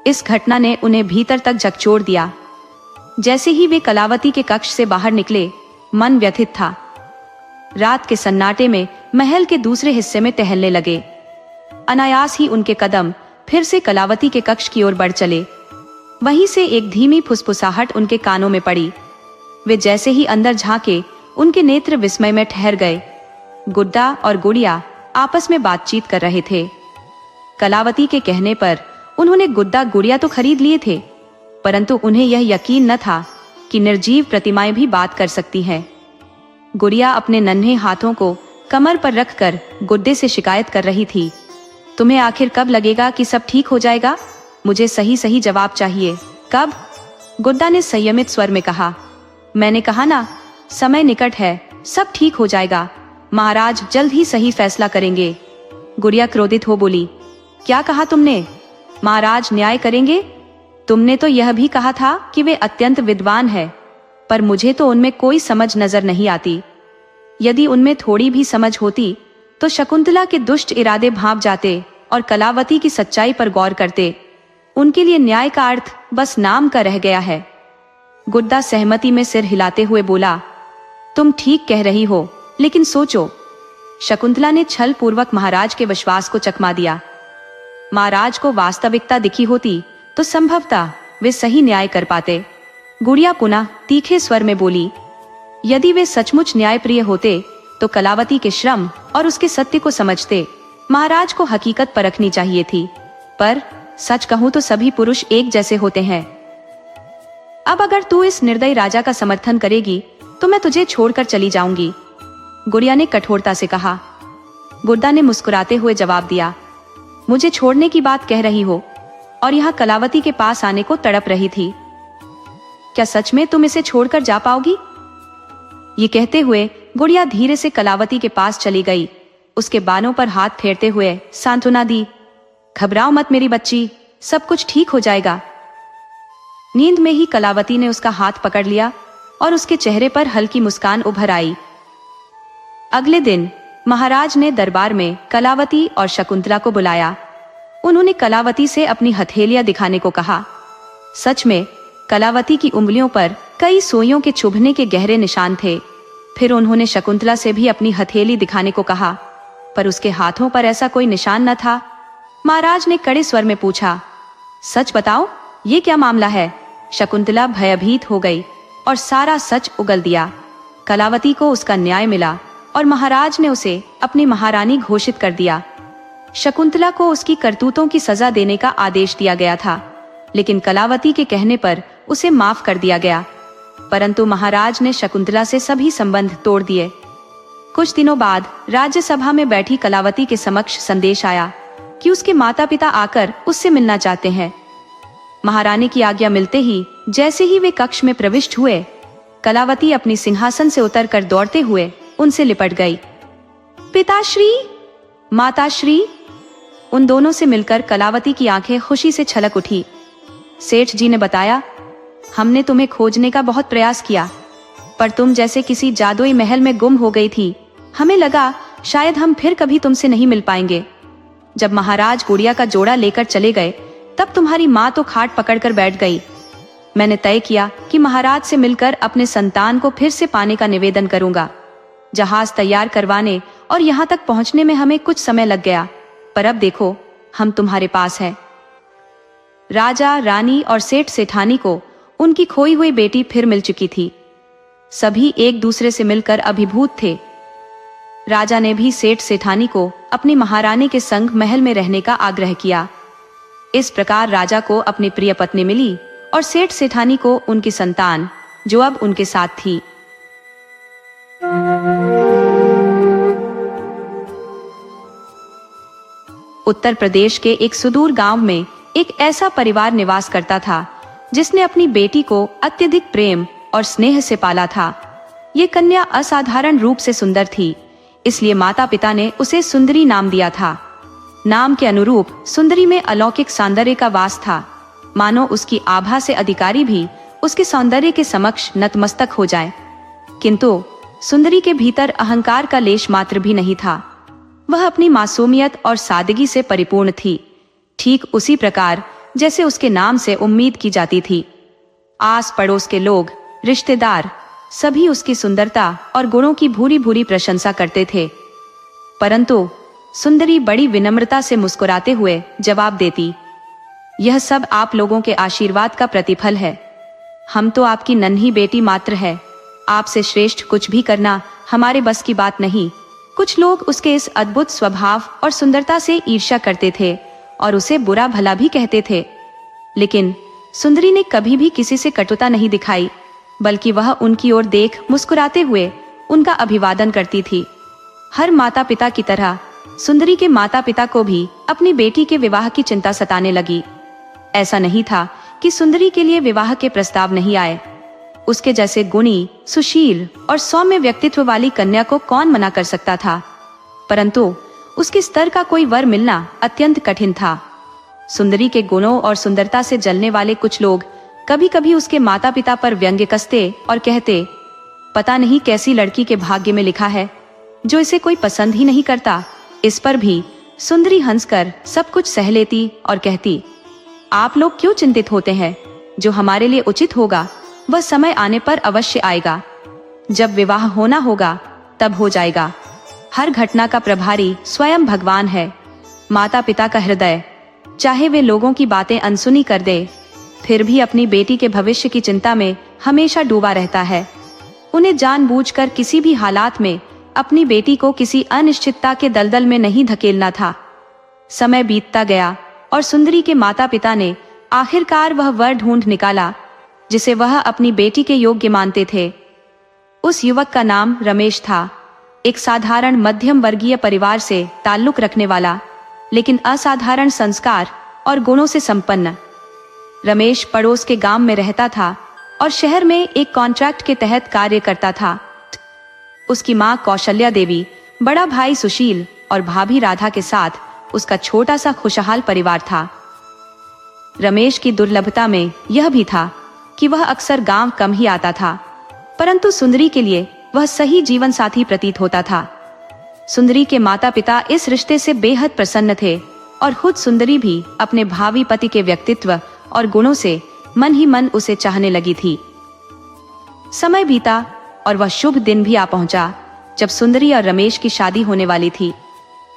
Speaker 1: इस घटना ने उन्हें भीतर तक झकझोर दिया। जैसे ही वे कलावती के कक्ष से बाहर निकले, मन व्यथित था। रात के सन्नाटे में महल के दूसरे हिस्से में टहलने लगे। अनायास ही उनके कदम फिर से कलावती के कक्ष की ओर बढ़ चले। वहीं से एक धीमी फुसफुसाहट उनके कानों में पड़ी। वे जैसे ही अंदर झांके, उनके नेत्र विस्मय में ठहर गए। गुड्डा और गुड़िया आपस में बातचीत कर रहे थे। कलावती के कहने पर उन्होंने गुड्डा गुड़िया तो खरीद लिए थे, परंतु उन्हें यह यकीन न था कि निर्जीव प्रतिमाएं भी बात कर सकती हैं। गुड़िया अपने नन्हे हाथों को कमर पर रखकर गुड्डे से शिकायत कर रही थी, तुम्हें आखिर कब लगेगा कि सब ठीक हो जाएगा? मुझे सही सही जवाब चाहिए। कब? गुड्डा ने संयमित स्वर में कहा। मैंने कहा ना, समय निकट है, सब ठीक हो जाएगा। महाराज जल्द ही सही फैसला करेंगे। गुड़िया क्रोधित हो बोली। क्या कहा तुमने? महाराज न्याय करेंगे? तुमने तो यह भी कहा था कि वे अत्यंत विद्वान है, पर मुझे तो उनमें कोई समझ नजर नहीं आती। यदि उनमें थोड़ी भी समझ होती तो शकुंतला के दुष्ट इरादे भांप जाते और कलावती की सच्चाई पर गौर करते। उनके लिए न्याय का अर्थ बस नाम का रह गया है। गुड्डा सहमति में सिर हिलाते हुए बोला। तुम ठीक कह रही हो, लेकिन सोचो। शकुंतला ने छल पूर्वक महाराज के विश्वास को चकमा दिया। महाराज को वास्तविकता दिखी होती तो संभवतः वे सही न्याय कर पाते। गुड़िया पुनः तीखे स्वर में बोली। यदि वे सचमुच न्यायप्रिय होते तो कलावती के श्रम और उसके सत्य को समझते। महाराज को हकीकत परखनी चाहिए थी, पर सच कहूं तो सभी पुरुष एक जैसे होते हैं। अब अगर तू इस निर्दयी राजा का समर्थन करेगी तो मैं तुझे छोड़कर चली जाऊंगी, गुड़िया ने कठोरता से कहा। गुड्डा ने मुस्कुराते हुए जवाब दिया। मुझे छोड़ने की बात कह रही हो और यहाँ कलावती के पास आने को तड़प रही थी। क्या सच में तुम इसे छोड़कर जा पाओगी? ये कहते हुए गुड़िया धीरे से कलावती के पास चली गई। उसके बालों पर हाथ फेरते हुए सांत्वना दी। घबराओ मत मेरी बच्ची, सब कुछ ठीक हो जाएगा। नींद में ही कलावती ने उसका हाथ पकड़ लिया और उसके चेहरे पर हल्की मुस्कान उभर आई। अगले दिन महाराज ने दरबार में कलावती और शकुंतला को बुलाया। उन्होंने कलावती से अपनी हथेलियां दिखाने को कहा। सच में कलावती की उंगलियों पर कई सुइयों के चुभने के गहरे निशान थे। फिर उन्होंने शकुंतला से भी अपनी हथेली दिखाने को कहा, पर उसके हाथों पर ऐसा कोई निशान न था। महाराज ने कड़े स्वर में पूछा, सच बताओ, ये क्या मामला है? शकुंतला भयभीत हो गई और सारा सच उगल दिया। कलावती को उसका न्याय मिला और महाराज ने उसे अपनी महारानी घोषित कर दिया। शकुंतला को उसकी करतूतों की सजा देने का आदेश दिया गया था, लेकिन कलावती के कहने पर उसे माफ कर दिया गया। परंतु महाराज ने शकुंतला से सभी संबंध तोड़ दिए। कुछ दिनों बाद राज्यसभा में बैठी कलावती के समक्ष संदेश आया कि उसके माता पिता आकर उससे मिलना चाहते हैं। महारानी की आज्ञा मिलते ही जैसे ही वे कक्ष में प्रविष्ट हुए, कलावती अपनी सिंहासन से उतरकर दौड़ते हुए उनसे लिपट गई। पिताश्री, माताश्री। उन दोनों से मिलकर कलावती की आंखें खुशी से छलक उठी। सेठ जी ने बताया, हमने तुम्हें खोजने का बहुत प्रयास किया, पर तुम जैसे किसी जादुई महल में गुम हो गई थी। हमें लगा शायद हम फिर कभी तुमसे नहीं मिल पाएंगे। जब महाराज गुड़िया का जोड़ा लेकर चले गए, तब तुम्हारी माँ तो खाट पकड़कर बैठ गई। मैंने तय किया कि महाराज से मिलकर अपने संतान को फिर से पाने का निवेदन करूंगा। जहाज तैयार करवाने और यहाँ तक पहुँचने में हमें कुछ समय लग गया, पर अब देखो हम तुम्हारे पास हैं। राजा, रानी और सेठ सेठानी को उनकी खोई हुई बेटी फिर मिल चुकी थी। सभी एक दूसरे से मिलकर अभिभूत थे। राजा ने भी सेठ सेठानी को अपनी महारानी के संग महल में रहने का आग्रह किया। इस प्रकार राजा को अपनी प्रिय पत्नी मिली और सेठ सेठानी को उनकी संतान, जो अब उनके साथ थी। उत्तर प्रदेश के एक सुदूर गांव में एक ऐसा परिवार निवास करता था जिसने अपनी बेटी को अत्यधिक प्रेम और स्नेह से पाला था। ये कन्या असाधारण रूप से सुंदर थी, इसलिए माता पिता ने उसे सुंदरी नाम दिया था। नाम के अनुरूप सुंदरी में अलौकिक सौंदर्य का वास था, मानो उसकी आभा से अधिकारी भी उसके सौंदर्य के समक्ष नतमस्तक हो जाए। किंतु सुंदरी के भीतर अहंकार का लेश मात्र भी नहीं था। वह अपनी मासूमियत और सादगी से परिपूर्ण थी, ठीक उसी प्रकार जैसे उसके नाम से उम्मीद की जाती थी। आस पड़ोस के लोग, रिश्तेदार सभी उसकी सुंदरता और गुणों की भूरी भूरी प्रशंसा करते थे। परंतु सुंदरी बड़ी विनम्रता से मुस्कुराते हुए जवाब देती, यह सब आप लोगों के आशीर्वाद का प्रतिफल है। हम तो आपकी नन्ही बेटी मात्र है। आपसे श्रेष्ठ कुछ भी करना हमारे बस की बात नहीं। कुछ लोग उसके इस अद्भुत स्वभाव और सुंदरता से ईर्ष्या करते थे और उसे बुरा भला भी कहते थे, लेकिन सुंदरी ने कभी भी किसी से कटुता नहीं दिखाई, बल्कि वह उनकी ओर देख मुस्कुराते हुए उनका अभिवादन करती थी। हर माता पिता की तरह सुंदरी के माता पिता को भी अपनी बेटी के विवाह की चिंता सताने लगी। ऐसा नहीं था कि कि सुंदरी के लिए विवाह के प्रस्ताव नहीं आए। उसके जैसे गुणी, सुशील और सौम्य व्यक्तित्व वाली कन्या को कौन मना कर सकता था, परंतु उसके स्तर का कोई वर मिलना अत्यंत कठिन था। सुंदरी के गुणों और सुंदरता से जलने वाले कुछ लोग कभी कभी उसके माता पिता पर व्यंग्य कसते और कहते, पता नहीं कैसी लड़की के भाग्य में लिखा है जो इसे कोई पसंद ही नहीं करता। इस पर भी सुंदरी हंसकर सब कुछ सह लेती और कहती, आप लोग क्यों चिंतित होते हैं, जो हमारे लिए उचित होगा वह समय आने पर अवश्य आएगा। जब विवाह होना होगा तब हो जाएगा। हर घटना का प्रभारी स्वयं भगवान है। माता पिता का हृदय चाहे वे लोगों की बातें अनसुनी कर दे, फिर भी अपनी बेटी के भविष्य की चिंता में हमेशा डूबा रहता है। उन्हें जानबूझकर किसी भी हालात में अपनी बेटी को किसी अनिश्चितता के दलदल में नहीं धकेलना था। समय बीतता गया और सुंदरी के माता पिता ने आखिरकार वह वर ढूंढ निकाला जिसे वह अपनी बेटी के योग्य मानते थे। उस युवक का नाम रमेश था। एक साधारण मध्यम वर्गीय परिवार से ताल्लुक रखने वाला, लेकिन असाधारण संस्कार और गुणों से संपन्न। रमेश पड़ोस के गांव में रहता था और शहर में एक कॉन्ट्रैक्ट के तहत कार्य करता था। उसकी मां कौशल्या देवी, बड़ा भाई सुशील और भाभी राधा के साथ उसका छोटा सा खुशहाल परिवार था। रमेश की दुर्लभता में यह भी था कि वह अक्सर गांव कम ही आता था, परंतु सुंदरी के लिए वह सही जीवन साथी प्रतीत होता था। सुंदरी के माता पिता इस रिश्ते से बेहद प्रसन्न थे और खुद सुंदरी भी अपने भावी पति के व्यक्तित्व और गुणों से मन ही मन उसे चाहने लगी थी। समय बीता और वह शुभ दिन भी आ पहुंचा जब सुंदरी और रमेश की शादी होने वाली थी।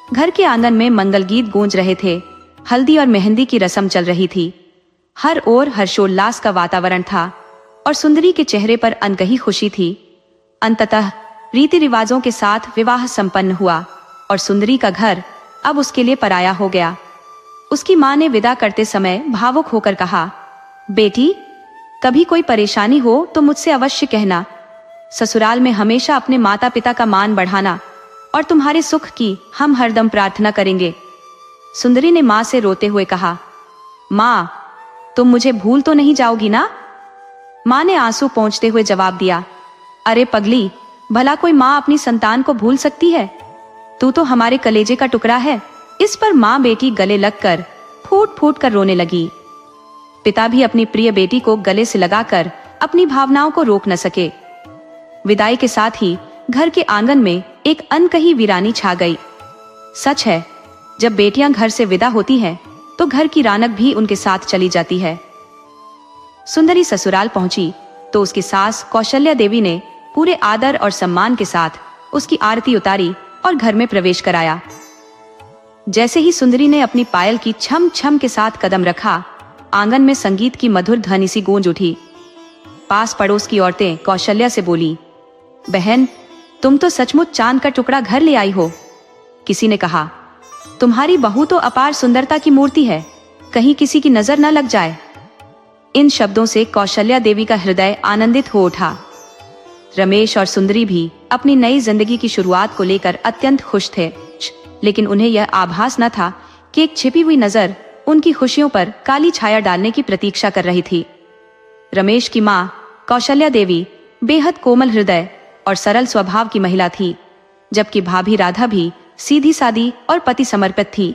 Speaker 1: घर के आंगन में मंगल गीत गूंज रहे थे। हल्दी और मेहंदी की रस्म चल रही थी। हर ओर हर्षोल्लास का वातावरण था और सुंदरी के चेहरे पर अनकही खुशी थी। अंततः रीति रिवाजों के साथ विवाह संपन्न हुआ और सुंदरी का घर अब उसके लिए पराया हो गया। उसकी मां ने विदा करते समय भावुक होकर कहा, बेटी, कभी कोई परेशानी हो तो मुझसे अवश्य कहना। ससुराल में हमेशा अपने माता पिता का मान बढ़ाना और तुम्हारे सुख की हम हरदम प्रार्थना करेंगे। सुंदरी ने मां से रोते हुए कहा, मां, तुम मुझे भूल तो नहीं जाओगी ना? मां ने आंसू पोंछते हुए जवाब दिया, अरे पगली, भला कोई मां अपनी संतान को भूल सकती है? तू तो हमारे कलेजे का टुकड़ा है। इस पर मां बेटी गले लगकर फूट फूट कर रोने लगी। पिता भी अपनी प्रिय बेटी को गले से लगाकर अपनी भावनाओं को रोक न सके। विदाई के साथ ही घर के आंगन में एक अनकही वीरानी छा गई। सच है, जब बेटियां घर से विदा होती हैं, तो घर की रौनक भी उनके साथ चली जाती है। सुंदरी ससुराल पहुंची तो उसकी सास कौशल्या देवी ने पूरे आदर और सम्मान के साथ उसकी आरती उतारी और घर में प्रवेश कराया। जैसे ही सुंदरी ने अपनी पायल की छम छम के साथ कदम रखा, आंगन में संगीत की मधुर ध्वनि सी गूंज उठी। पास पड़ोस की औरतें कौशल्या से बोली, बहन, तुम तो सचमुच चांद का टुकड़ा घर ले आई हो। किसी ने कहा, तुम्हारी बहू तो अपार सुंदरता की मूर्ति है, कहीं किसी की नजर न लग जाए। इन शब्दों से कौशल्या देवी का हृदय आनंदित हो उठा। रमेश और सुंदरी भी अपनी नई जिंदगी की शुरुआत को लेकर अत्यंत खुश थे, लेकिन उन्हें यह आभास न था कि एक छिपी हुई नजर उनकी खुशियों पर काली छाया डालने की प्रतीक्षा कर रही थी। रमेश की मां कौशल्या देवी बेहद कोमल हृदय और सरल स्वभाव की महिला थी, जबकि भाभी राधा भी सीधी सादी और पति समर्पित थी।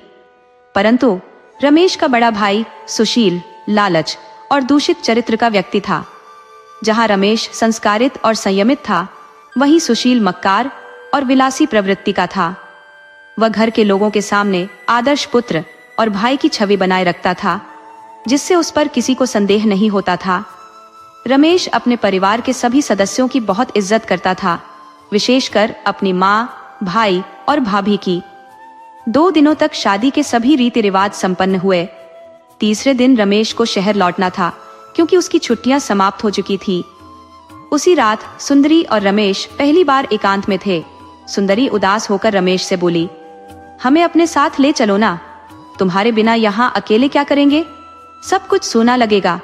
Speaker 1: परंतु रमेश का बड़ा भाई सुशील लालच और दूषित चरित्र का व्यक्ति था। जहां रमेश संस्कारित और संयमित था, वहीं सुशील मक्कार और विलासी प्रवृत्ति का था। वह घर के लोगों के सामने आदर्श पुत्र और भाई की छवि बनाए रखता था, जिससे उस पर किसी को संदेह नहीं होता था। रमेश अपने परिवार के सभी सदस्यों की बहुत इज्जत करता था, विशेषकर अपनी माँ, भाई और भाभी की। 2 दिनों तक शादी के सभी रीति रिवाज संपन्न हुए। तीसरे दिन रमेश को शहर लौटना था, क्योंकि उसकी छुट्टियां समाप्त हो चुकी थी। उसी रात सुंदरी और रमेश पहली बार एकांत में थे। सुंदरी उदास होकर रमेश से बोली, हमें अपने साथ ले चलो ना, तुम्हारे बिना यहाँ अकेले क्या करेंगे? सब कुछ सूना लगेगा।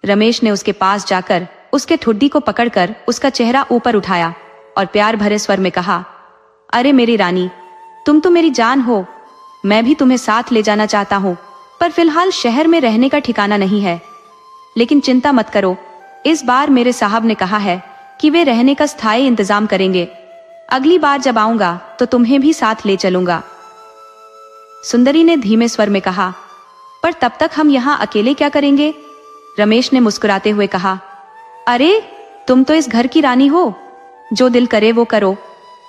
Speaker 1: रमेश ने उसके पास जाकर उसके ठुड्डी को पकड़कर उसका चेहरा ऊपर उठाया और प्यार भरे स्वर में कहा, अरे मेरी रानी, तुम तो मेरी जान हो। मैं भी तुम्हें साथ ले जाना चाहता हूँ, पर फिलहाल शहर में रहने का ठिकाना नहीं है। लेकिन चिंता मत करो, इस बार मेरे साहब ने कहा है कि वे रहने का स्थायी इंतजाम करेंगे। अगली बार जब आऊंगा तो तुम्हें भी साथ ले चलूंगा। सुंदरी ने धीमे स्वर में कहा, पर तब तक हम यहाँ अकेले क्या करेंगे? रमेश ने मुस्कुराते हुए कहा, अरे तुम तो इस घर की रानी हो, जो दिल करे वो करो।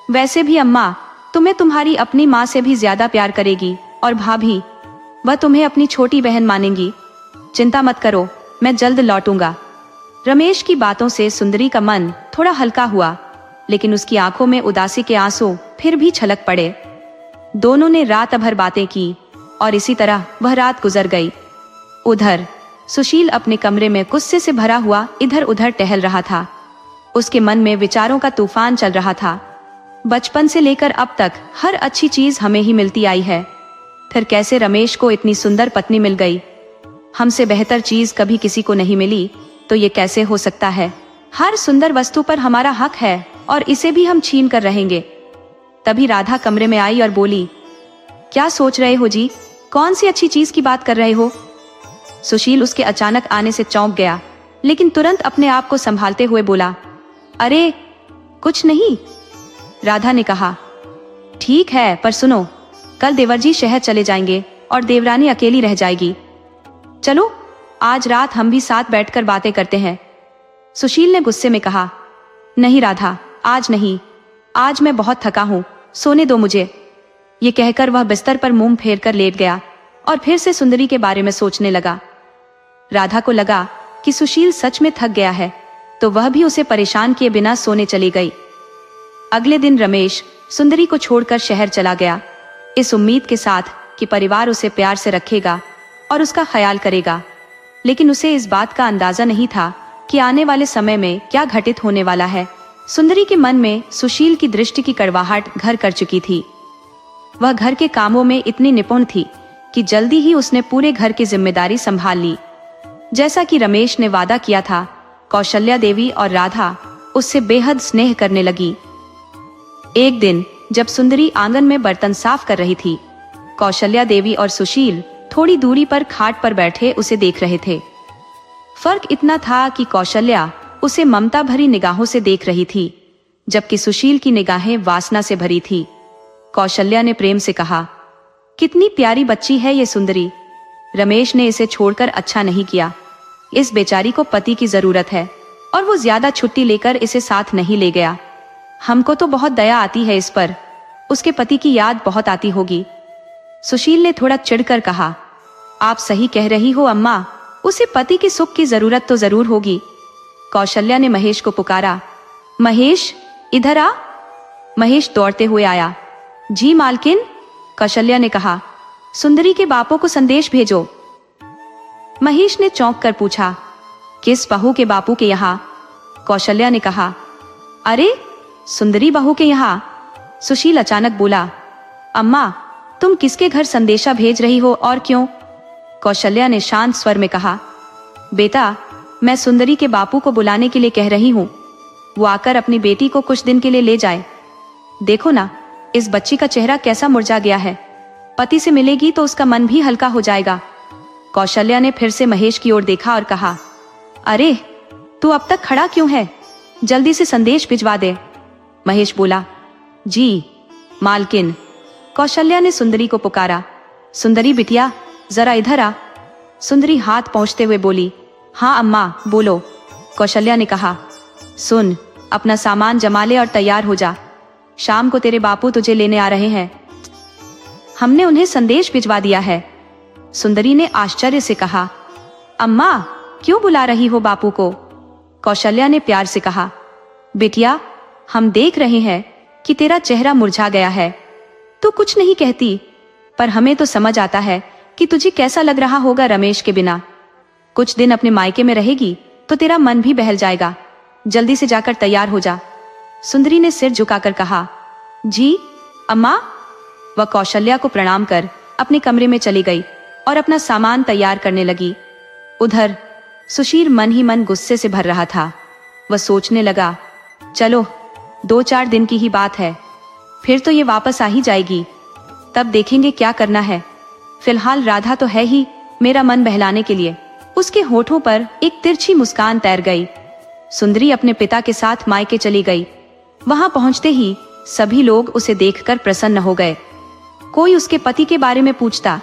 Speaker 1: वैसे भी अम्मा तुम्हें तुम्हारी अपनी माँ से भी ज्यादा प्यार करेगी, और भाभी वह तुम्हें अपनी छोटी बहन मानेंगी। चिंता मत करो, मैं जल्द लौटूंगा। रमेश की बातों से सुंदरी का मन थोड़ा हल्का हुआ, लेकिन उसकी आंखों में उदासी के आंसू फिर भी छलक पड़े। दोनों ने रात भर बातें की और इसी तरह वह रात गुजर गई। उधर सुशील अपने कमरे में गुस्से से भरा हुआ इधर उधर टहल रहा था। उसके मन में विचारों का तूफान चल रहा था। बचपन से लेकर अब तक हर अच्छी चीज हमें ही मिलती आई है, फिर कैसे रमेश को इतनी सुंदर पत्नी मिल गई? हमसे बेहतर चीज कभी किसी को नहीं मिली, तो ये कैसे हो सकता है? हर सुंदर वस्तु पर हमारा हक है और इसे भी हम छीन कर रहेंगे। तभी राधा कमरे में आई और बोली, क्या सोच रहे हो जी? कौन सी अच्छी चीज की बात कर रहे हो? सुशील उसके अचानक आने से चौंक गया, लेकिन तुरंत अपने आप को संभालते हुए बोला, अरे कुछ नहीं। राधा ने कहा, ठीक है, पर सुनो, कल देवर जी शहर चले जाएंगे और देवरानी अकेली रह जाएगी। चलो आज रात हम भी साथ बैठकर बातें करते हैं। सुशील ने गुस्से में कहा, नहीं राधा, आज नहीं, आज मैं बहुत थका हूं, सोने दो मुझे। ये कहकर वह बिस्तर पर मुंह फेर कर लेट गया और फिर से सुंदरी के बारे में सोचने लगा। राधा को लगा कि सुशील सच में थक गया है, तो वह भी उसे परेशान किए बिना सोने चली गई। अगले दिन रमेश सुंदरी को छोड़कर शहर चला गया, इस उम्मीद के साथ कि परिवार उसे प्यार से रखेगा और उसका ख्याल करेगा। लेकिन उसे इस बात का अंदाजा नहीं था कि आने वाले समय में क्या घटित होने वाला है। सुंदरी के मन में सुशील की दृष्टि की कड़वाहट घर कर चुकी थी। वह घर के कामों में इतनी निपुण थी कि जल्दी ही उसने पूरे घर की जिम्मेदारी संभाल ली। जैसा कि रमेश ने वादा किया था, कौशल्या देवी और राधा उससे बेहद स्नेह करने लगी। एक दिन जब सुंदरी आंगन में बर्तन साफ कर रही थी, कौशल्या देवी और सुशील थोड़ी दूरी पर खाट पर बैठे उसे देख रहे थे। फर्क इतना था कि कौशल्या उसे ममता भरी निगाहों से देख रही थी, जबकि सुशील की निगाहें वासना से भरी थी। कौशल्या ने प्रेम से कहा, कितनी प्यारी बच्ची है ये सुंदरी। रमेश ने इसे छोड़कर अच्छा नहीं किया। इस बेचारी को पति की जरूरत है और वो ज्यादा छुट्टी लेकर इसे साथ नहीं ले गया। हमको तो बहुत दया आती है इस पर, उसके पति की याद बहुत आती होगी। सुशील ने थोड़ा चिढ़कर कहा, आप सही कह रही हो अम्मा, उसे पति के सुख की जरूरत तो जरूर होगी। कौशल्या ने महेश को पुकारा, महेश इधर आ। महेश दौड़ते हुए आया। जी मालकिन, कौशल्या ने कहा, सुंदरी के बापों को संदेश भेजो। महेश ने चौंक कर पूछा, किस बहू के बापू के यहाँ? कौशल्या ने कहा, अरे सुंदरी बहू के यहाँ। सुशील अचानक बोला, अम्मा तुम किसके घर संदेशा भेज रही हो और क्यों? कौशल्या ने शांत स्वर में कहा, बेटा मैं सुंदरी के बापू को बुलाने के लिए कह रही हूँ, वो आकर अपनी बेटी को कुछ दिन के लिए ले जाए। देखो ना, इस बच्ची का चेहरा कैसा मुरझा गया है, पति से मिलेगी तो उसका मन भी हल्का हो जाएगा। कौशल्या ने फिर से महेश की ओर देखा और कहा, अरे तू अब तक खड़ा क्यों है, जल्दी से संदेश भिजवा दे। महेश बोला, जी मालकिन। कौशल्या ने सुंदरी को पुकारा, सुंदरी बिटिया जरा इधर आ। सुंदरी हाथ पहुंचते हुए बोली, हाँ अम्मा बोलो। कौशल्या ने कहा, सुन, अपना सामान जमा ले और तैयार हो जा, शाम को तेरे बापू तुझे लेने आ रहे हैं। हमने उन्हें संदेश भिजवा दिया है। सुंदरी ने आश्चर्य से कहा, अम्मा क्यों बुला रही हो बापू को? कौशल्या ने प्यार से कहा, बिटिया हम देख रहे हैं कि तेरा चेहरा मुरझा गया है, तू कुछ नहीं कहती, पर हमें तो समझ आता है कि तुझे कैसा लग रहा होगा रमेश के बिना। कुछ दिन अपने मायके में रहेगी तो तेरा मन भी बहल जाएगा, जल्दी से जाकर तैयार हो जा। सुंदरी ने सिर झुकाकर कहा, जी अम्मा। वह कौशल्या को प्रणाम कर अपने कमरे में चली गई और अपना सामान तैयार करने लगी। उधर सुशील मन ही मन गुस्से से भर रहा था। वह सोचने लगा, चलो 2-4 दिन की ही बात है, फिर तो ये वापस आ ही जाएगी, तब देखेंगे क्या करना है। फिलहाल राधा तो है ही मेरा मन बहलाने के लिए, उसके होठों पर एक तिरछी मुस्कान तैर गई। सुंदरी अपने पिता के साथ मायके चली गई। वहां पहुंचते ही सभी लोग उसे देखकर प्रसन्न हो गए। कोई उसके पति के बारे में पूछता,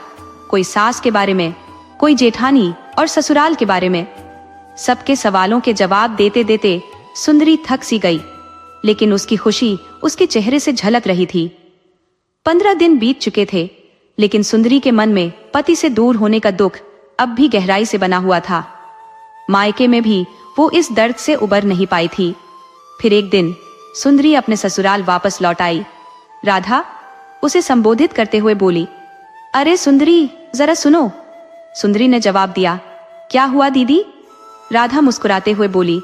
Speaker 1: कोई सास के बारे में, कोई जेठानी और ससुराल के बारे में। सबके सवालों के जवाब देते देते सुंदरी थक सी गई, लेकिन उसकी खुशी उसके चेहरे से झलक रही थी। 15 दिन बीत चुके थे, लेकिन सुंदरी के मन में पति से दूर होने का दुख अब भी गहराई से बना हुआ था। मायके में भी वो इस दर्द से उबर नहीं पाई थी। फिर एक दिन सुंदरी अपने ससुराल वापस लौट आई। राधा उसे संबोधित करते हुए बोली, अरे सुंदरी, जरा सुनो। सुंदरी ने जवाब दिया, क्या हुआ दीदी? राधा मुस्कुराते हुए बोली,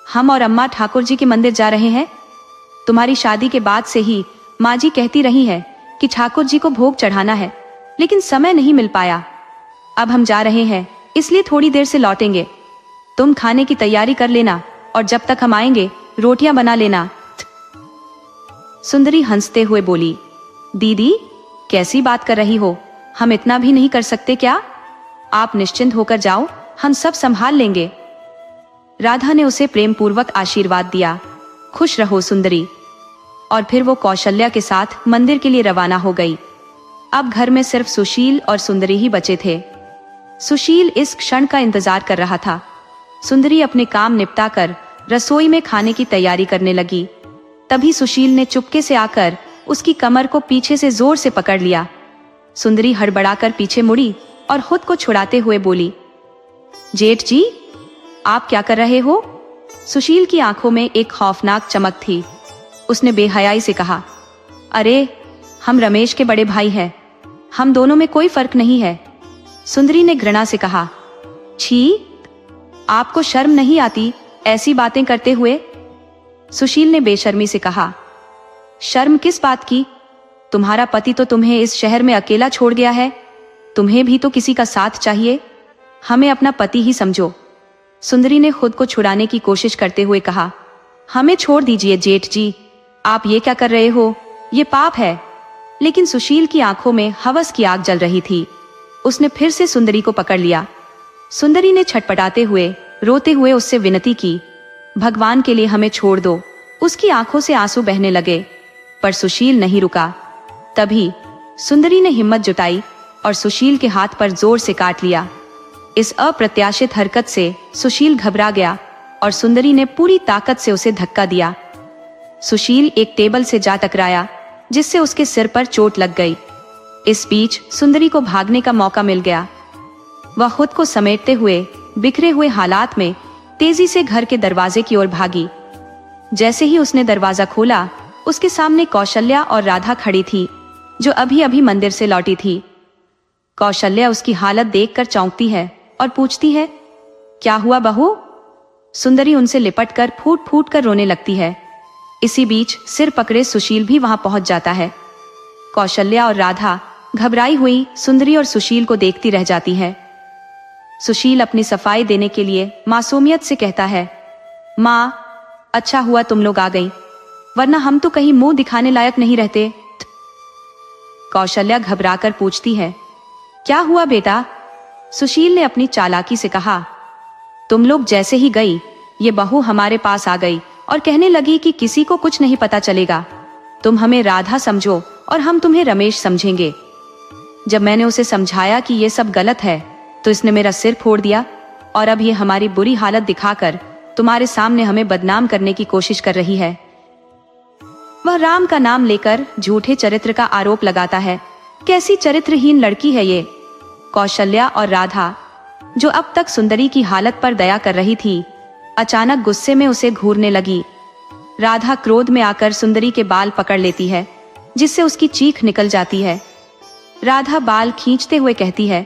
Speaker 1: हम और अम्मा ठाकुर जी के मंदिर जा रहे हैं। तुम्हारी शादी के बाद से ही माँ जी कहती रही है कि ठाकुर जी को भोग चढ़ाना है, लेकिन समय नहीं मिल पाया। अब हम जा रहे हैं, इसलिए थोड़ी देर से लौटेंगे। तुम खाने की तैयारी कर लेना और जब तक हम आएंगे रोटियां बना लेना। सुंदरी हंसते हुए बोली, दीदी कैसी बात कर रही हो? हम इतना भी नहीं कर सकते क्या? आप निश्चिंत होकर जाओ, हम सब संभाल लेंगे। राधा ने उसे प्रेम पूर्वक आशीर्वाद दिया। खुश रहो सुंदरी। और फिर वो कौशल्या के साथ मंदिर के लिए रवाना हो गई। अब घर में सिर्फ सुशील और सुंदरी ही बचे थे। सुशील इस क्षण का इंतजार कर रहा था। सुंदरी अपने काम निपटा कर रसोई में खाने की तैयारी करने लगी। तभी सुशील ने चुपके से आकर उसकी कमर को पीछे से जोर से पकड़ लिया। सुंदरी हड़बड़ाकर पीछे मुड़ी और खुद को छुड़ाते हुए बोली, जेठ जी, आप क्या कर रहे हो? सुशील की आंखों में एक खौफनाक चमक थी। उसने बेहयाई से कहा, अरे हम रमेश के बड़े भाई हैं, हम दोनों में कोई फर्क नहीं है। सुंदरी ने घृणा से कहा, छी, आपको शर्म नहीं आती ऐसी बातें करते हुए? सुशील ने बेशर्मी से कहा, शर्म किस बात की? तुम्हारा पति तो तुम्हें इस शहर में अकेला छोड़ गया है। तुम्हें भी तो किसी का साथ चाहिए। हमें अपना पति ही समझो। सुंदरी ने खुद को छुड़ाने की कोशिश करते हुए कहा, हमें छोड़ दीजिए जेठ जी, आप ये क्या कर रहे हो? ये पाप है। लेकिन सुशील की आंखों में हवस की आग जल रही थी। उसने फिर से सुंदरी को पकड़ लिया। सुंदरी ने छटपटाते हुए, रोते हुए उससे विनती की, भगवान के लिए हमें छोड़ दो। उसकी आंखों से आंसू बहने लगे, पर सुशील नहीं रुका। तभी सुंदरी ने हिम्मत जुटाई और सुशील के हाथ पर जोर से काट लिया। इस अप्रत्याशित हरकत से सुशील घबरा गया और सुंदरी ने पूरी ताकत से उसे धक्का दिया। सुशील एक टेबल से जा टकराया, जिससे उसके सिर पर चोट लग गई। इस बीच सुंदरी को भागने का मौका मिल गया। वह खुद को समेटते हुए बिखरे हुए हालात में तेजी से घर के दरवाजे की ओर भागी। जैसे ही उसने दरवाजा खोला, उसके सामने कौशल्या और राधा खड़ी थी, जो अभी अभी मंदिर से लौटी थी। कौशल्या उसकी हालत देखकर चौंकती है और पूछती है, क्या हुआ बहू? सुंदरी उनसे लिपटकर फूट फूट कर रोने लगती है। इसी बीच सिर पकड़े सुशील भी वहां पहुंच जाता है। कौशल्या और राधा घबराई हुई सुंदरी और सुशील को देखती रह जाती है। सुशील अपनी सफाई देने के लिए मासूमियत से कहता है, माँ, अच्छा हुआ तुम लोग आ गई, वरना हम तो कहीं मुंह दिखाने लायक नहीं रहते। कौशल्या घबराकर पूछती है, क्या हुआ बेटा? सुशील ने अपनी चालाकी से कहा, तुम लोग जैसे ही गई, ये बहू हमारे पास आ गई और कहने लगी कि किसी को कुछ नहीं पता चलेगा। तुम हमें राधा समझो और हम तुम्हें रमेश समझेंगे। जब मैंने उसे समझाया कि ये सब गलत है, तो इसने मेरा सिर फोड़ दिया और अब ये हमारी बुरी हालत दिखाकर तुम्हारे सामने हमें बदनाम करने की कोशिश कर रही है। वह राम का नाम लेकर झूठे चरित्र का आरोप लगाता है। कैसी चरित्रहीन लड़की है ये। कौशल्या और राधा, जो अब तक सुंदरी की हालत पर दया कर रही थी, अचानक गुस्से में उसे घूरने लगी। राधा क्रोध में आकर सुंदरी के बाल पकड़ लेती है, जिससे उसकी चीख निकल जाती है। राधा बाल खींचते हुए कहती है,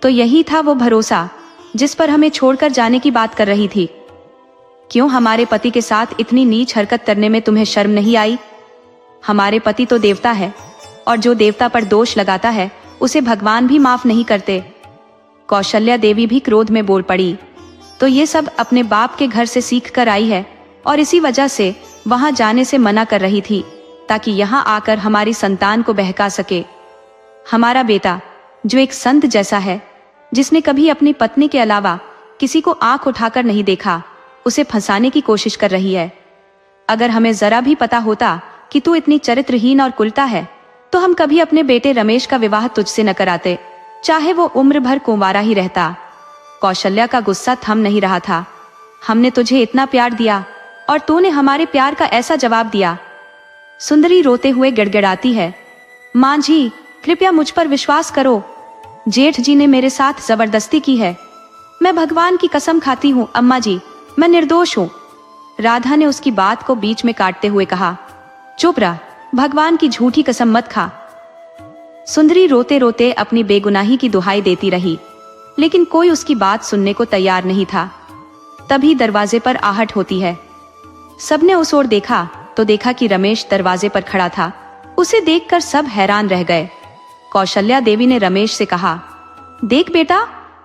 Speaker 1: तो यही था वो भरोसा जिस पर हमें छोड़कर जाने की बात कर रही थी। क्यों हमारे पति के साथ इतनी नीच हरकत करने में तुम्हें शर्म नहीं आई? हमारे पति तो देवता है, और जो देवता पर दोष लगाता है उसे भगवान भी माफ नहीं करते। कौशल्या देवी भी क्रोध में बोल पड़ी, तो ये सब अपने बाप के घर से सीख कर आई है और इसी वजह से वहां जाने से मना कर रही थी, ताकि यहाँ आकर हमारी संतान को बहका सके। हमारा बेटा, जो एक संत जैसा है, जिसने कभी अपनी पत्नी के अलावा किसी को आंख उठाकर नहीं देखा, उसे फंसाने की कोशिश कर रही है। अगर हमें जरा भी पता होता कि तू इतनी चरित्रहीन और कुलटा है, तो हम कभी अपने बेटे रमेश का विवाह तुझसे न कराते, चाहे वो उम्र भर कुंवारा ही रहता। कौशल्या का गुस्सा थम नहीं रहा था। हमने तुझे इतना प्यार दिया और तूने हमारे प्यार का ऐसा जवाब दिया। सुंदरी रोते हुए गिड़गिड़ाती है, मां जी कृपया मुझ पर विश्वास करो, जेठ जी ने मेरे साथ जबरदस्ती की है। मैं भगवान की कसम खाती हूँ अम्मा जी, मैं निर्दोष हूँ। राधा ने उसकी बात को बीच में काटते हुए कहा, चुप रह, भगवान की झूठी कसम मत खा। सुंदरी रोते रोते अपनी बेगुनाही की दुहाई देती रही, लेकिन कोई उसकी बात सुनने को तैयार नहीं था। तभी दरवाजे पर आहट होती है। सबने उस ओर देखा तो देखा कि रमेश दरवाजे पर खड़ा था। उसे देखकर सब हैरान रह गए। कौशल्या देवी ने रमेश से कहा, देख बेटा,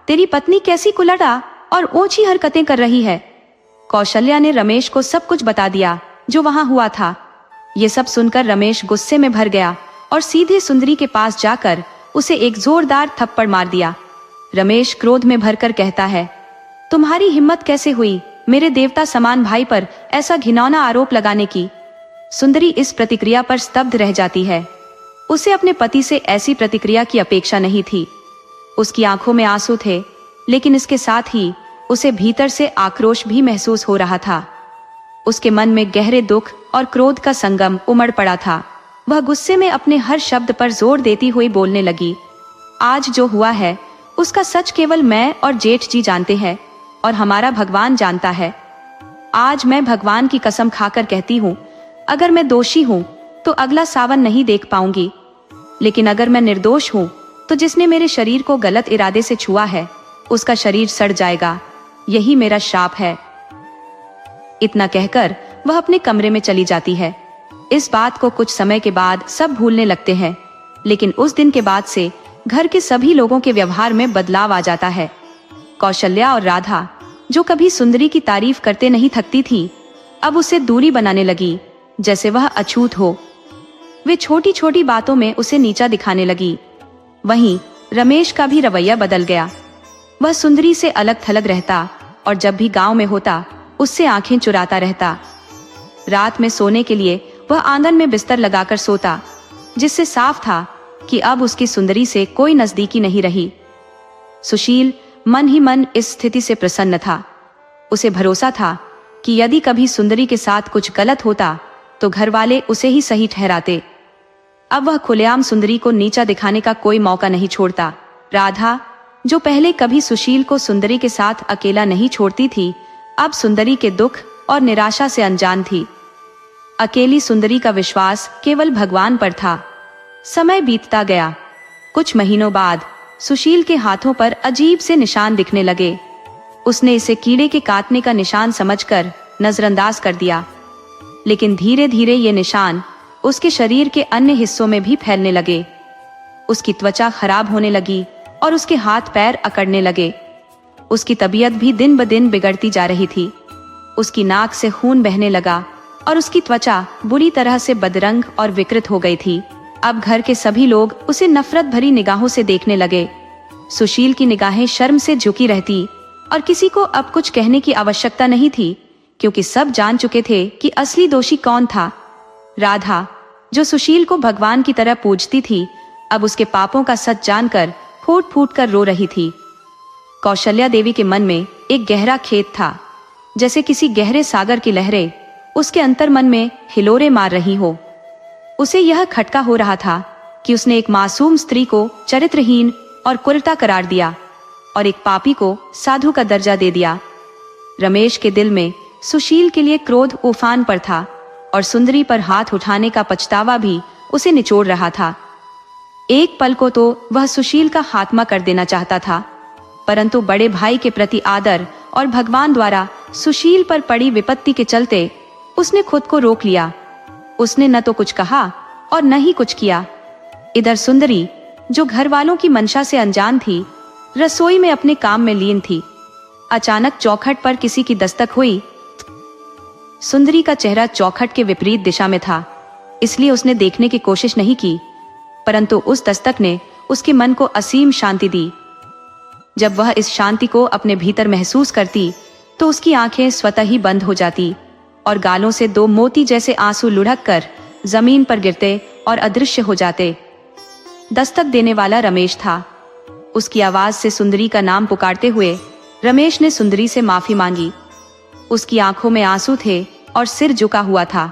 Speaker 1: तेरी पत्नी कैसी कुलटा और ऊंची हरकतें कर रही है। कौशल्या ने रमेश को सब कुछ बता दिया जो वहां हुआ था। ये सब सुनकर रमेश गुस्से में भर गया और सीधे सुंदरी के पास जाकर उसे एक जोरदार थप्पड़ मार दिया। रमेश क्रोध में भरकर कहता है, तुम्हारी हिम्मत कैसे हुई मेरे देवता समान भाई पर ऐसा घिनौना आरोप लगाने की। सुंदरी इस प्रतिक्रिया पर स्तब्ध रह जाती है। उसे अपने पति से ऐसी प्रतिक्रिया की अपेक्षा नहीं थी। उसकी आंखों में आंसू थे, लेकिन इसके साथ ही उसे भीतर से आक्रोश भी महसूस हो रहा था। उसके मन में गहरे दुख और क्रोध का संगम उमड़ पड़ा था। वह गुस्से में अपने हर शब्द पर जोर देती हुई बोलने लगी, आज जो हुआ है उसका सच केवल मैं और जेठ जी जानते हैं और हमारा भगवान जानता है। आज मैं भगवान की कसम खाकर कहती हूँ, अगर मैं दोषी हूँ तो अगला सावन नहीं देख पाऊंगी, लेकिन अगर मैं निर्दोष हूँ तो जिसने मेरे शरीर को गलत इरादे से छुआ है उसका शरीर सड़ जाएगा, यही मेरा श्राप है। इतना कहकर वह अपने कमरे में चली जाती है। इस बात को कुछ समय के बाद सब भूलने लगते हैं, लेकिन उस दिन के बाद से घर के सभी लोगों के व्यवहार में बदलाव आ जाता है। कौशल्या और राधा, जो कभी सुंदरी की तारीफ करते नहीं थकती थी, अब उससे दूरी बनाने लगी, जैसे वह अछूत हो। वे छोटी छोटी बातों में उसे नीचा दिखाने लगी। वहीं रमेश का भी रवैया बदल गया। वह सुंदरी से अलग थलग रहता और जब भी गांव में होता उससे आंखें चुराता रहता। रात में सोने के लिए वह आंगन में बिस्तर लगाकर सोता, जिससे साफ था कि अब उसकी सुंदरी से कोई नजदीकी नहीं रही। सुशील मन ही मन इस स्थिति से प्रसन्न था। उसे भरोसा था कि यदि कभी सुंदरी के साथ कुछ गलत होता तो घर वाले उसे ही सही ठहराते। अब वह खुलेआम सुंदरी को नीचा दिखाने का कोई मौका नहीं छोड़ता। राधा, जो पहले कभी सुशील को सुंदरी के साथ अकेला नहीं छोड़ती थी, अब सुंदरी के दुख और निराशा से अनजान थी। अकेली सुंदरी का विश्वास केवल भगवान पर था। समय बीतता गया। कुछ महीनों बाद सुशील के हाथों पर अजीब से निशान दिखने लगे। उसने इसे कीड़े के काटने का निशान समझकर नजरअंदाज कर दिया, लेकिन धीरे धीरे ये निशान उसके शरीर के अन्य हिस्सों में भी फैलने लगे। उसकी त्वचा खराब होने लगी और उसके हाथ पैर अकड़ने लगे। उसकी तबीयत भी दिन ब दिन बिगड़ती जा रही थी। उसकी नाक से खून बहने लगा और उसकी त्वचा बुरी तरह से बदरंग और विकृत हो गई थी। अब घर के सभी लोग उसे नफरत भरी निगाहों से देखने लगे। सुशील की निगाहें शर्म से झुकी रहती और किसी को अब कुछ कहने की आवश्यकता नहीं थी, क्योंकि सब जान चुके थे कि असली दोषी कौन था। राधा, जो सुशील को भगवान की तरह पूजती थी, अब उसके पापों का सच जानकर फूट फूट कर रो रही थी। कौशल्या देवी के मन में एक गहरा खेद था, जैसे किसी गहरे सागर की लहरें उसके अंतर मन में हिलोरे मार रही हो। उसे यह खटका हो रहा था कि उसने एक मासूम स्त्री को चरित्रहीन और कुलटा करार दिया और एक पापी को साधु का दर्जा दे दिया। रमेश के दिल में सुशील के लिए क्रोध उफान पर था और सुंदरी पर हाथ उठाने का पछतावा भी उसे निचोड़ रहा था। एक पल को तो वह सुशील का खात्मा कर देना चाहता था, परंतु बड़े भाई के प्रति आदर और भगवान द्वारा सुशील पर पड़ी विपत्ति के चलते उसने खुद को रोक लिया। उसने न तो कुछ कहा और न ही कुछ किया। इधर सुंदरी, जो घर वालों की मंशा से अनजान थी, रसोई में अपने काम में लीन थी। अचानक चौखट पर किसी की दस्तक हुई। सुंदरी का चेहरा चौखट के विपरीत दिशा में था, इसलिए उसने देखने की कोशिश नहीं की, परंतु उस दस्तक ने उसके मन को असीम शांति दी। जब वह इस शांति को अपने भीतर महसूस करती तो उसकी आंखें स्वतः ही बंद हो जाती और गालों से दो मोती जैसे आंसू लुढ़क कर जमीन पर गिरते और अदृश्य हो जाते। दस्तक देने वाला रमेश था। उसकी आवाज से सुंदरी का नाम पुकारते हुए रमेश ने सुंदरी से माफी मांगी। उसकी आंखों में आंसू थे और सिर झुका हुआ था।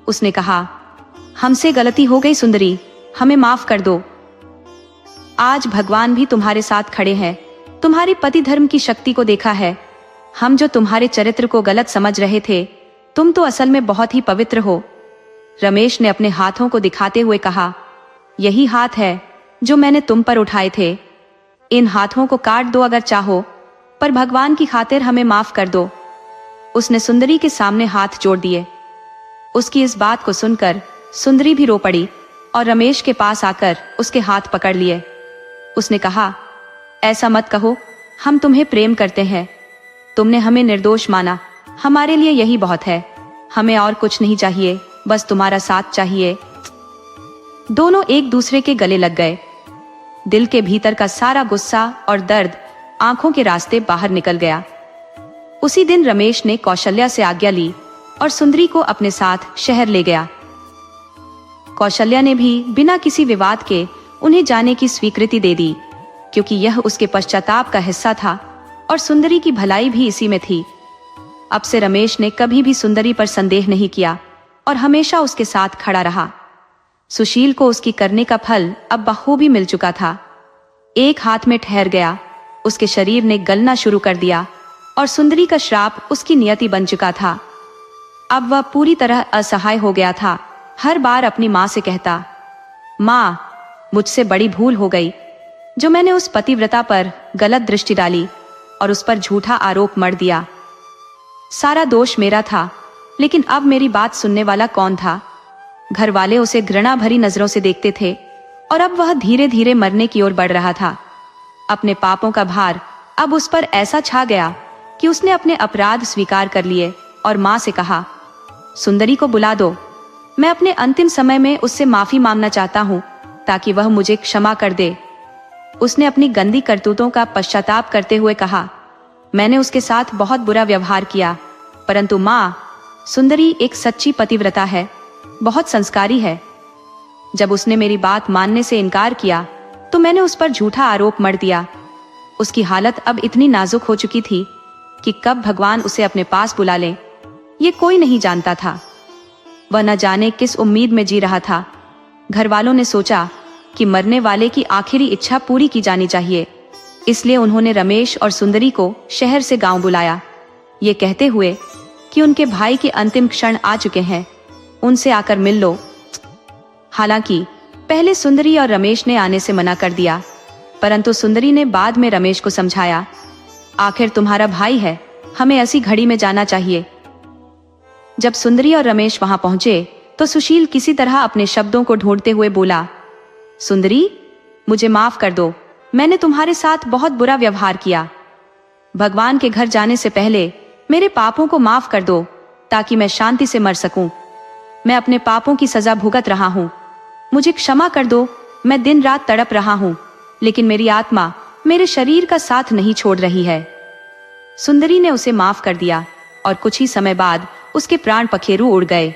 Speaker 1: उसने कहा, हमसे गलती हो गई सुंदरी, हमें माफ कर दो। आज भगवान भी तुम्हारे साथ खड़े हैं। तुम्हारी पति धर्म की शक्ति को देखा है। हम जो तुम्हारे चरित्र को गलत समझ रहे थे, तुम तो असल में बहुत ही पवित्र हो। रमेश ने अपने हाथों को दिखाते हुए कहा, यही हाथ है जो मैंने तुम पर उठाए थे। इन हाथों को काट दो अगर चाहो, पर भगवान की खातिर हमें माफ कर दो। उसने सुंदरी के सामने हाथ जोड़ दिए। उसकी इस बात को सुनकर सुंदरी भी रो पड़ी और रमेश के पास आकर उसके हाथ पकड़ लिए। उसने कहा, ऐसा मत कहो, हम तुम्हें प्रेम करते हैं। तुमने हमें निर्दोष माना, हमारे लिए यही बहुत है। हमें और कुछ नहीं चाहिए, बस तुम्हारा साथ चाहिए। दोनों एक दूसरे के गले लग गए। दिल के भीतर का सारा गुस्सा और दर्द आंखों के रास्ते बाहर निकल गया। उसी दिन रमेश ने कौशल्या से आज्ञा ली और सुंदरी को अपने साथ शहर ले गया। कौशल्या ने भी बिना किसी विवाद के उन्हें जाने की स्वीकृति दे दी, क्योंकि यह उसके पश्चाताप का हिस्सा था और सुंदरी की भलाई भी इसी में थी। अब से रमेश ने कभी भी सुंदरी पर संदेह नहीं किया और हमेशा उसके साथ खड़ा रहा। सुशील को उसकी करने का फल अब बखूबी मिल चुका था। एक हाथ में ठहर गया, उसके शरीर ने गलना शुरू कर दिया और सुंदरी का श्राप उसकी नियति बन चुका था। अब वह पूरी तरह असहाय हो गया था। हर बार अपनी माँ से कहता, माँ, मुझसे बड़ी भूल हो गई जो मैंने उस पतिव्रता पर गलत दृष्टि डाली और उस पर झूठा आरोप मढ़ दिया। सारा दोष मेरा था, लेकिन अब मेरी बात सुनने वाला कौन था? घर वाले उसे घृणा भरी नजरों से देखते थे और अब वह धीरे धीरे मरने की ओर बढ़ रहा था। अपने पापों का भार अब उस पर ऐसा छा गया कि उसने अपने अपराध स्वीकार कर लिए और माँ से कहा, सुंदरी को बुला दो, मैं अपने अंतिम समय में उससे माफी मांगना चाहता हूँ ताकि वह मुझे क्षमा कर दे। उसने अपनी गंदी करतूतों का पश्चाताप करते हुए कहा, मैंने उसके साथ बहुत बुरा व्यवहार किया, परंतु माँ, सुंदरी एक सच्ची पतिव्रता है, बहुत संस्कारी है। जब उसने मेरी बात मानने से इनकार किया तो मैंने उस पर झूठा आरोप मढ़ दिया। उसकी हालत अब इतनी नाजुक हो चुकी थी कि कब भगवान उसे अपने पास बुला ले, ये कोई नहीं जानता था। वह न जाने किस उम्मीद में जी रहा था। घर वालों ने सोचा कि मरने वाले की आखिरी इच्छा पूरी की जानी चाहिए, इसलिए उन्होंने रमेश और सुंदरी को शहर से गांव बुलाया, ये कहते हुए कि उनके भाई के अंतिम क्षण आ चुके हैं, उनसे आकर मिल लो। हालांकि पहले सुंदरी और रमेश ने आने से मना कर दिया, परंतु सुंदरी ने बाद में रमेश को समझाया, आखिर तुम्हारा भाई है, हमें ऐसी घड़ी में जाना चाहिए। जब सुंदरी और रमेश वहां पहुंचे तो सुशील किसी तरह अपने शब्दों को ढूंढते हुए बोला, सुंदरी, मुझे माफ कर दो, मैंने तुम्हारे साथ बहुत बुरा व्यवहार किया। भगवान के घर जाने से पहले मेरे पापों को माफ कर दो ताकि मैं शांति से मर सकूं। मैं अपने पापों की सजा भुगत रहा हूं, मुझे क्षमा कर दो। मैं दिन रात तड़प रहा हूं, लेकिन मेरी आत्मा मेरे शरीर का साथ नहीं छोड़ रही है। सुंदरी ने उसे माफ कर दिया और कुछ ही समय बाद उसके प्राण पखेरु उड़ गए।